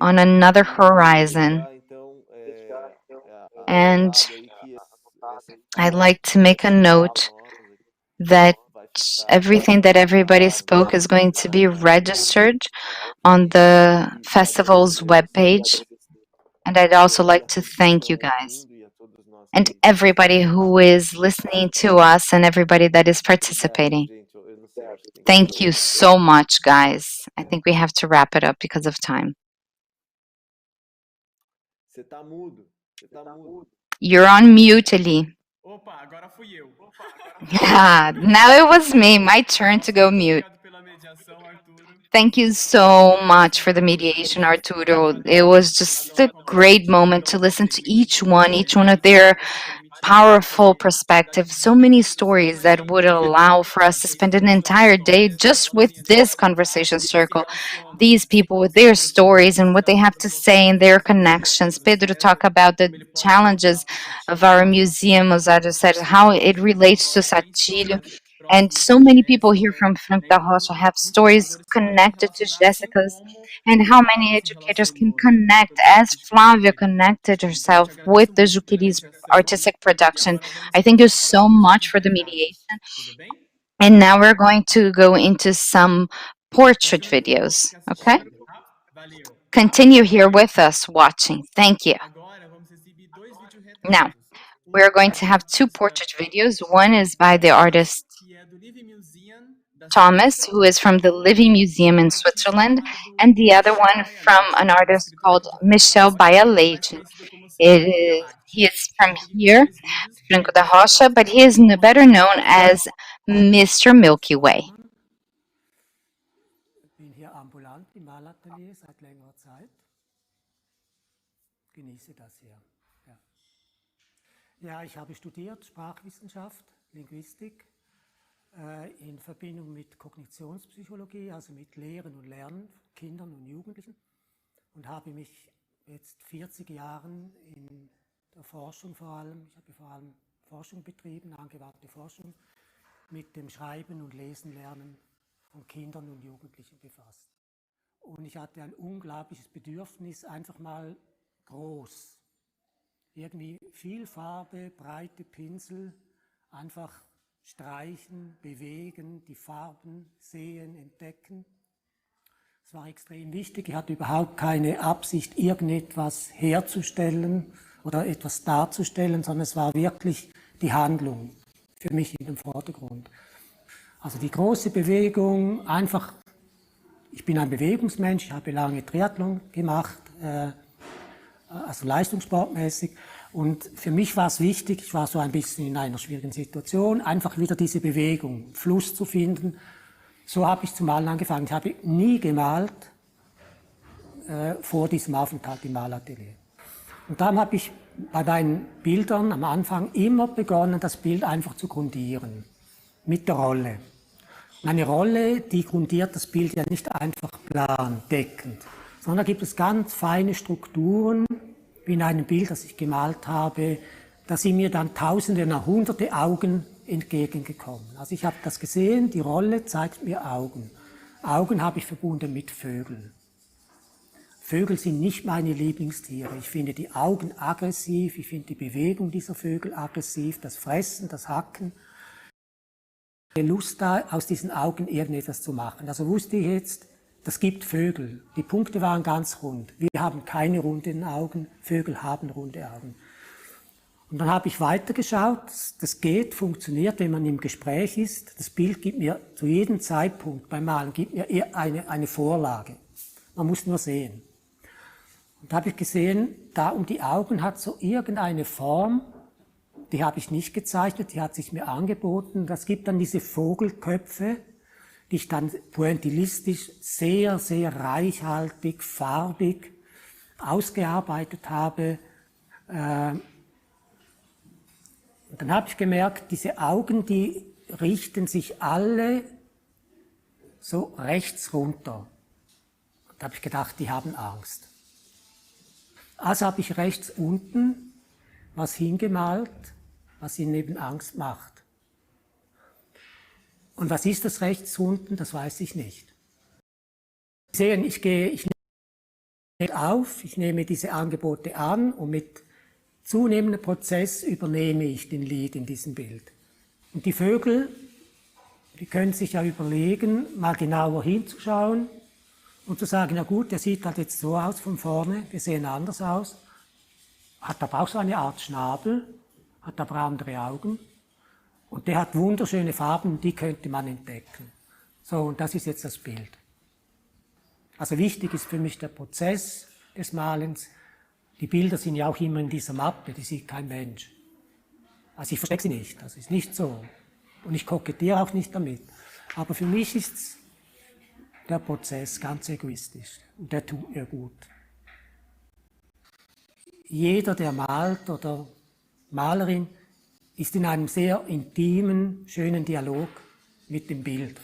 on another horizon. And I'd like to make a note that everything that everybody spoke is going to be registered on the festival's webpage. And I'd also like to thank you guys and everybody who is listening to us and everybody that is participating. Thank you so much, guys. I think we have to wrap it up because of time. You're on mute, Ali. Opa, agora fui eu. Now it was me, my turn to go mute. Thank you so much for the mediation, Arturo. It was just a great moment to listen to each one of their powerful perspectives. So many stories that would allow for us to spend an entire day just with this conversation circle. These people with their stories and what they have to say and their connections. Pedro talk about the challenges of our museum, Osório said how it relates to Satilho. And so many people here from Franco da Rocha have stories connected to Jessica's, and how many educators can connect, as Flavia connected herself with the Juquery's artistic production. I thank you so much for the mediation. And now we're going to go into some portrait videos, okay? Continue here with us watching. Thank you. Now, we're going to have two portrait videos. One is by the artist Thomas, who is from the Living Museum in Switzerland, and the other one from an artist called Michel Baialete. He is from here, Franco da Rocha, but he is better known as Mr. Milky Way. Bin hier ambulant im Malatelier seit längerer Zeit. Genieße das hier. Ja, ich habe studiert Sprachwissenschaft, Linguistik in Verbindung mit Kognitionspsychologie, also mit Lehren und Lernen von Kindern und Jugendlichen, und habe mich jetzt 40 Jahren in der Forschung vor allem Forschung betrieben, angewandte Forschung, mit dem Schreiben und Lesen lernen von Kindern und Jugendlichen befasst. Und ich hatte ein unglaubliches Bedürfnis, einfach mal groß. Irgendwie viel Farbe, breite Pinsel, einfach streichen, bewegen, die Farben sehen, entdecken. Das war extrem wichtig. Ich hatte überhaupt keine Absicht, irgendetwas herzustellen oder etwas darzustellen, sondern es war wirklich die Handlung für mich in dem Vordergrund. Also die große Bewegung, einfach, ich bin ein Bewegungsmensch, ich habe lange Triathlon gemacht, also leistungssportmäßig. Und für mich war es wichtig, ich war so ein bisschen in einer schwierigen Situation, einfach wieder diese Bewegung, Fluss zu finden. So habe ich zum Malen angefangen. Ich habe nie gemalt vor diesem Aufenthalt im Malatelier. Und dann habe ich bei meinen Bildern am Anfang immer begonnen, das Bild einfach zu grundieren, mit der Rolle. Und eine Rolle, die grundiert das Bild ja nicht einfach plan, deckend, sondern da gibt es ganz feine Strukturen, wie in einem Bild, das ich gemalt habe, da sind mir dann Tausende, Hunderte Augen entgegengekommen. Also ich habe das gesehen, die Rolle zeigt mir Augen. Augen habe ich verbunden mit Vögeln. Vögel sind nicht meine Lieblingstiere. Ich finde die Augen aggressiv, ich finde die Bewegung dieser Vögel aggressiv, das Fressen, das Hacken. Ich habe Lust da, aus diesen Augen irgendetwas zu machen. Also wusste ich jetzt, das gibt Vögel. Die Punkte waren ganz rund. Wir haben keine runden Augen, Vögel haben runde Augen. Und dann habe ich weitergeschaut, das geht, funktioniert, wenn man im Gespräch ist. Das Bild gibt mir zu jedem Zeitpunkt beim Malen gibt mir eher eine Vorlage. Man muss nur sehen. Und da habe ich gesehen, da um die Augen hat so irgendeine Form, die habe ich nicht gezeichnet, die hat sich mir angeboten. Das gibt dann diese Vogelköpfe, die ich dann pointillistisch sehr, sehr reichhaltig, farbig ausgearbeitet habe. Und dann habe ich gemerkt, diese Augen, die richten sich alle so rechts runter. Und da habe ich gedacht, die haben Angst. Also habe ich rechts unten was hingemalt, was ihnen eben Angst macht. Und was ist das rechts unten? Das weiß ich nicht. Sie sehen, ich nehme auf, ich nehme diese Angebote an und mit zunehmendem Prozess übernehme ich den Lead in diesem Bild. Und die Vögel, die können sich ja überlegen, mal genauer hinzuschauen und zu sagen, na gut, der sieht halt jetzt so aus von vorne, wir sehen anders aus, hat aber auch so eine Art Schnabel, hat aber andere Augen. Und der hat wunderschöne Farben, die könnte man entdecken. So, und das ist jetzt das Bild. Also wichtig ist für mich der Prozess des Malens. Die Bilder sind ja auch immer in dieser Mappe, die sieht kein Mensch. Also ich verstecke sie nicht, das ist nicht so. Und ich kokettiere auch nicht damit. Aber für mich ist der Prozess ganz egoistisch und der tut mir gut. Jeder, der malt oder Malerin, ist in einem sehr intimen, schönen Dialog mit dem Bild.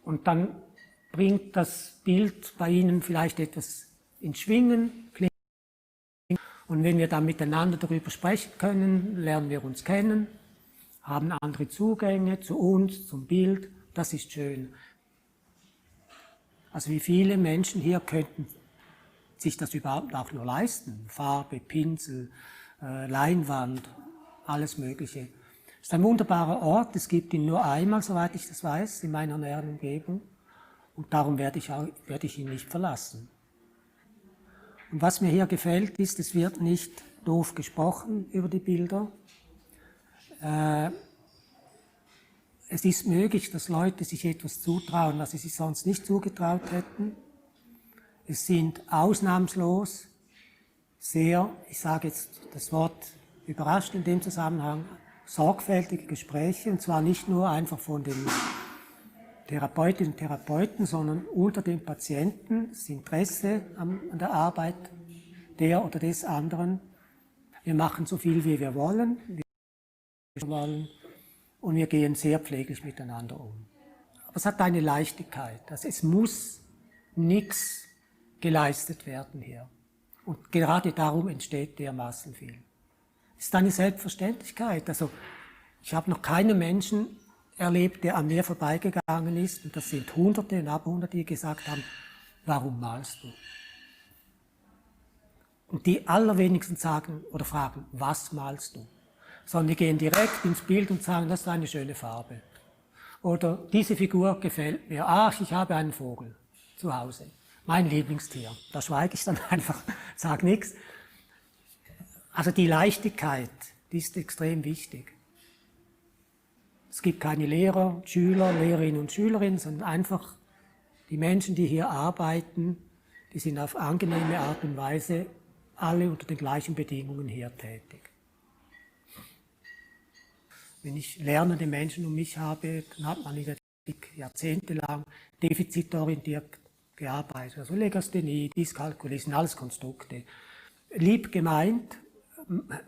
Und dann bringt das Bild bei Ihnen vielleicht etwas ins Schwingen. Und wenn wir dann miteinander darüber sprechen können, lernen wir uns kennen, haben andere Zugänge zu uns, zum Bild. Das ist schön. Also wie viele Menschen hier könnten sich das überhaupt auch nur leisten? Farbe, Pinsel, Leinwand, alles Mögliche. Es ist ein wunderbarer Ort, es gibt ihn nur einmal, soweit ich das weiß, in meiner näheren Umgebung. Und darum werde ich ihn nicht verlassen. Und was mir hier gefällt, ist, es wird nicht doof gesprochen über die Bilder. Es ist möglich, dass Leute sich etwas zutrauen, was sie sich sonst nicht zugetraut hätten. Es sind ausnahmslos sehr, ich sage jetzt das Wort überrascht in dem Zusammenhang, sorgfältige Gespräche, und zwar nicht nur einfach von den Therapeutinnen und Therapeuten, sondern unter den Patienten, das Interesse an der Arbeit der oder des anderen. Wir machen so viel, wie wir wollen, und wir gehen sehr pfleglich miteinander um. Aber es hat eine Leichtigkeit, also es muss nichts geleistet werden hier. Und gerade darum entsteht dermaßen viel. Es ist eine Selbstverständlichkeit. Also ich habe noch keinen Menschen erlebt, der an mir vorbeigegangen ist, und das sind Hunderte und Abhunderte, die gesagt haben, warum malst du? Und die allerwenigsten sagen oder fragen, was malst du? Sondern die gehen direkt ins Bild und sagen, das ist eine schöne Farbe. Oder diese Figur gefällt mir. Ach, ich habe einen Vogel zu Hause. Mein Lieblingstier. Da schweige ich dann einfach, sage nichts. Also die Leichtigkeit, die ist extrem wichtig. Es gibt keine Lehrer, Schüler, Lehrerinnen und Schülerinnen, sondern einfach die Menschen, die hier arbeiten, die sind auf angenehme Art und Weise alle unter den gleichen Bedingungen hier tätig. Wenn ich lernende Menschen um mich habe, dann hat man in der Technik jahrzehntelang defizitorientiert gearbeitet. Also Legasthenie, Dyskalkulie, sind alles Konstrukte. Lieb gemeint,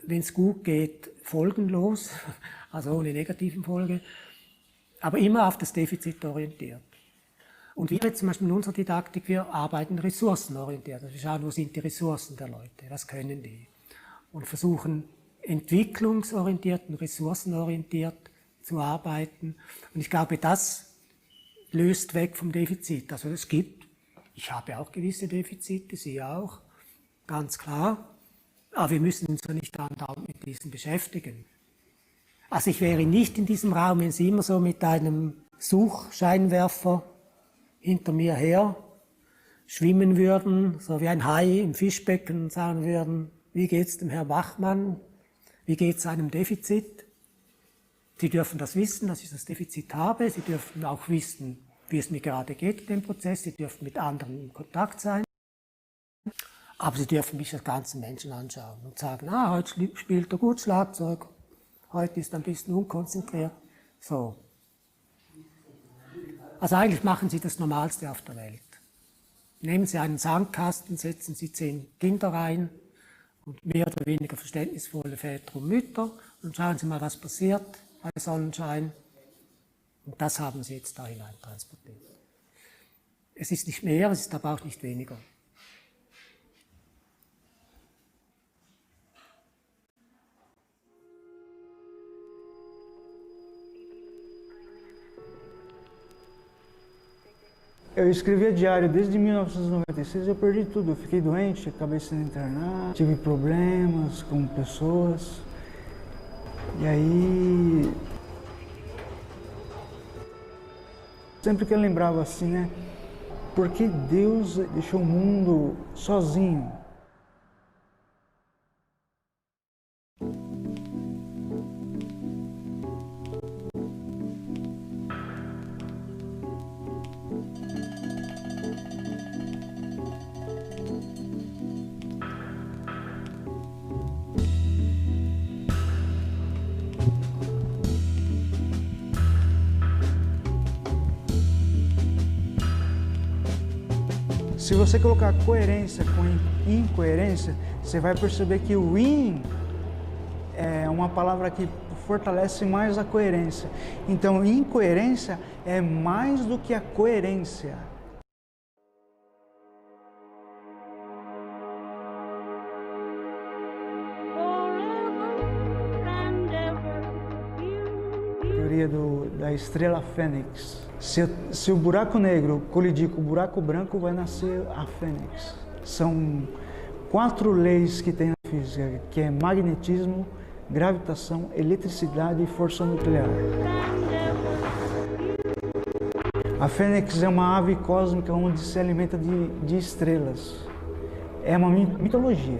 wenn es gut geht, folgenlos, also ohne negativen Folge, aber immer auf das Defizit orientiert. Und wir jetzt zum Beispiel in unserer Didaktik, wir arbeiten ressourcenorientiert. Also wir schauen, wo sind die Ressourcen der Leute, was können die. Und versuchen entwicklungsorientiert und ressourcenorientiert zu arbeiten. Und ich glaube, das löst weg vom Defizit. Also es gibt, ich habe auch gewisse Defizite, Sie auch, ganz klar. Aber wir müssen uns ja nicht andauernd mit diesen beschäftigen. Also ich wäre nicht in diesem Raum, wenn Sie immer so mit einem Suchscheinwerfer hinter mir her schwimmen würden, so wie ein Hai im Fischbecken und sagen würden, wie geht's dem Herrn Bachmann, wie geht's seinem Defizit? Sie dürfen das wissen, dass ich das Defizit habe, Sie dürfen auch wissen, wie es mir gerade geht in dem Prozess, Sie dürfen mit anderen in Kontakt sein, aber Sie dürfen mich als ganzen Menschen anschauen und sagen, heute spielt er gut Schlagzeug, heute ist er ein bisschen unkonzentriert, so. Also eigentlich machen Sie das Normalste auf der Welt. Nehmen Sie einen Sandkasten, setzen Sie 10 Kinder rein und mehr oder weniger verständnisvolle Väter und Mütter und schauen Sie mal, was passiert bei Sonnenschein. Und das haben Sie jetzt da hinein transportiert. Es ist nicht mehr, es ist aber auch nicht weniger. Eu escrevia diário desde 1996, eu perdi tudo. Eu fiquei doente, acabei sendo internado, tive problemas com pessoas. E aí, sempre que eu lembrava assim, né? Por que Deus deixou o mundo sozinho? Se você colocar coerência com incoerência, você vai perceber que o in é uma palavra que fortalece mais a coerência. Então, incoerência é mais do que a coerência. Teoria da estrela fênix. Se o buraco negro colidir com o buraco branco, vai nascer a fênix. São 4 leis que tem na física, que é magnetismo, gravitação, eletricidade e força nuclear. A fênix é uma ave cósmica onde se alimenta de estrelas. É uma mitologia.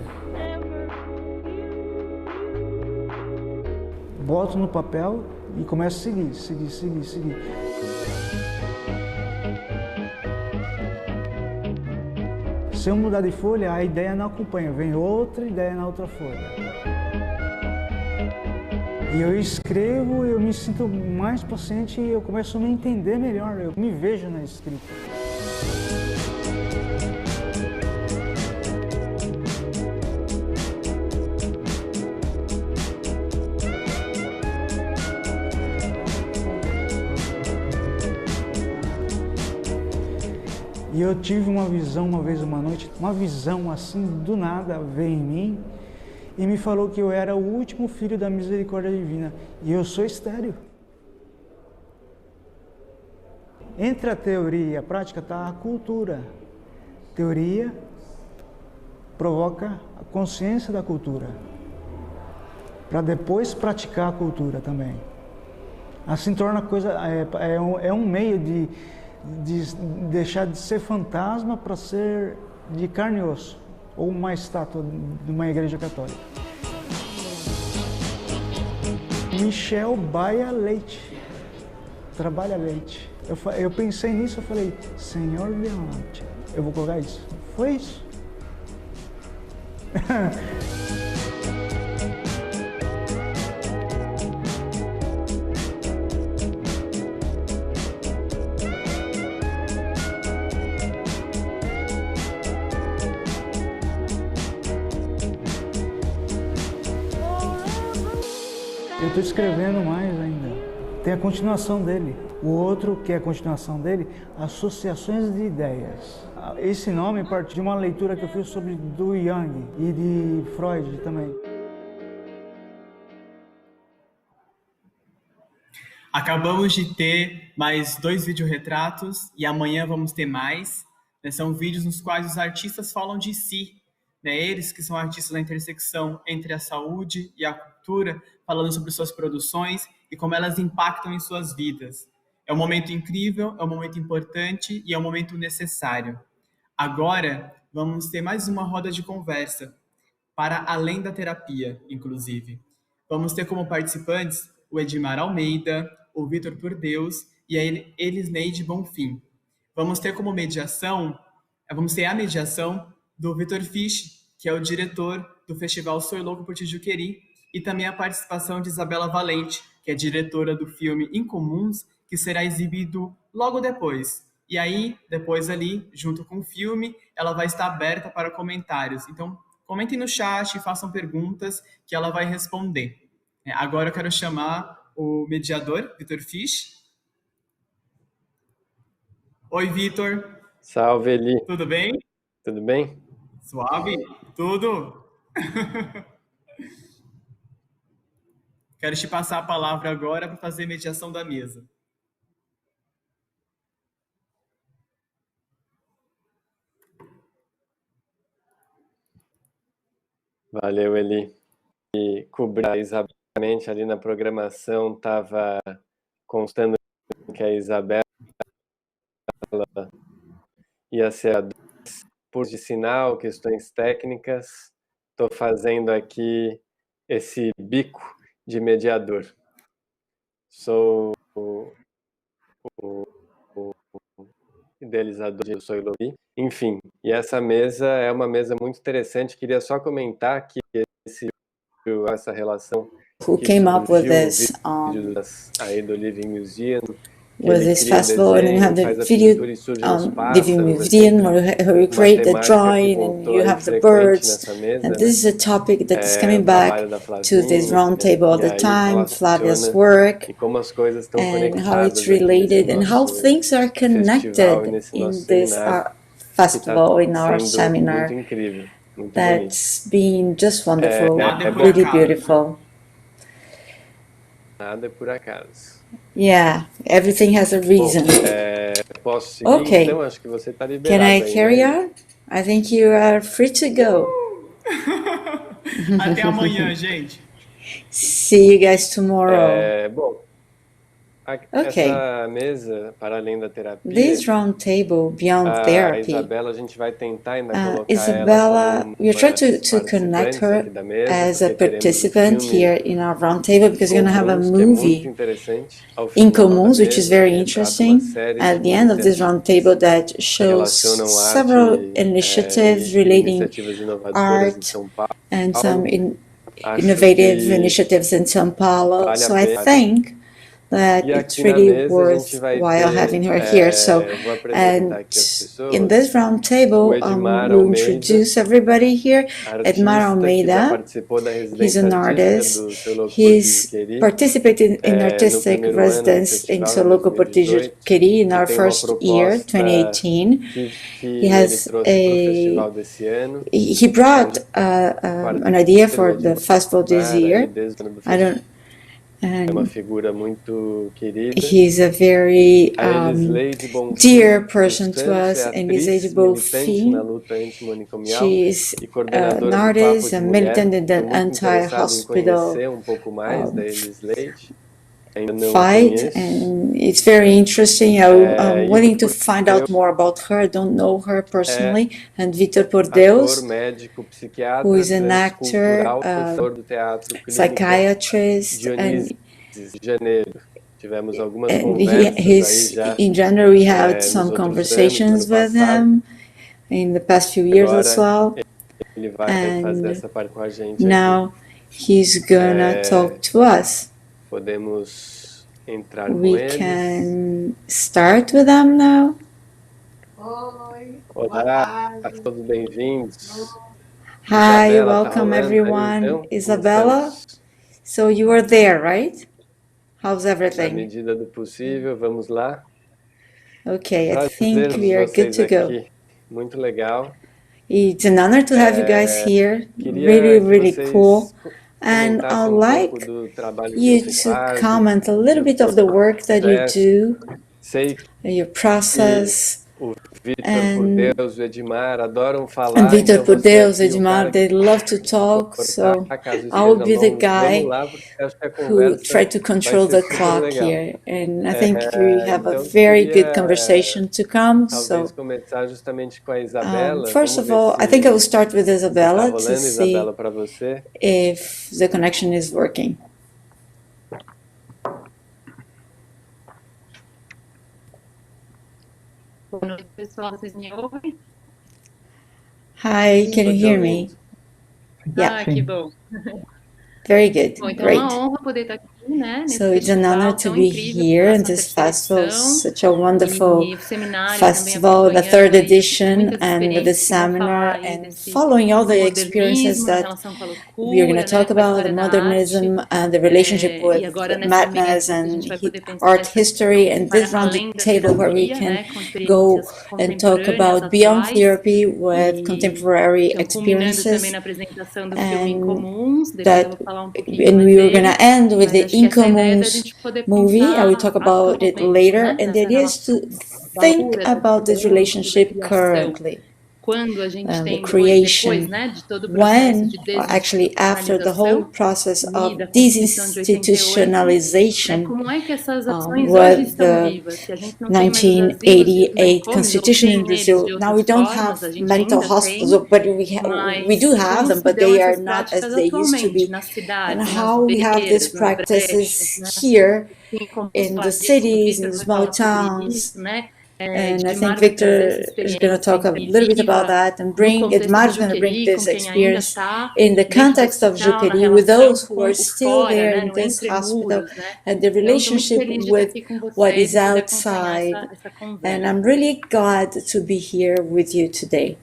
Boto no papel e começo a seguir. Se eu mudar de folha, a ideia não acompanha, vem outra ideia na outra folha. E eu escrevo, eu me sinto mais paciente e eu começo a me entender melhor, eu me vejo na escrita. E eu tive uma visão uma vez, uma noite, uma visão assim, do nada, veio em mim e me falou que eu era o último filho da misericórdia divina. E eu sou estéril. Entre a teoria e a prática está a cultura. teoria provoca a consciência da cultura, para depois praticar a cultura também. Assim torna a coisa, é um meio de deixar de ser fantasma para ser de carne e osso, ou uma estátua de uma igreja católica. Michel Baia Leite, trabalha leite. Eu pensei nisso, eu falei, Senhor Leonte, eu vou colocar isso. Foi isso. Eu estou escrevendo mais ainda. Tem a continuação dele. O outro, que é a continuação dele, Associações de Ideias. Esse nome parte de uma leitura que eu fiz sobre do Jung e de Freud também. Acabamos de ter mais 2 videorretratos e amanhã vamos ter mais. São vídeos nos quais os artistas falam de si. Eles que são artistas da intersecção entre a saúde e a cultura, falando sobre suas produções e como elas impactam em suas vidas. É um momento incrível, é um momento importante e é um momento necessário. Agora, vamos ter mais uma roda de conversa, para além da terapia, inclusive. Vamos ter como participantes o Edmar Almeida, o Vitor Por Deus e a Elisneide Bonfim. Vamos ter como mediação, vamos ter a mediação do Vitor Fisch, que é o diretor do Festival Sou Louco por Juquery, e também a participação de Isabela Valente, que é diretora do filme Incomuns, que será exibido logo depois. E aí, depois ali, junto com o filme, ela vai estar aberta para comentários. Então, comentem no chat, façam perguntas, que ela vai responder. Agora eu quero chamar o mediador, Vitor Fisch. Oi, Vitor. Salve, Eli. Tudo bem? Tudo bem? Suave? Tudo? Quero te passar a palavra agora para fazer a mediação da mesa. Valeu, Eli. E cobrir exatamente ali na programação, estava constando que a Isabela ia ser a por de sinal, questões técnicas. Estou fazendo aqui esse bico de mediador. Sou o idealizador de Sou Louco. Enfim, e essa mesa é uma mesa muito interessante. Queria só comentar que essa relação who came up with this aí do Living Museum, with this festival, and you have the video Living Museum where you create the drawing and you have the birds, and this is a topic that is coming back to this round table all the time, Flavia's work, and how it's related and how things are connected in this festival, in our seminar. That's been just wonderful, really beautiful. Nada é por acaso. Yeah, everything has a reason. Bom, posso seguir, okay. Então acho que você está liberado. Can I carry on? I think you are free to go. Até amanhã, gente. See you guys tomorrow. Bom, essa mesa, para além da terapia, this round table, beyond therapy, Isabela, a gente vai tentar ainda colocar Isabella, we are trying to connect her as a participant here in our round table, because we're going to have a movie, Incomuns, which is very interesting, at the end of this round table, that shows several initiatives relating art and some innovative initiatives in São Paulo. So I think that it's really worthwhile having her here. So, and in this round table, we'll introduce everybody here. Edmar Almeida, he's an artist. He's participated in artistic residence in Sou Louco por Juquery in our first year, 2018. He has he brought an idea for the festival this year. É uma figura muito querida. He's a very A Elisleide dear Bonfim person dos to Santos us, é and Elisleide atriz, militante na Bonfim. luta antimanicomial She's e an coordenadora do Papo artist, de a Mulher. militant in the Estou muito interessado em anti-hospital conhecer um pouco mais da Elisleide. Ainda não a fight, conheço. and it's very interesting. I'm E willing to o find out more about her. I don't know her personally. And Vitor Por ator, Deus, médico, who psiquiatra, is an actor, professor do teatro clínica psychiatrist, Dionísio de Janeiro. Tivemos algumas and conversas aí já in January we had nos some outros conversations anos, no ano with passado. him in the past few years as well. Ele vai fazer essa parte com a gente now he's gonna talk to us. Podemos entrar com We eles. can start with them now. Olá, a todos bem-vindos. Hi, Isabela, welcome tá everyone. então? Isabella, so you are there, right? How's Na everything? medida do possível, vamos lá. Okay, I Prazer think we are good to go. aqui. Muito legal. It's an honor to have you guys here. Queria Really que cool. And comentassem I'd pouco like do trabalho que you vocês to fazem, comment a little bit of the work that you do, Sei your process. o Vitor Por Deus, o Edmar adoram falar. And Vitor Por Deus, aqui o Edmar, cara they love to talk, so I will be the guy Vamos lá, porque acho que a who conversa try to control vai ser the super clock legal. here. And I think we have a Então, very good queria, conversation to come. talvez So começar justamente com a Isabela. first Vamos of all, ver I think I will se start with tá Isabella to rolando, see Isabela, para você. if the connection is working. Boa noite, pessoal. Vocês me ouvem? Hi, can you hear me? Yeah. Que bom. Very good. Bom, então Great. é uma honra poder estar aqui, né, nesse So it's an honor to tão be incrível, here in essa this terceira festival, edição. such a wonderful E o seminário festival, também the third acompanhando aí edition, muitas and with the experiências que vão falar seminar, aí and desse following all the modernismo experiences na that relação com a we are going loucura, to talk com a about, the história da arte. modernism and the relationship E with agora nessa madness mesa a and gente vai poder pensar art essa history, and para this round além da table where we terapia, can né, com go experiências and talk contemporâneas, about beyond atuais. therapy with contemporary Então, culminando também experiences. na apresentação do filme Incomuns, depois eu That, vou falar um pouquinho and mais we were dele, going to end with mas the acho que essa é a ideia da Incomuns gente poder movie. I will talk pensar about it atualmente, later, né, and the nessa idea is to relação da think loucura, about this da relationship criação. currently. Quando a gente The tem creation, depois, né, de todo o processo when, de actually after the whole desinstitucionalização process e of da Constituição de 88, desinstitutionalization, como é que essas ações hoje with estão the vivas? Se a gente não tem mais os asilos de 1988 manicomes, ou Constitution tem in eles Brazil, de now we outras don't formas, a have gente mental ainda hospitals, tem, but we do mas have como them, se but dão they are essas not as práticas they used to atualmente be. nas And cidades, how nas we have these beiras, nas brechas, practices né? here Tem como in falar the disso, o cities, in Vitor the vai small falar sobre towns. isso, né? And I Edmar think vai trazer essa Victor is going to experiência talk a little bit about incisiva that and no bring, contexto Edmar do is going to bring Juquery, this com quem ainda experience está in the dentro do context of hospital, na Juquery with relação those who com are o still fora, there né, in no this hospital entremuros, né? and the Então, estou muito relationship feliz de estar with aqui com what vocês is e poder acompanhar outside. essa And conversa. I'm really glad to be here with you today.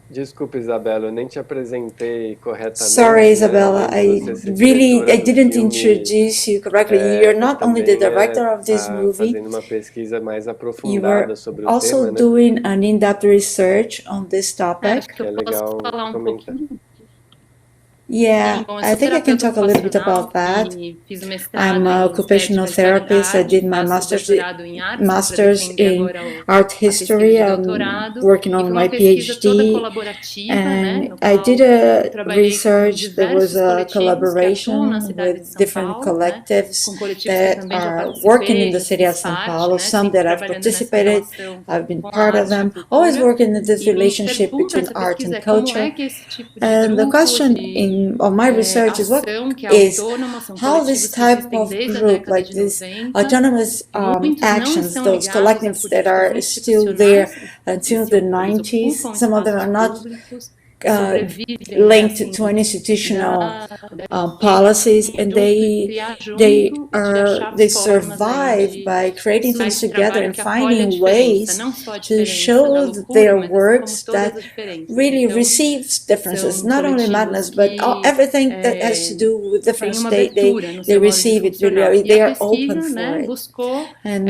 Desculpa, Isabela, eu nem te apresentei corretamente. Sorry, Isabella, Além de você ser I diretora do didn't filme, introduce you correctly. You're not only the também director of this tá movie, fazendo uma pesquisa mais you aprofundada were sobre o also tema, né? doing an in-depth research on this topic. Acho que eu É posso legal falar um comentar. pouquinho. Yeah, Sim, bom, eu I sou think I can terapeuta talk a little bit ocupacional about that. e fiz o mestrado I'm em an occupational estética e therapist. I sexualidade, did my faço doutorado em artes, para master's defender in agora art a pesquisa history. de I'm doutorado, working e on foi my uma pesquisa toda PhD, colaborativa, né, and no I qual did eu a trabalhei com research. There was diversos a coletivos que atuam na collaboration cidade de with São different Paulo, né, collectives com coletivos que eu that também já are working in participei, the já city fiz of São parte, Paulo. né, Some sempre that I've trabalhando nessa participated, relação I've been com a part of arte e a them. Always cultura, working in this e minha relationship pergunta between nessa art pesquisa and é como culture. é que esse tipo de And the grupo, question of my research is what ação que é is autônoma, são how this coletivos que type existem of desde a group, década like de these 90, autonomous muitos não actions, estão those ligados a collectives that políticas are still there institucionais, until esse the eles 90s, ocupam some of them are espaços not públicos, sobrevivem, né, linked assim, to an institutional da policies, and junto e criar junto they e achar they formas aí survive by creating de things esse together trabalho and que acolhe a finding diferença, ways não só a to diferença da show loucura, their mas assim como works todas that as diferenças. really Então, receives differences, são not only coletivos madness, but que everything that has to do with têm difference. uma They abertura no they seu modo de receive it funcionar. really. E They a are open pesquisa, for né, it. buscou And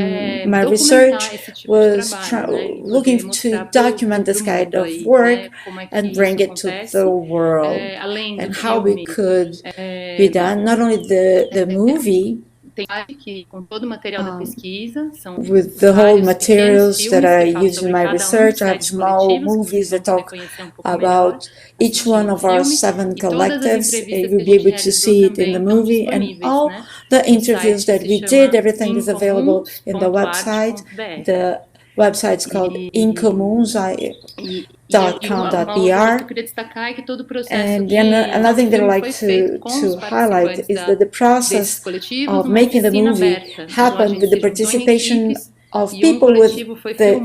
my documentar research esse tipo de was trabalho, né, e looking poder to mostrar document this pro kind mundo of aí, work né, como é and que bring isso it to acontece, the world, além do and how we filme, could be done. Not only the movie, with the whole materials that I use in my research. I have small movies that talk about each one of our 7 collectives. You will be able to see it in the movie, and all the interviews that we did, everything is available in the website. The website's called incomuns.com.br. And another thing that I like to highlight is that the process of making the movie happened with the participation of people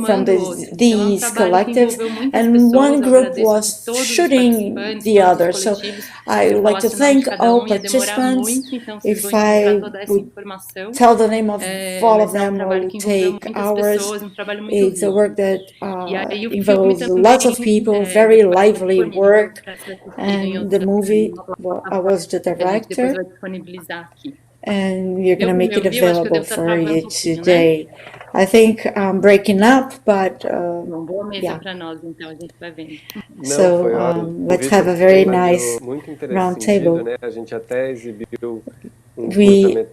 from these collectives, and one group was shooting the other. So I would like to thank all participants. If I would tell the name of all of them, it would take hours. It's a work that involves lots of people, very lively work, and the movie, well, I was the director, and we're going to make it available for you today. I think I'm breaking up, but yeah. So let's have a very nice round table. We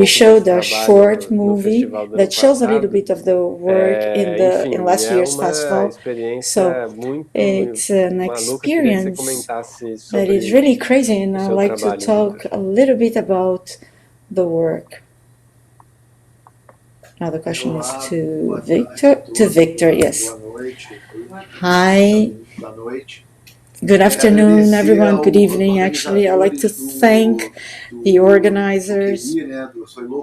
showed a short movie that shows a little bit of the work in last year's festival. So it's an experience that is really crazy, and I'd like to talk a little bit about the work. Now the question is to Victor. To Victor, yes. Hi. Good afternoon, everyone. Good evening, actually. I'd like to thank the organizers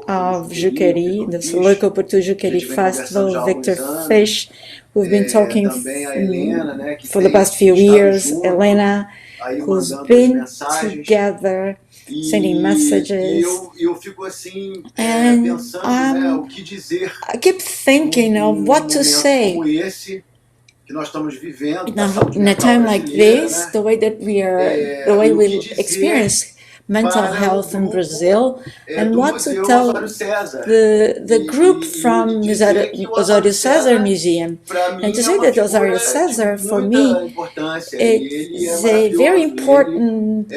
of Juquery, the Loco Juquery Festival, Victor Fish, who've been talking for the past few years, Elena, who's been together sending messages, and I keep thinking of what to say. In a time like this, the way we experience mental health in Brazil, and what to tell the group from Osório Cesar Museum. And to say that Osório Cesar, for me, it's a very important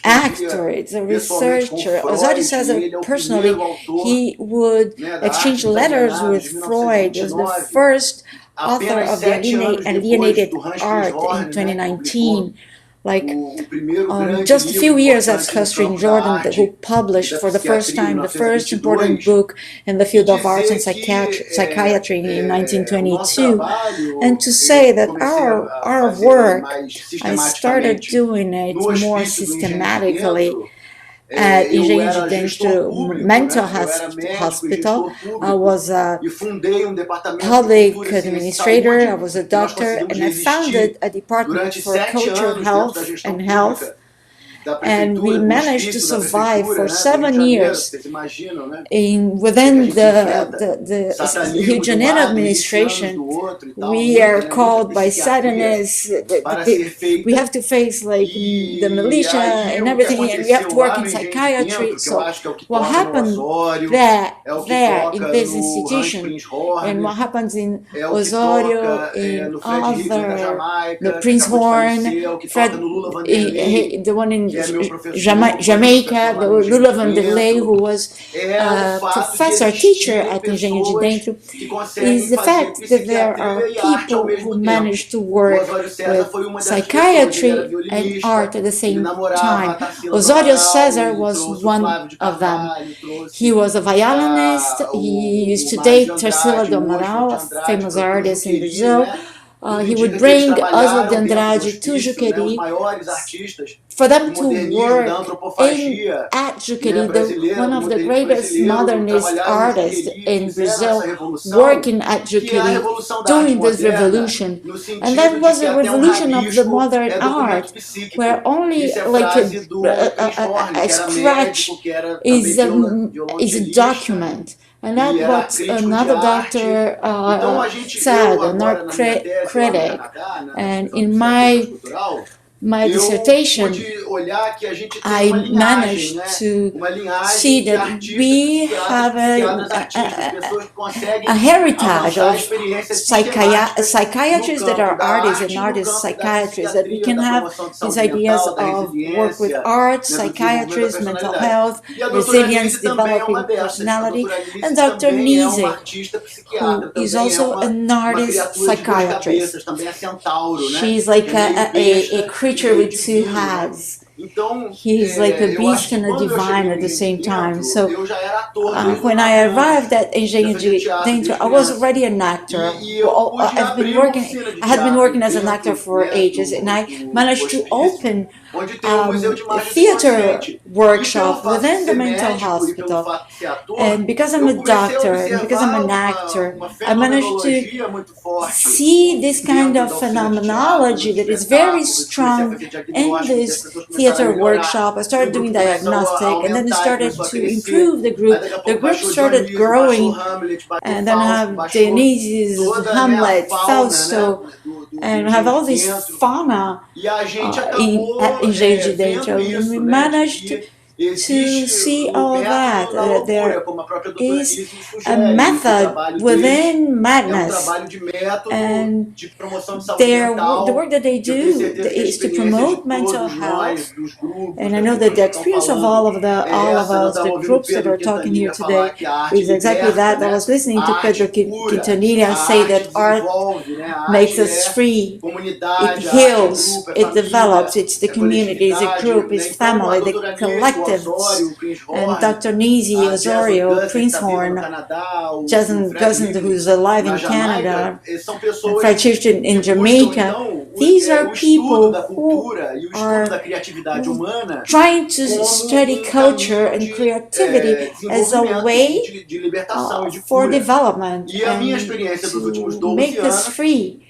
actor, it's a researcher. Osório Cesar, personally, he would exchange letters with Freud. He was the first author of the Alienated Art in 2019, just a few years after Custer in Jordan, who published for the first time the first important book in the field of arts and psychiatry in 1922. And to say that our work, I started doing it more systematically at Engenho de Dentro Mental Hospital. I was a public administrator, I was a doctor, and I founded a department for cultural health and health. And we managed to survive for 7 years within the Rio de Janeiro administration. We are called by Satanists. We have to face the militia and everything, and we have to work in psychiatry. So what happened there in this institution, and what happens in Osório, in the Prince Horn, the one in Jamaica, Lula Vanderlei, who was a professor, teacher at Engenho de Dentro, is the fact that there are people who manage to work with psychiatry and art at the same time. Osório Cesar was one of them. He was a violinist. He used to date Tarsila do Amaral, a famous artist in Brazil. He would bring Oswald de Andrade to Juquery for them to work at Juquery, one of the greatest modernist artists in Brazil, working at Juquery, doing this revolution. And that was a revolution of the modern art, where only a scratch is a document. And that's what another doctor said, another critic. And in my my dissertation, I managed to see that we have a heritage of psychiatrists that are artists and artists psychiatrists, that we can have these ideas of work with art, psychiatry, mental health, resilience, developing personality, and Dr. Nise, who is also an artist psychiatrist. She's like a creature with two heads. He's like a beast and a divine at the same time. So when I arrived at Engenho de Dentro, I was already an actor. I had been working as an actor for ages, and I managed to open a theater workshop within the mental hospital. And because I'm a doctor and because I'm an actor, I managed to see this kind of phenomenology that is very strong in this theater workshop. I started doing diagnostic, and then it started to improve the group. The group started growing, and then I have Dionysus, Hamlet, Fausto, and have all this fauna at Engenho de Dentro. And we managed to see all that. There is a method within madness, and the work that they do is to promote mental health. And I know that the experience of all of us, the groups that are talking here today, is exactly that. I was listening to Pedro Quintanilha say that art makes us free, it heals, it develops, it's the community, it's a group, it's family, the collective. And Dr. Nise, Osório, Prinzhorn, Jason Guzman, who's alive in Canada, Fred Churchill in Jamaica, these are people who are trying to study culture and creativity as a way for development and to make us free.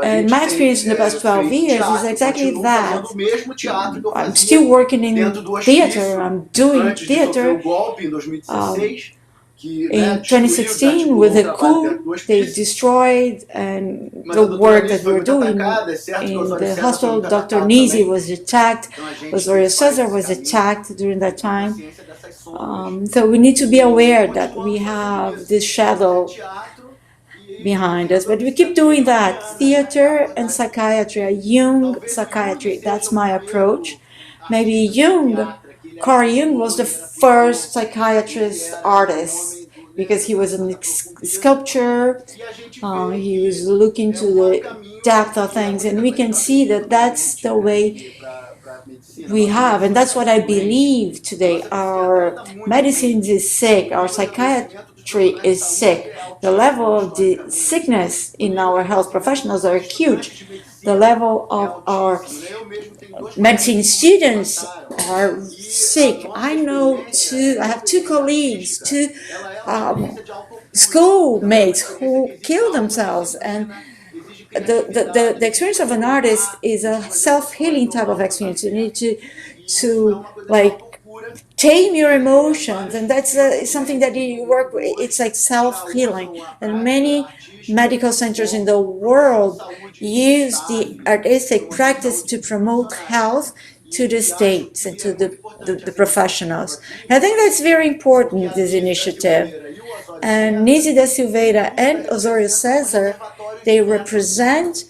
And my experience in the past 12 years is exactly that. I'm still working in theater, I'm doing theater. In 2016, with the coup, they destroyed and the work that we're doing in the hospital. Dr. Nise was attacked, Osório Cesar was attacked during that time. So we need to be aware that we have this shadow behind us, but we keep doing that. Theater and psychiatry, a Jung psychiatry, that's my approach. Maybe Carl Jung was the first psychiatrist artist because he was a sculptor, he was looking to the depth of things, and we can see that that's the way we have, and that's what I believe today. Our medicine is sick, our psychiatry is sick. The level of the sickness in our health professionals are huge. The level of our medicine students are sick. I have two colleagues, two schoolmates who kill themselves, and the experience of an artist is a self-healing type of experience. You need to like tame your emotions, and that's something that you work with. It's like self-healing, and many medical centers in the world use the artistic practice to promote health to the states and to the professionals. And I think that's very important, this initiative. And Nise da Silveira and Osório Cesar, they represent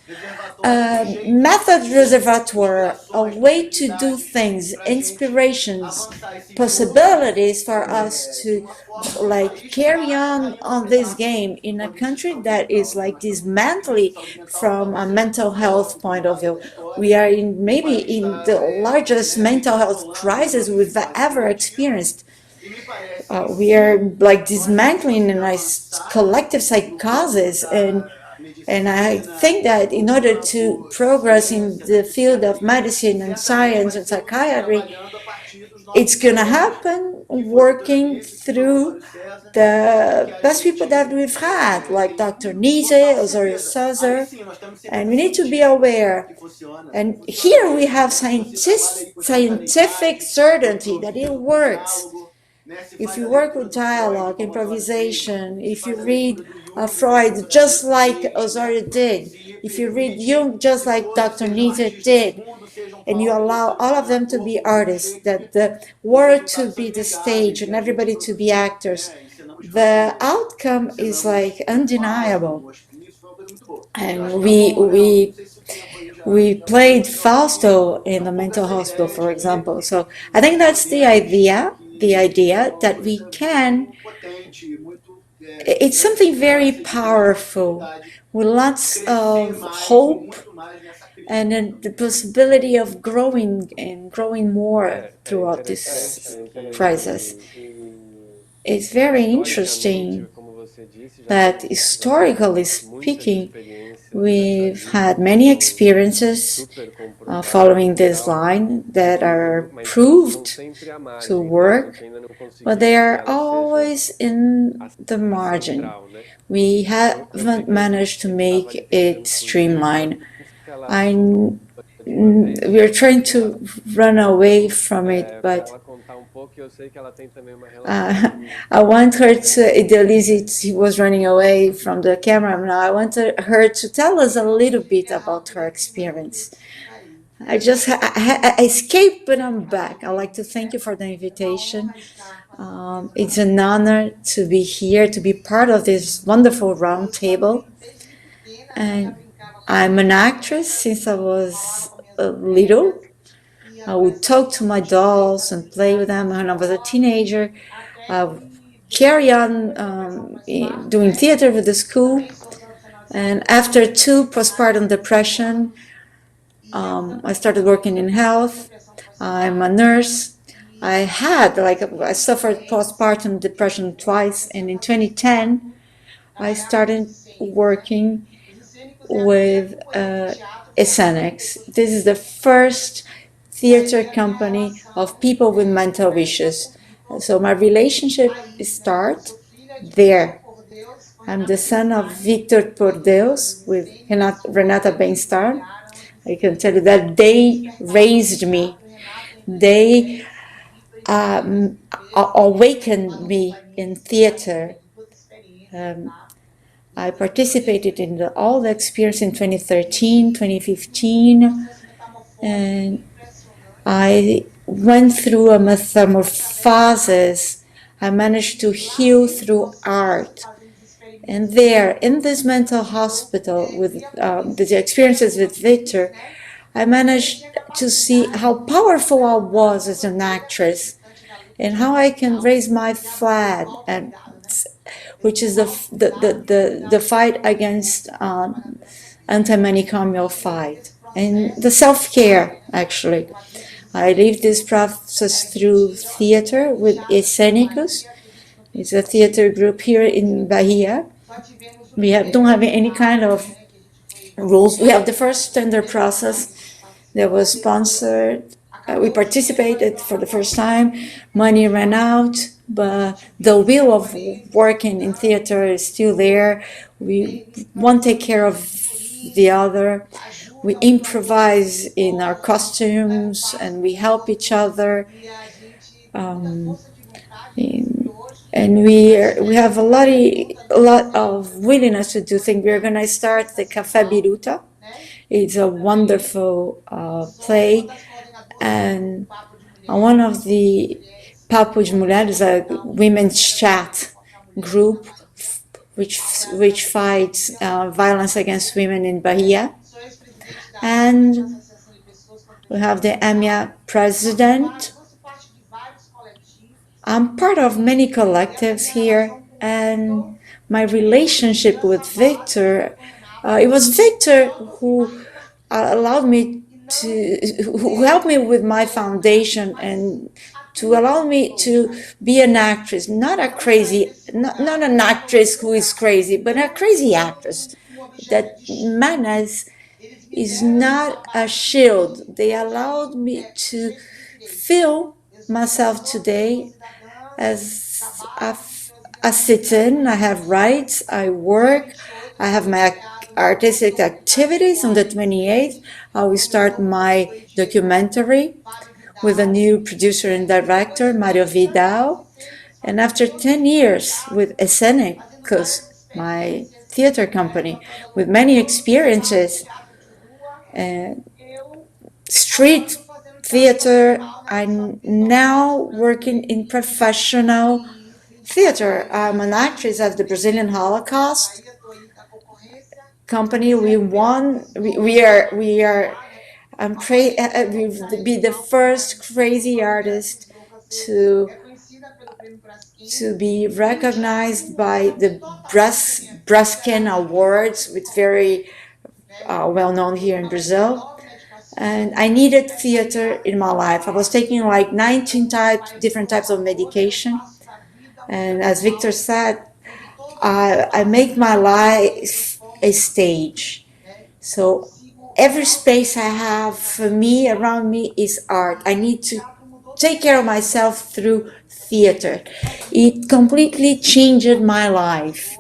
a method reservoir, a way to do things, inspirations, possibilities for us to like carry on this game in a country that is like dismantling from a mental health point of view. We are maybe in the largest mental health crisis we've ever experienced. We are like dismantling in a collective psychosis, and I think that in order to progress in the field of medicine and science and psychiatry, it's going to happen working through the best people that we've had, like Dr. Nise, Osório Cesar, and we need to be aware. And here we have scientific certainty that it works. If you work with dialogue, improvisation, if you read Freud just like Osório did, if you read Jung just like Dr. Nietzsche did, and you allow all of them to be artists, that the world to be the stage and everybody to be actors, the outcome is like undeniable. And we played Fausto in the mental hospital, for example. So I think that's the idea that we can, it's something very powerful with lots of hope and then the possibility of growing and growing more throughout this crisis. It's very interesting that historically speaking, we've had many experiences following this line that are proved to work, but they are always in the margin. We haven't managed to make it streamlined. We're trying to run away from it, but I want her to, Delise was running away from the camera now, I wanted her to tell us a little bit about her experience. I escaped, but I'm back. I'd like to thank you for the invitation. It's an honor to be here, to be part of this wonderful round table. And I'm an actress since I was little. I would talk to my dolls and play with them when I was a teenager. I would carry on doing theater with the school. And after 2 postpartum depression, I started working in health. I'm a nurse. I suffered postpartum depression twice, and in 2010, I started working with Escenics. This is the first theater company of people with mental issues. So my relationship starts there. I'm the son of Victor Por Deus with Renata Benstar. I can tell you that they raised me. They awakened me in theater. I participated in all the experience in 2013, 2015, and I went through a metamorphosis. I managed to heal through art. And there, in this mental hospital, with the experiences with Victor, I managed to see how powerful I was as an actress and how I can raise my flag, and which is the fight against anti-manicomial fight and the self-care, actually. I lived this process through theater with Escênicos. It's a theater group here in Bahia. We don't have any kind of rules. We have the first tender process that was sponsored. We participated for the first time. Money ran out, but the will of working in theater is still there. One take care of the other. We improvise in our costumes and we help each other. And we have a lot of willingness to do things. We're going to start the Café Biruta. It's a wonderful play. And one of the Papo de Mulheres, a women's chat group, which fights violence against women in Bahia. And we have the EMEA president. I'm part of many collectives here, and my relationship with Victor, it was Victor who allowed me who helped me with my foundation and to allow me to be an actress, not an actress who is crazy, but a crazy actress. That madness is not a shield. They allowed me to feel myself today as a citizen. I have rights, I work, I have my artistic activities. On the 28th, I will start my documentary with a new producer and director, Mario Vidal. And after 10 years with Escenicus, my theater company, with many experiences, street theater, I'm now working in professional theater. I'm an actress of the Brazilian Holocaust company. We won. We'll be the first crazy artist to be recognized by the Braskem Awards, which very well known here in Brazil. And I needed theater in my life. I was taking like 19 different types of medication. And as Victor said, I make my life a stage. So every space I have for me, around me, is art. I need to take care of myself through theater. It completely changed my life.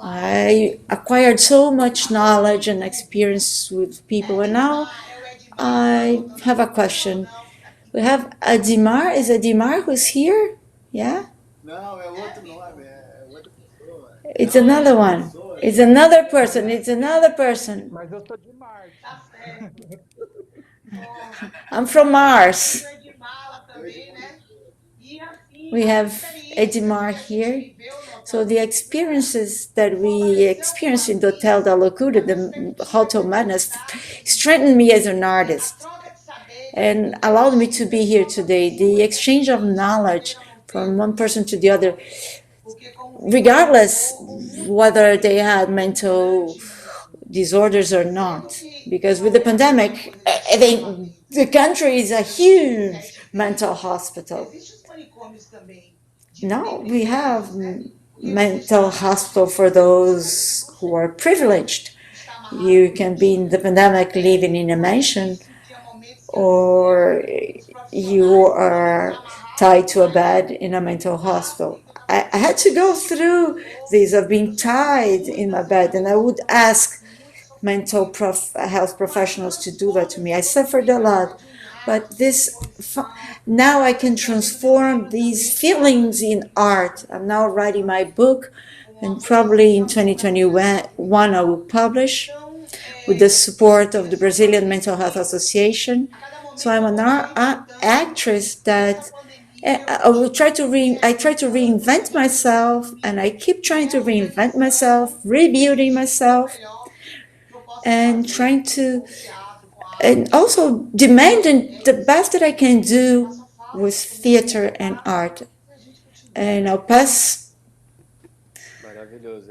I acquired so much knowledge and experience with people, and now I have a question. We have Adimar. Is Adimar who's here? Yeah? It's another one. It's another person. It's another person. I'm from Mars. We have Edmar here. So the experiences that we experienced in the Hotel da Loucura, the Hotel Madness, strengthened me as an artist and allowed me to be here today. The exchange of knowledge from one person to the other, regardless whether they had mental disorders or not. Because with the pandemic, I think the country is a huge mental hospital. No, we have mental hospital for those who are privileged. You can be in the pandemic living in a mansion, or you are tied to a bed in a mental hospital. I had to go through this of being tied in my bed, and I would ask mental health professionals to do that to me. I suffered a lot, but now I can transform these feelings in art. I'm now writing my book, and probably in 2021 I will publish with the support of the Brazilian Mental Health Association. So I'm an actress that I try to reinvent myself, and I keep trying to reinvent myself, rebuilding myself, and trying to, and also demanding the best that I can do with theater and art. And I'll pass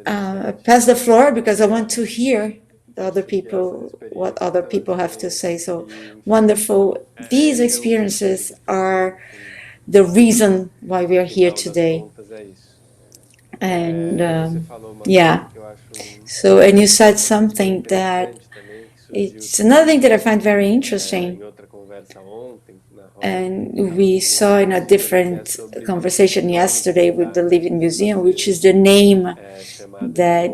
the floor because I want to hear the other people, what other people have to say. So wonderful. These experiences are the reason why we are here today. And yeah, so, and you said something that it's another thing that I find very interesting, and we saw in a different conversation yesterday with the Living Museum, which is the name that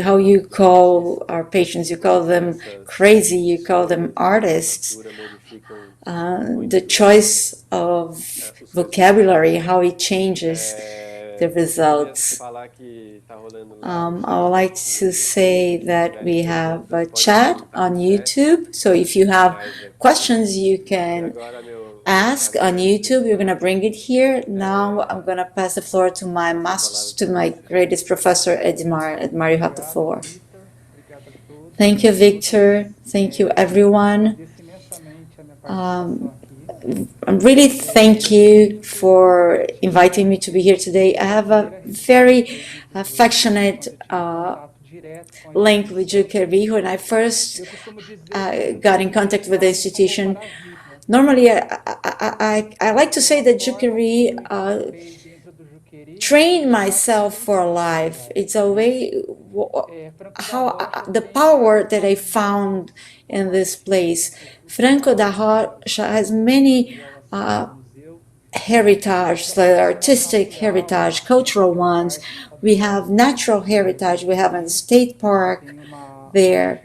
how you call our patients. You call them crazy, you call them artists. The choice of vocabulary, how it changes the results. I would like to say that we have a chat on YouTube. So if you have questions, you can ask on YouTube. We're going to bring it here. Now I'm going to pass the floor to my greatest professor, Edmar. Edmar, you have the floor. Thank you, Victor. Thank you, everyone. Really thank you for inviting me to be here today. I have a very affectionate link with Juquery. When I first got in contact with the institution, normally I like to say that Juquery trained myself for life. It's a way, how the power that I found in this place. Franco da Rocha has many heritage, like artistic heritage, cultural ones. We have natural heritage. We have a state park there.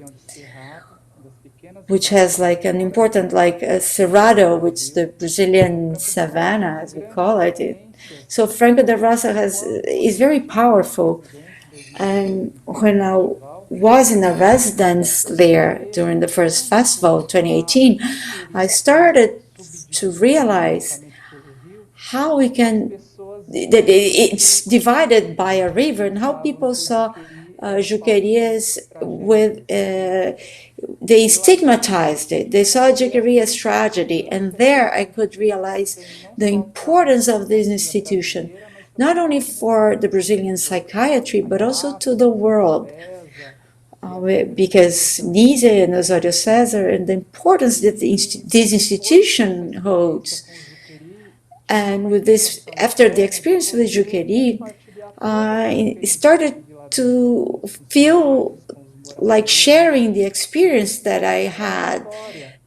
which has like an important, like a Cerrado, which is the Brazilian savannah, as we call it. So Franco da Roça is very powerful. And when I was in a residence there during the first festival, 2018, I started to realize how we can, that it's divided by a river, and how people saw Juquery with, they stigmatized it. They saw Juquery as tragedy. And there I could realize the importance of this institution, not only for the Brazilian psychiatry, but also to the world. Because Nise and Osório Cesar, and the importance that this institution holds. And with this, after the experience with Juquery, I started to feel like sharing the experience that I had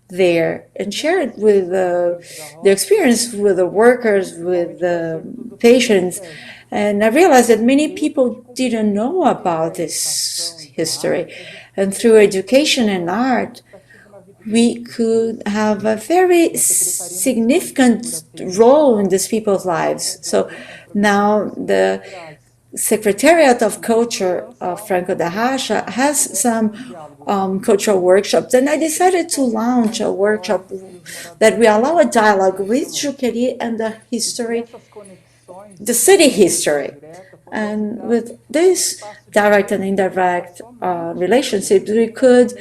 there, and share it with the experience with the workers, with the patients. And I realized that many people didn't know about this history. And through education and art, we could have a very significant role in these people's lives. So now the Secretariat of Culture of Franco da Rocha has some cultural workshops, and I decided to launch a workshop that will allow a dialogue with Juquery and the history, the city history. And with this direct and indirect relationships, we could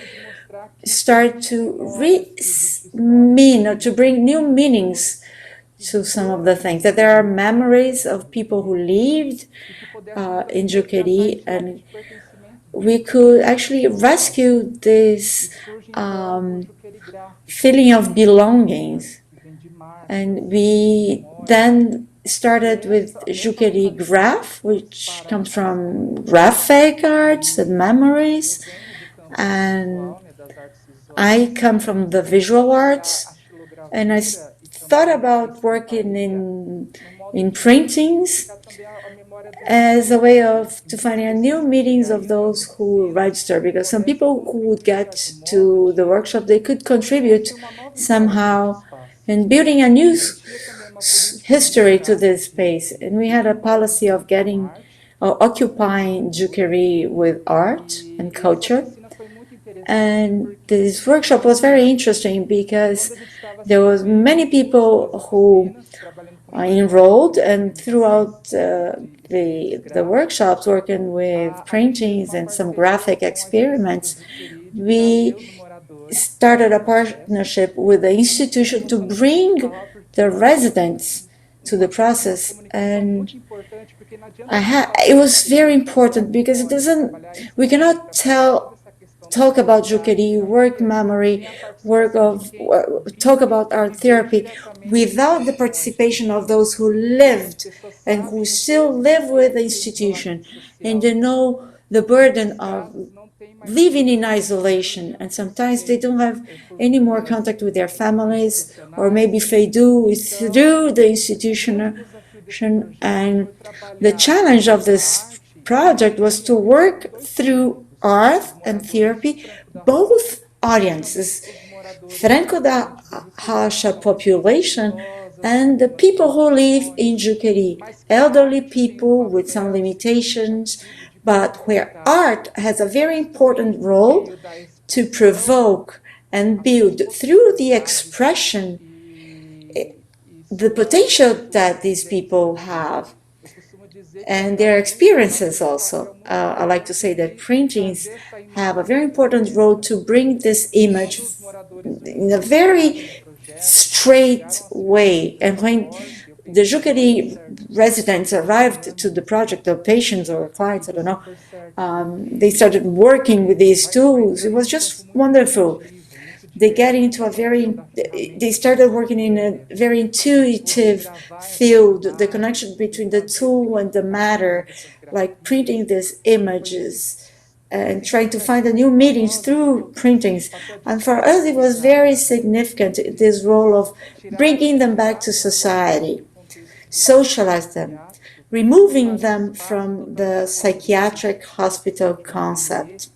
start to to bring new meanings to some of the things, that there are memories of people who lived in Juquery, and we could actually rescue this feeling of belongings. And we then started with Juquery graph, which comes from graphic arts and memories, and I come from the visual arts, and I thought about working in printings as a way to finding new meetings of those who register, because some people who would get to the workshop, they could contribute somehow in building a new history to this space. And we had a policy of occupying Juquery with art and culture. And this workshop was very interesting because there was many people who enrolled, and throughout the workshops, working with printings and some graphic experiments, we started a partnership with the institution to bring the residents to the process. And it was very important because we cannot talk about Juquery, work memory, talk about art therapy without the participation of those who lived and who still live with the institution, and they know the burden of living in isolation, and sometimes they don't have any more contact with their families, or maybe if they do, it's through the institution. And the challenge of this project was to work through art and therapy, both audiences, Franco da Rocha population and the people who live in Juquery, elderly people with some limitations, but where art has a very important role to provoke and build through the expression the potential that these people have and their experiences also. I like to say that printings have a very important role to bring this image in a very straight way. And when the Juquery residents arrived to the project, or patients or clients, I don't know, they started working with these tools. It was just wonderful. They started working in a very intuitive field, the connection between the tool and the matter, like printing these images and trying to find the new meanings through printings. And for us, it was very significant, this role of bringing them back to society, socialize them, removing them from the psychiatric hospital concept.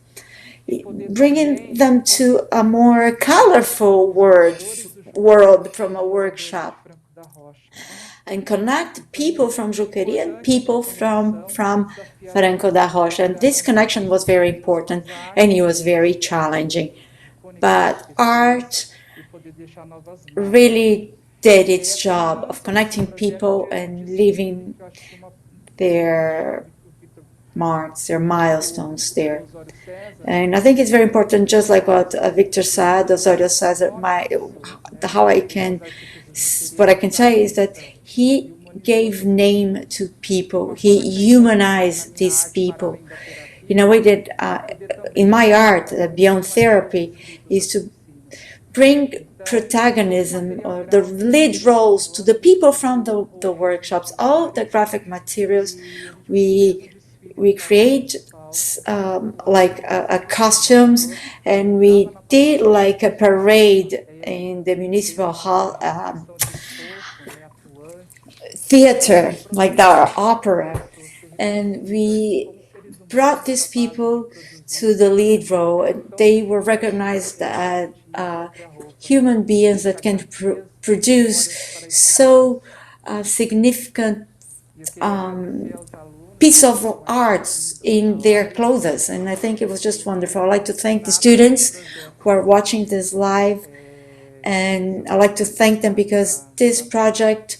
bringing them to a more colorful world from a workshop, and connect people from Juquery and people from Franco da Rocha. And this connection was very important, and it was very challenging. But art really did its job of connecting people and leaving their marks, their milestones there. And I think it's very important, just like what Victor said, Osório says, what I can say is that he gave name to people. He humanized these people in a way that in my art, beyond therapy, is to bring protagonism or the lead roles to the people from the workshops. All the graphic materials we create like costumes, and we did like a parade in the municipal hall theater, like our opera, and we brought these people to the lead role, and they were recognized as human beings that can produce so significant piece of arts in their clothes, and I think it was just wonderful. I'd like to thank the students who are watching this live, and I'd like to thank them because this project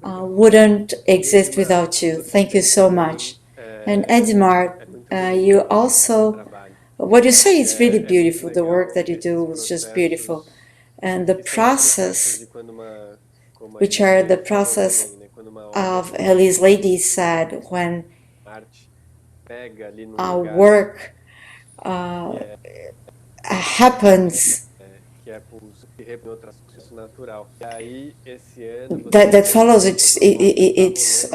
wouldn't exist without you. Thank you so much. And Edmar, you also, what you say is really beautiful. The work that you do is just beautiful. And the process, which are the process of Elise Lady said, when our work happens, that follows its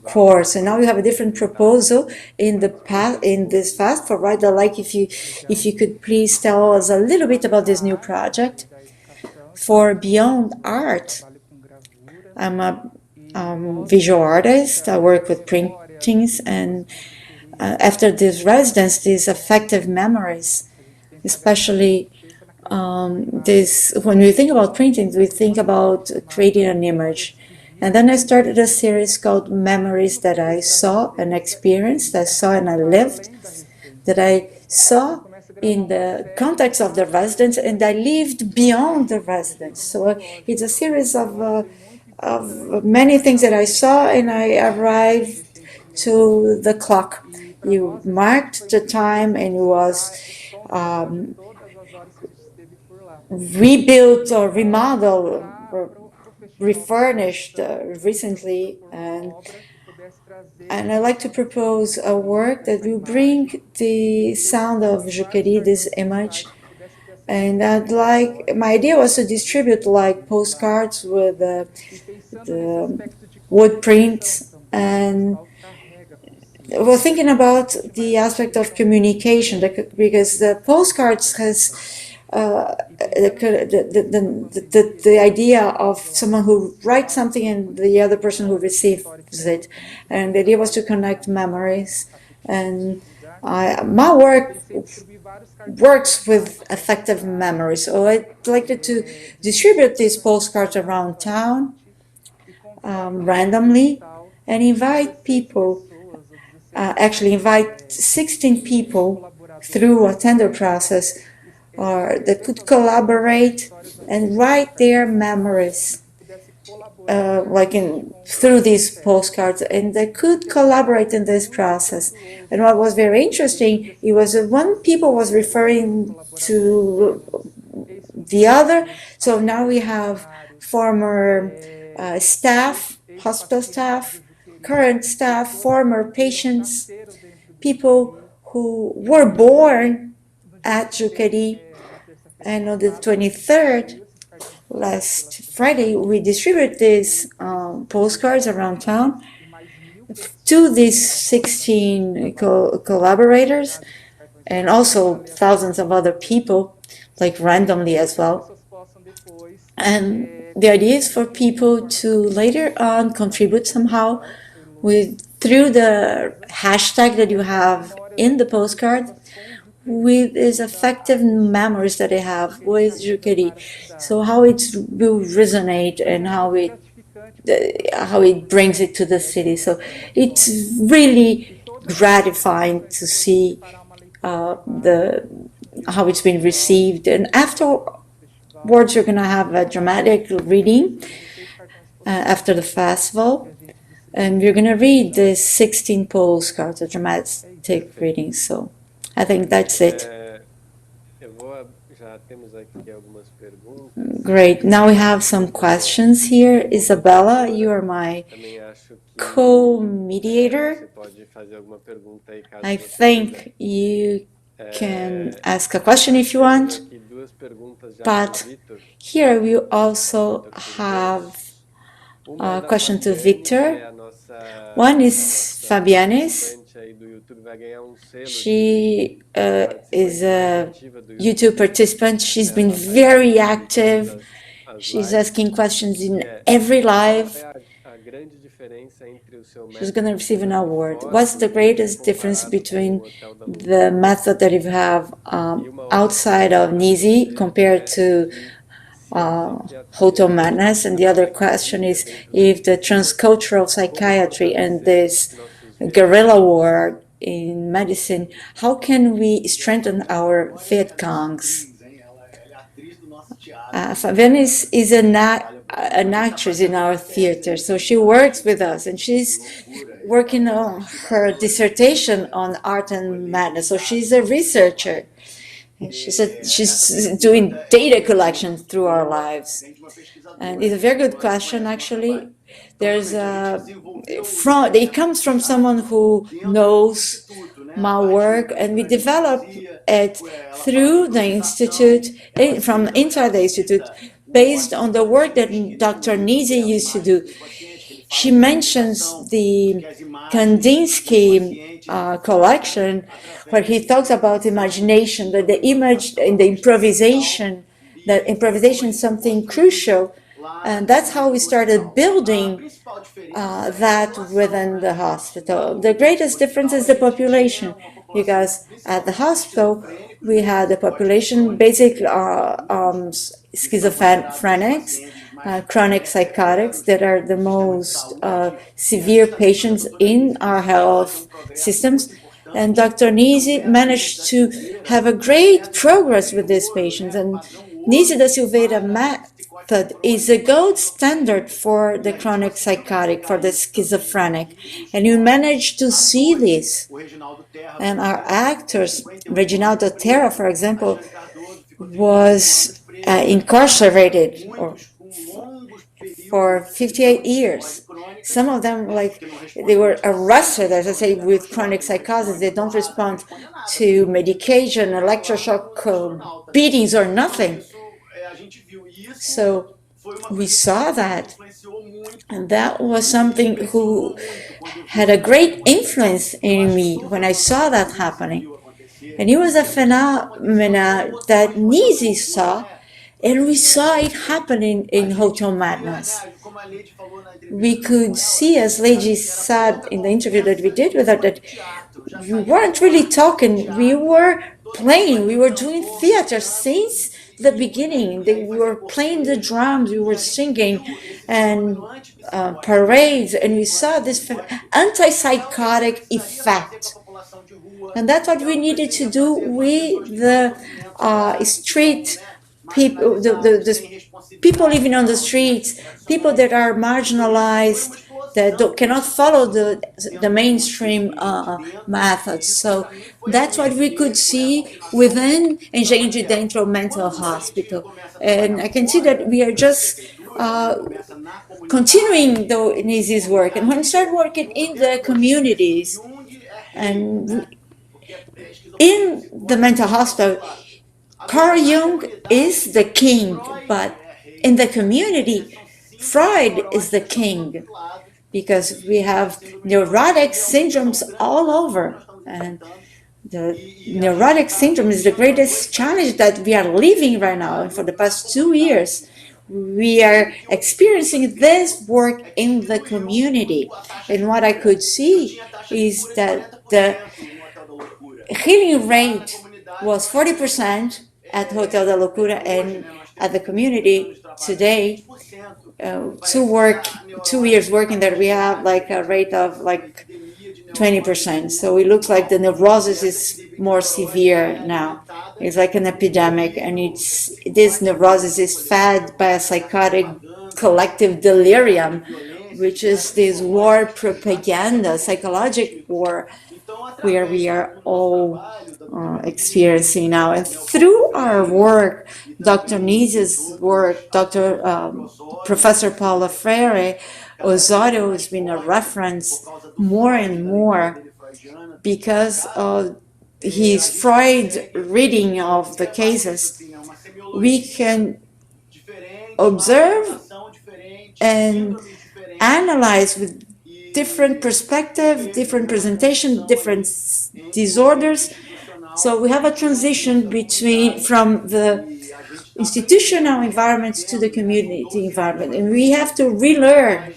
course. And now you have a different proposal in this fast for right. I'd like if you could please tell us a little bit about this new project for Beyond Art. I'm a visual artist. I work with printings, and after this residence, these affective memories, especially when we think about printing, we think about creating an image. And then I started a series called Memories that I saw and experienced, I saw and I lived, that I saw in the context of the residence, and I lived beyond the residence. So it's a series of many things that I saw, and I arrived to the clock. You marked the time, and it was rebuilt or remodeled or refurnished recently, and I'd like to propose a work that will bring the sound of Juquery, this image, and my idea was to distribute like postcards with the wood prints, and we're thinking about the aspect of communication, because the postcards has the idea of someone who writes something and the other person who receives it, and the idea was to connect memories. And my work works with affective memories, so I'd like to distribute these postcards around town randomly, and invite people, actually invite 16 people through a tender process, or that could collaborate and write their memories, through these postcards, and they could collaborate in this process. And what was very interesting, it was one people was referring to the other. So now we have former staff, hospital staff, current staff, former patients, people who were born at Juquery. And on the 23rd, last Friday, we distributed these postcards around town to these 16 collaborators, and also thousands of other people, like randomly as well. And the idea is for people to later on contribute somehow through the hashtag that you have in the postcard, with these affective memories that I have with Juquery. So how it will resonate and how it brings it to the city. So it's really gratifying to see how it's been received. And afterwards, you're going to have a dramatic reading after the festival. And we're going to read the 16 postcards, a dramatic reading. So I think that's it. Great. Now we have some questions here. Isabella, you are my co-mediator. I think you can ask a question if you want. But here we also have a question to Victor. One is Fabianes. She is a YouTube participant. She's been very active. She's asking questions in every live. She's going to receive an award. What's the greatest difference between the method that you have outside of NISI compared to Hotel Madness? And the other question is if the transcultural psychiatry and this guerrilla war in medicine, how can we strengthen our Viet Congs? Venice is an actress in our theater, so she works with us, and she's working on her dissertation on art and madness. So she's a researcher. She's doing data collection through our lives, and it's a very good question. Actually, it comes from someone who knows my work, and we developed it through the institute, from inside the institute, based on the work that Dr. Nisi used to do. She mentions the Kandinsky collection, where he talks about imagination, that the image and the improvisation, that improvisation is something crucial. And that's how we started building that within the hospital. The greatest difference is the population, because at the hospital, we had the population, basic schizophrenics, chronic psychotics that are the most severe patients in our health systems. And Dr. Nisi managed to have a great progress with these patients. And Nisi da Silveira method is a gold standard for the chronic psychotic, for the schizophrenic. And you managed to see this. And our actors, Reginaldo Terra, for example, was incarcerated for 58 years. Some of them, they were arrested, as I say, with chronic psychosis. They don't respond to medication, electroshock beatings, or nothing. So we saw that. And that was something who had a great influence in me when I saw that happening. And it was a phenomena that Nisi saw, and we saw it happening in Hotel Madness. We could see, as Lady said in the interview that we did with her, that we weren't really talking, we were playing, we were doing theater since the beginning. We were playing the drums, we were singing, and parades, and we saw this antipsychotic effect. And that's what we needed to do with the street people, the people living on the streets, people that are marginalized, that cannot follow the mainstream methods. So that's what we could see within Engenho de Dentro Mental Hospital. And I can see that we are just continuing Nisi's work. And when we start working in the communities and in the mental hospital, Carl Jung is the king, but in the community, Freud is the king, because we have neurotic syndromes all over. And the neurotic syndrome is the greatest challenge that we are living right now. And for the past 2 years, we are experiencing this work in the community. And what I could see is that the healing rate was 40% at Hotel da Loucura, and at the community today, 2 years working there, we have like a rate of like 20%. So it looks like the neurosis is more severe now. It's like an epidemic, and this neurosis is fed by a psychotic collective delirium, which is this war propaganda, psychological war, where we are all experiencing now. And through our work, Dr. Nise's work, Professor Paula Freire, Osório has been a reference more and more because of his Freud reading of the cases. We can observe and analyze with different perspective, different presentation, different disorders. So we have a transition from the institutional environment to the community environment, and we have to relearn.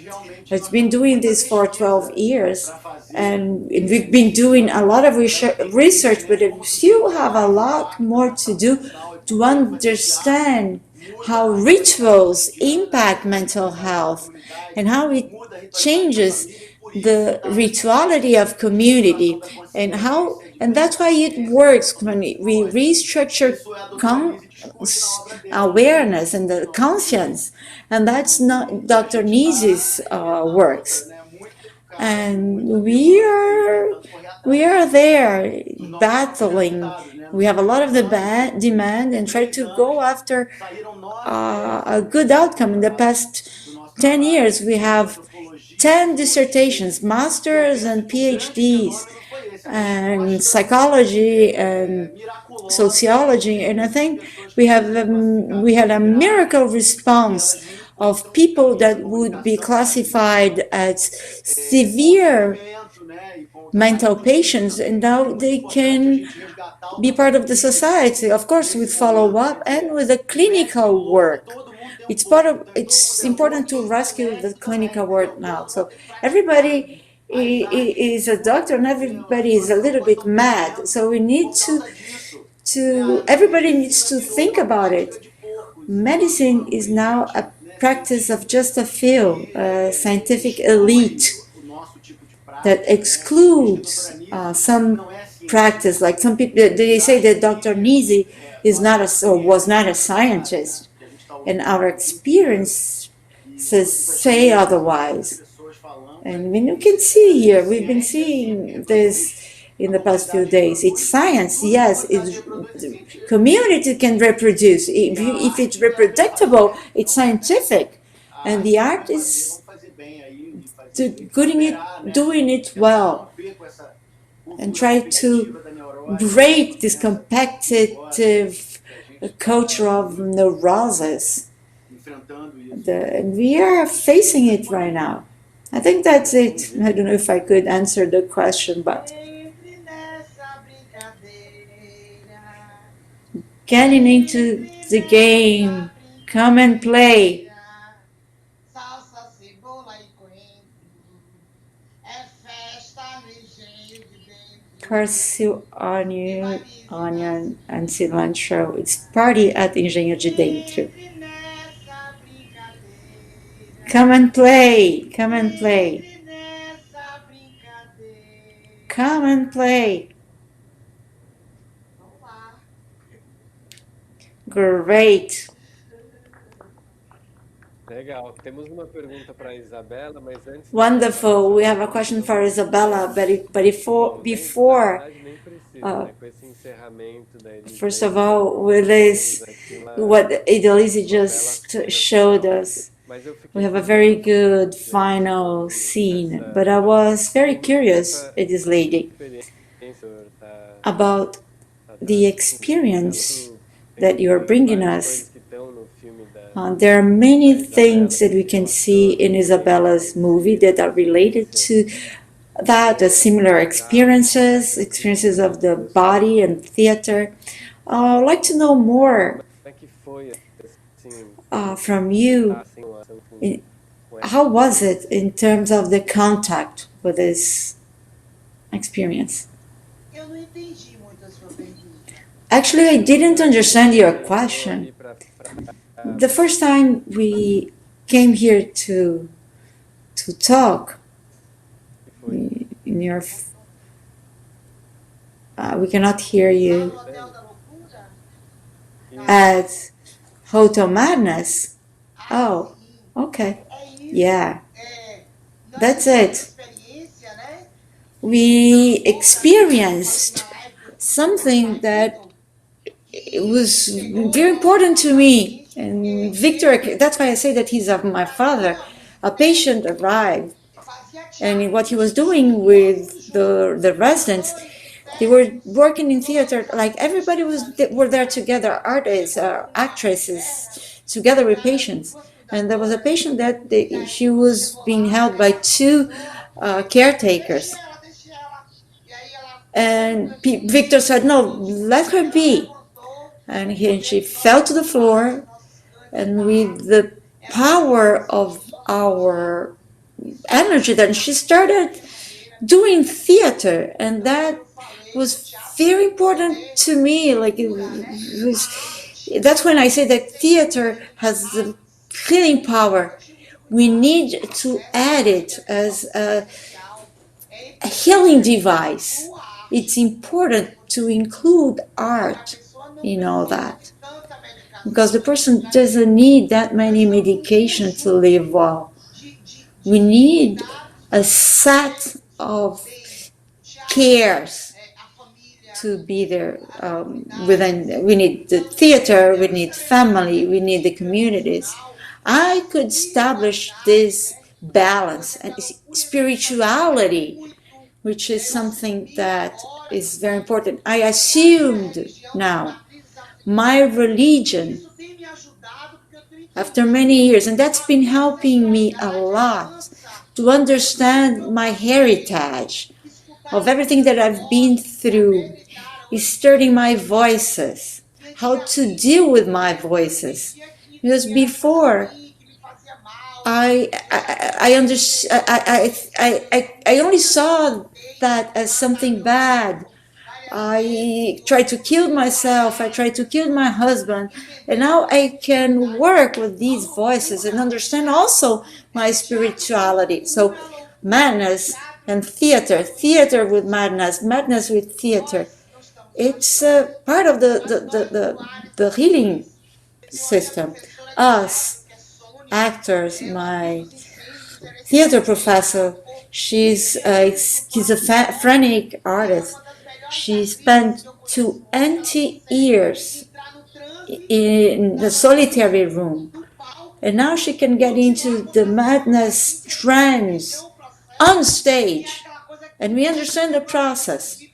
I've been doing this for 12 years, and we've been doing a lot of research, but we still have a lot more to do to understand how rituals impact mental health and how it changes the rituality of community, and that's why it works when we restructure awareness and the conscience, and that's not Dr. Nise's works. And we are there battling. We have a lot of demand and try to go after a good outcome. In the past 10 years, we have 10 dissertations, masters and PhDs, and psychology and sociology, and I think we had a miracle response of people that would be classified as severe mental patients, and now they can be part of the society, of course, with follow-up and with the clinical work. It's important to rescue the clinical work now. So everybody is a doctor and everybody is a little bit mad. So we need everybody needs to think about it. Medicine is now a practice of just a few, a scientific elite that excludes some practice. Like some people, they say that Dr. Nise was not a scientist, and our experiences say otherwise. And when you can see here, we've been seeing this in the past few days. It's science, yes. Community can reproduce. If it's reproducible, it's scientific, and the art is doing it well, and try to break this competitive culture of neurosis. And we are facing it right now. I think that's it. I don't know if I could answer the question, but getting into the game, come and play. Carcio, onion, and cilantro. It's party at Engenho de Dentro. Come and play, come and play. Come and play. Great. Legal. Temos uma pergunta para a Isabela, mas antes. Wonderful. We have a question for Isabella, but before first of all, with this, what Idolise just showed us, we have a very good final scene. But I was very curious, this lady, about the experience that you're bringing us. There are many things that we can see in Isabella's movie that are related to that, the similar experiences of the body and theater. I'd like to know more from you. How was it in terms of the contact with this experience? Actually, I didn't understand your question. The first time we came here to talk, in your we cannot hear you. At Hotel Madness? Oh, okay. Yeah, that's it. We experienced something that was very important to me. And Victor, that's why I say that he's my father. A patient arrived, and what he was doing with the residents, they were working in theater, like everybody were there together, artists, actresses, together with patients. And there was a patient that she was being held by two caretakers. And Victor said, no, let her be. And she fell to the floor, and with the power of our energy, then she started doing theater, and that was very important to me. Like that's when I say that theater has the healing power. We need to add it as a healing device. It's important to include art in all that, because the person doesn't need that many medications to live well. We need a set of cares to be there within. We need the theater, we need family, we need the communities. I could establish this balance and spirituality, which is something that is very important. I assumed now my religion after many years, and that's been helping me a lot to understand my heritage of everything that I've been through, is stirring my voices, how to deal with my voices. Because before, I only saw that as something bad. I tried to kill myself, I tried to kill my husband, and now I can work with these voices and understand also my spirituality. So madness and theater, theater with madness, madness with theater, it's part of the healing system. Us, actors, my theater professor, she's a schizophrenic artist. She spent 20 years in the solitary room, and now she can get into the madness trance on stage, and we understand the process.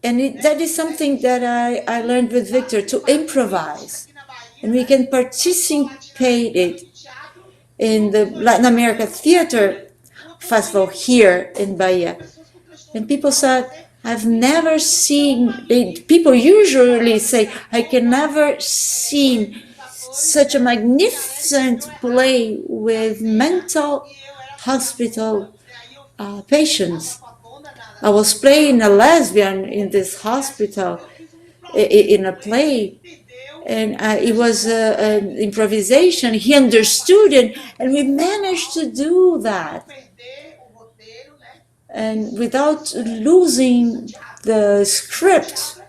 And that is something that I learned with Victor, to improvise, and we can participate it in the Latin America Theater Festival here in Bahia. And people said, I've never seen, people usually say, I can never see such a magnificent play with mental hospital patients. I was playing a lesbian in this hospital in a play, and it was an improvisation. He understood it, and we managed to do that. And without losing the script.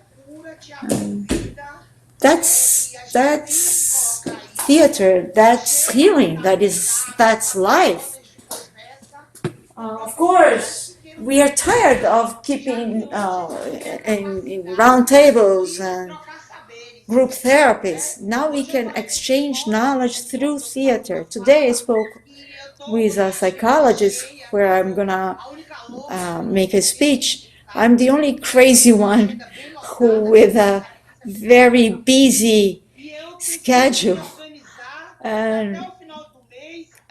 That's theater, that's healing, that's life. Of course, we are tired of keeping in round tables and group therapies. Now we can exchange knowledge through theater. Today I spoke with a psychologist where I'm gonna make a speech. I'm the only crazy one who, with a very busy schedule, and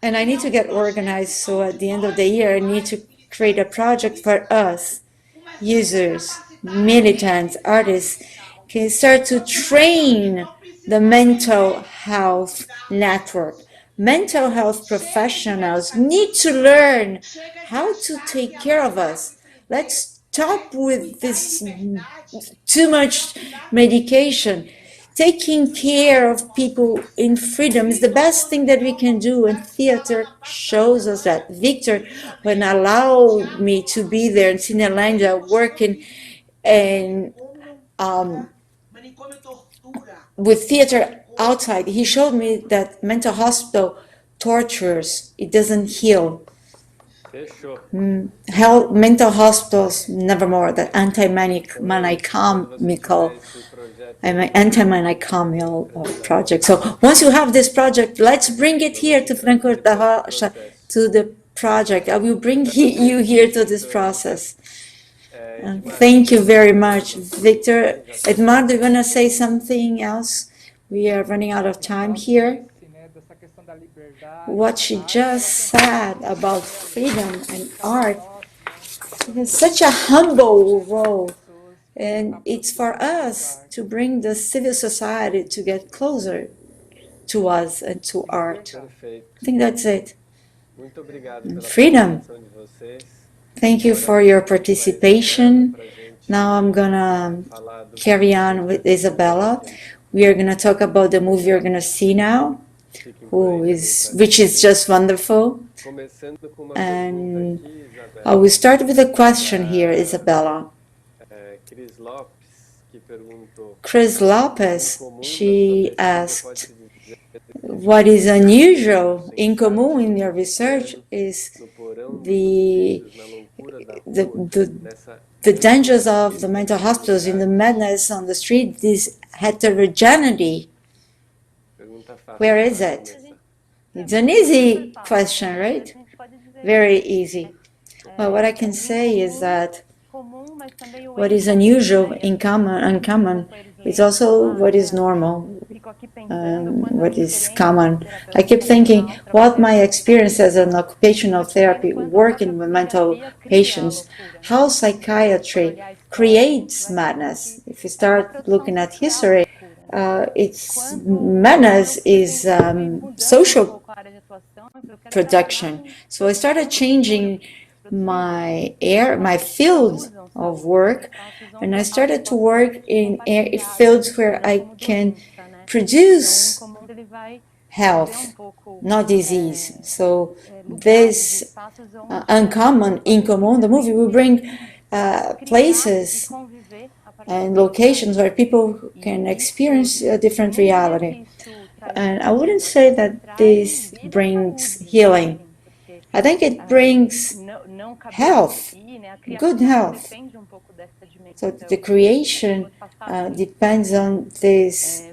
I need to get organized. So at the end of the year, I need to create a project for us, users, militants, artists, can start to train the mental health network. Mental health professionals need to learn how to take care of us. Let's stop with this too much medication. Taking care of people in freedom is the best thing that we can do, and theater shows us that. Victor, when allowed me to be there in Cinelândia working and with theater outside, he showed me that mental hospital tortures, it doesn't heal. Mental hospitals, nevermore, that anti-manicomial project. So once you have this project, let's bring it here to Franco da Rocha, to the project. I will bring you here to this process. Thank you very much, Victor. Edmar, do you want to say something else? We are running out of time here. What she just said about freedom and art is such a humble role, and it's for us to bring the civil society to get closer to us and to art. I think that's it. Freedom. Thank you for your participation. Now I'm gonna carry on with Isabella. We are gonna talk about the movie you're gonna see now, which is just wonderful. And I will start with a question here, Isabella. Chris Lopez, she asked, what is unusual, incomum in your research is the dangers of the mental hospitals, in the madness on the street, this heterogeneity. Where is it? It's an easy question, right? Very easy. Well, what I can say is that what is unusual, uncommon, is also what is normal, what is common. I keep thinking what my experience as an occupational therapy working with mental patients, how psychiatry creates madness. If you start looking at history, madness is social production. So I started changing my field of work, and I started to work in fields where I can produce health, not disease. So this uncommon, incomum, the movie will bring places and locations where people can experience a different reality. And I wouldn't say that this brings healing. I think it brings health, good health. So the creation depends on this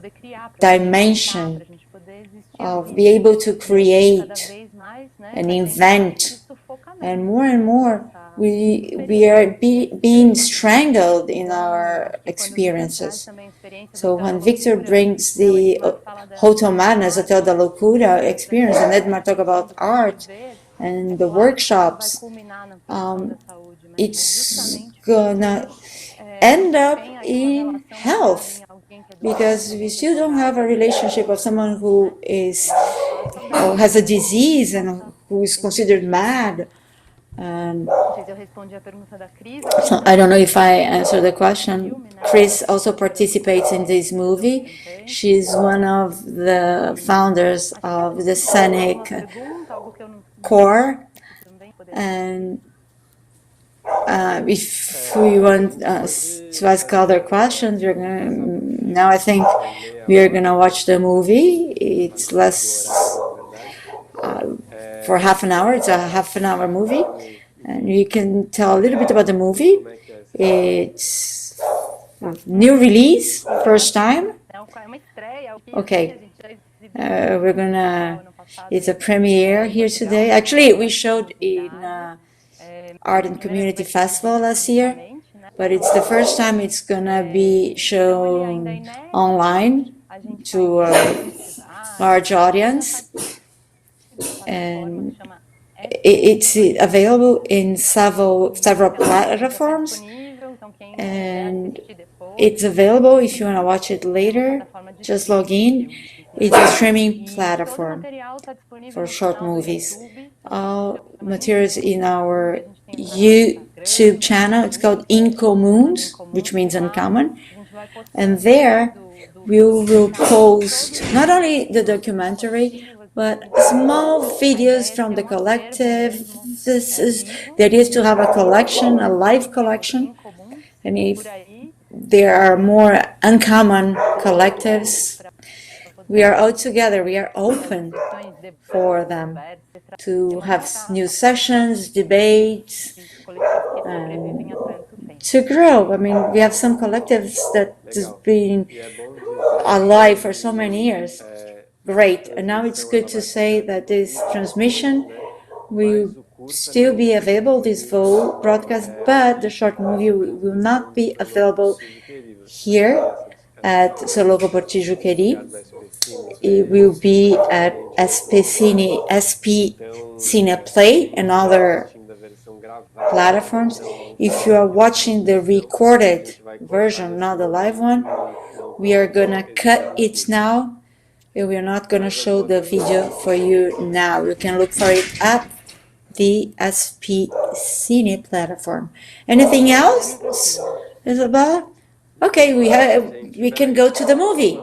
dimension of be able to create and invent. And more, we are being strangled in our experiences. So when Victor brings the Hotel Madness, Hotel da Loucura experience, and Edmar talk about art and the workshops, it's gonna end up in health, because we still don't have a relationship of someone who is has a disease and who is considered mad. And so I don't know if I answered the question. Chris also participates in this movie. She's one of the founders of the Scenic Core. And if we want to ask other questions, now I think we are going to watch the movie. It's less for half an hour. It's a half-an-hour movie, and you can tell a little bit about the movie. It's a new release, first time. Okay, we're gonna. It's a premiere here today. Actually, we showed in Art and Community Festival last year, but it's the first time it's gonna be shown online to a large audience. And it's available in several platforms, and it's available if you want to watch it later. Just log in. It's a streaming platform for short movies. All materials in our YouTube channel. It's called Incomuns, which means uncommon. And there we will post not only the documentary, but small videos from the collective. The idea is to have a collection, a live collection. And if there are more uncommon collectives, we are all together, we are open for them to have new sessions, debates, and to grow. I mean, we have some collectives that have been alive for so many years. Great. And now it's good to say that this transmission will still be available, this full broadcast, but the short movie will not be available here at Loco por ti, Juquery. It will be at SP Cine Play and other platforms. If you are watching the recorded version, not the live one, we are gonna cut it now. We are not gonna show the video for you now. You can look for it at the SP Cine platform. Anything else, Isabella? Okay, we can go to the movie.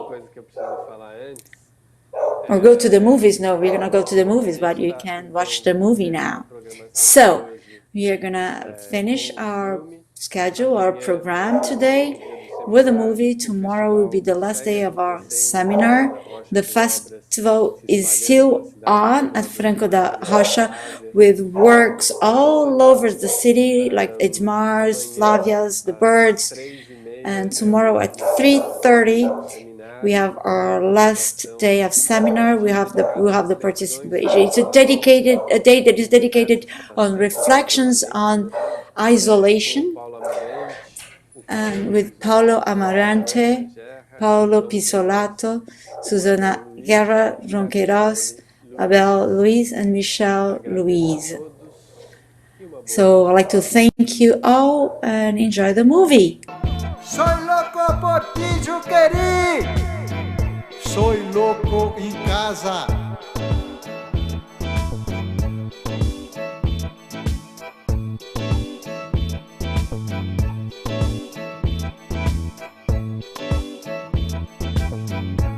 Or go to the movies. No, we're gonna go to the movies, but you can watch the movie now. So we are gonna finish our schedule, our program today with a movie. Tomorrow will be the last day of our seminar. The festival is still on at Franco da Rocha with works all over the city, like Edmar's, Flavia's, the birds. And tomorrow at 3:30, we have our last day of seminar. We have the participation. It's a day that is dedicated on reflections on isolation, and with Paulo Amarante, Paulo Pisolato, Susana Guerra, Ronqueiroz, Abel Luiz, and Michelle Louise. So I'd like to thank you all and enjoy the movie. Soy loco por ti, Juquery. Soy loco em casa.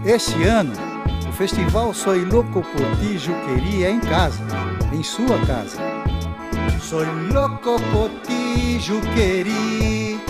Este ano, o festival Soy Loco por ti, Juquery é em casa, em sua casa. Soy loco por ti, Juquery.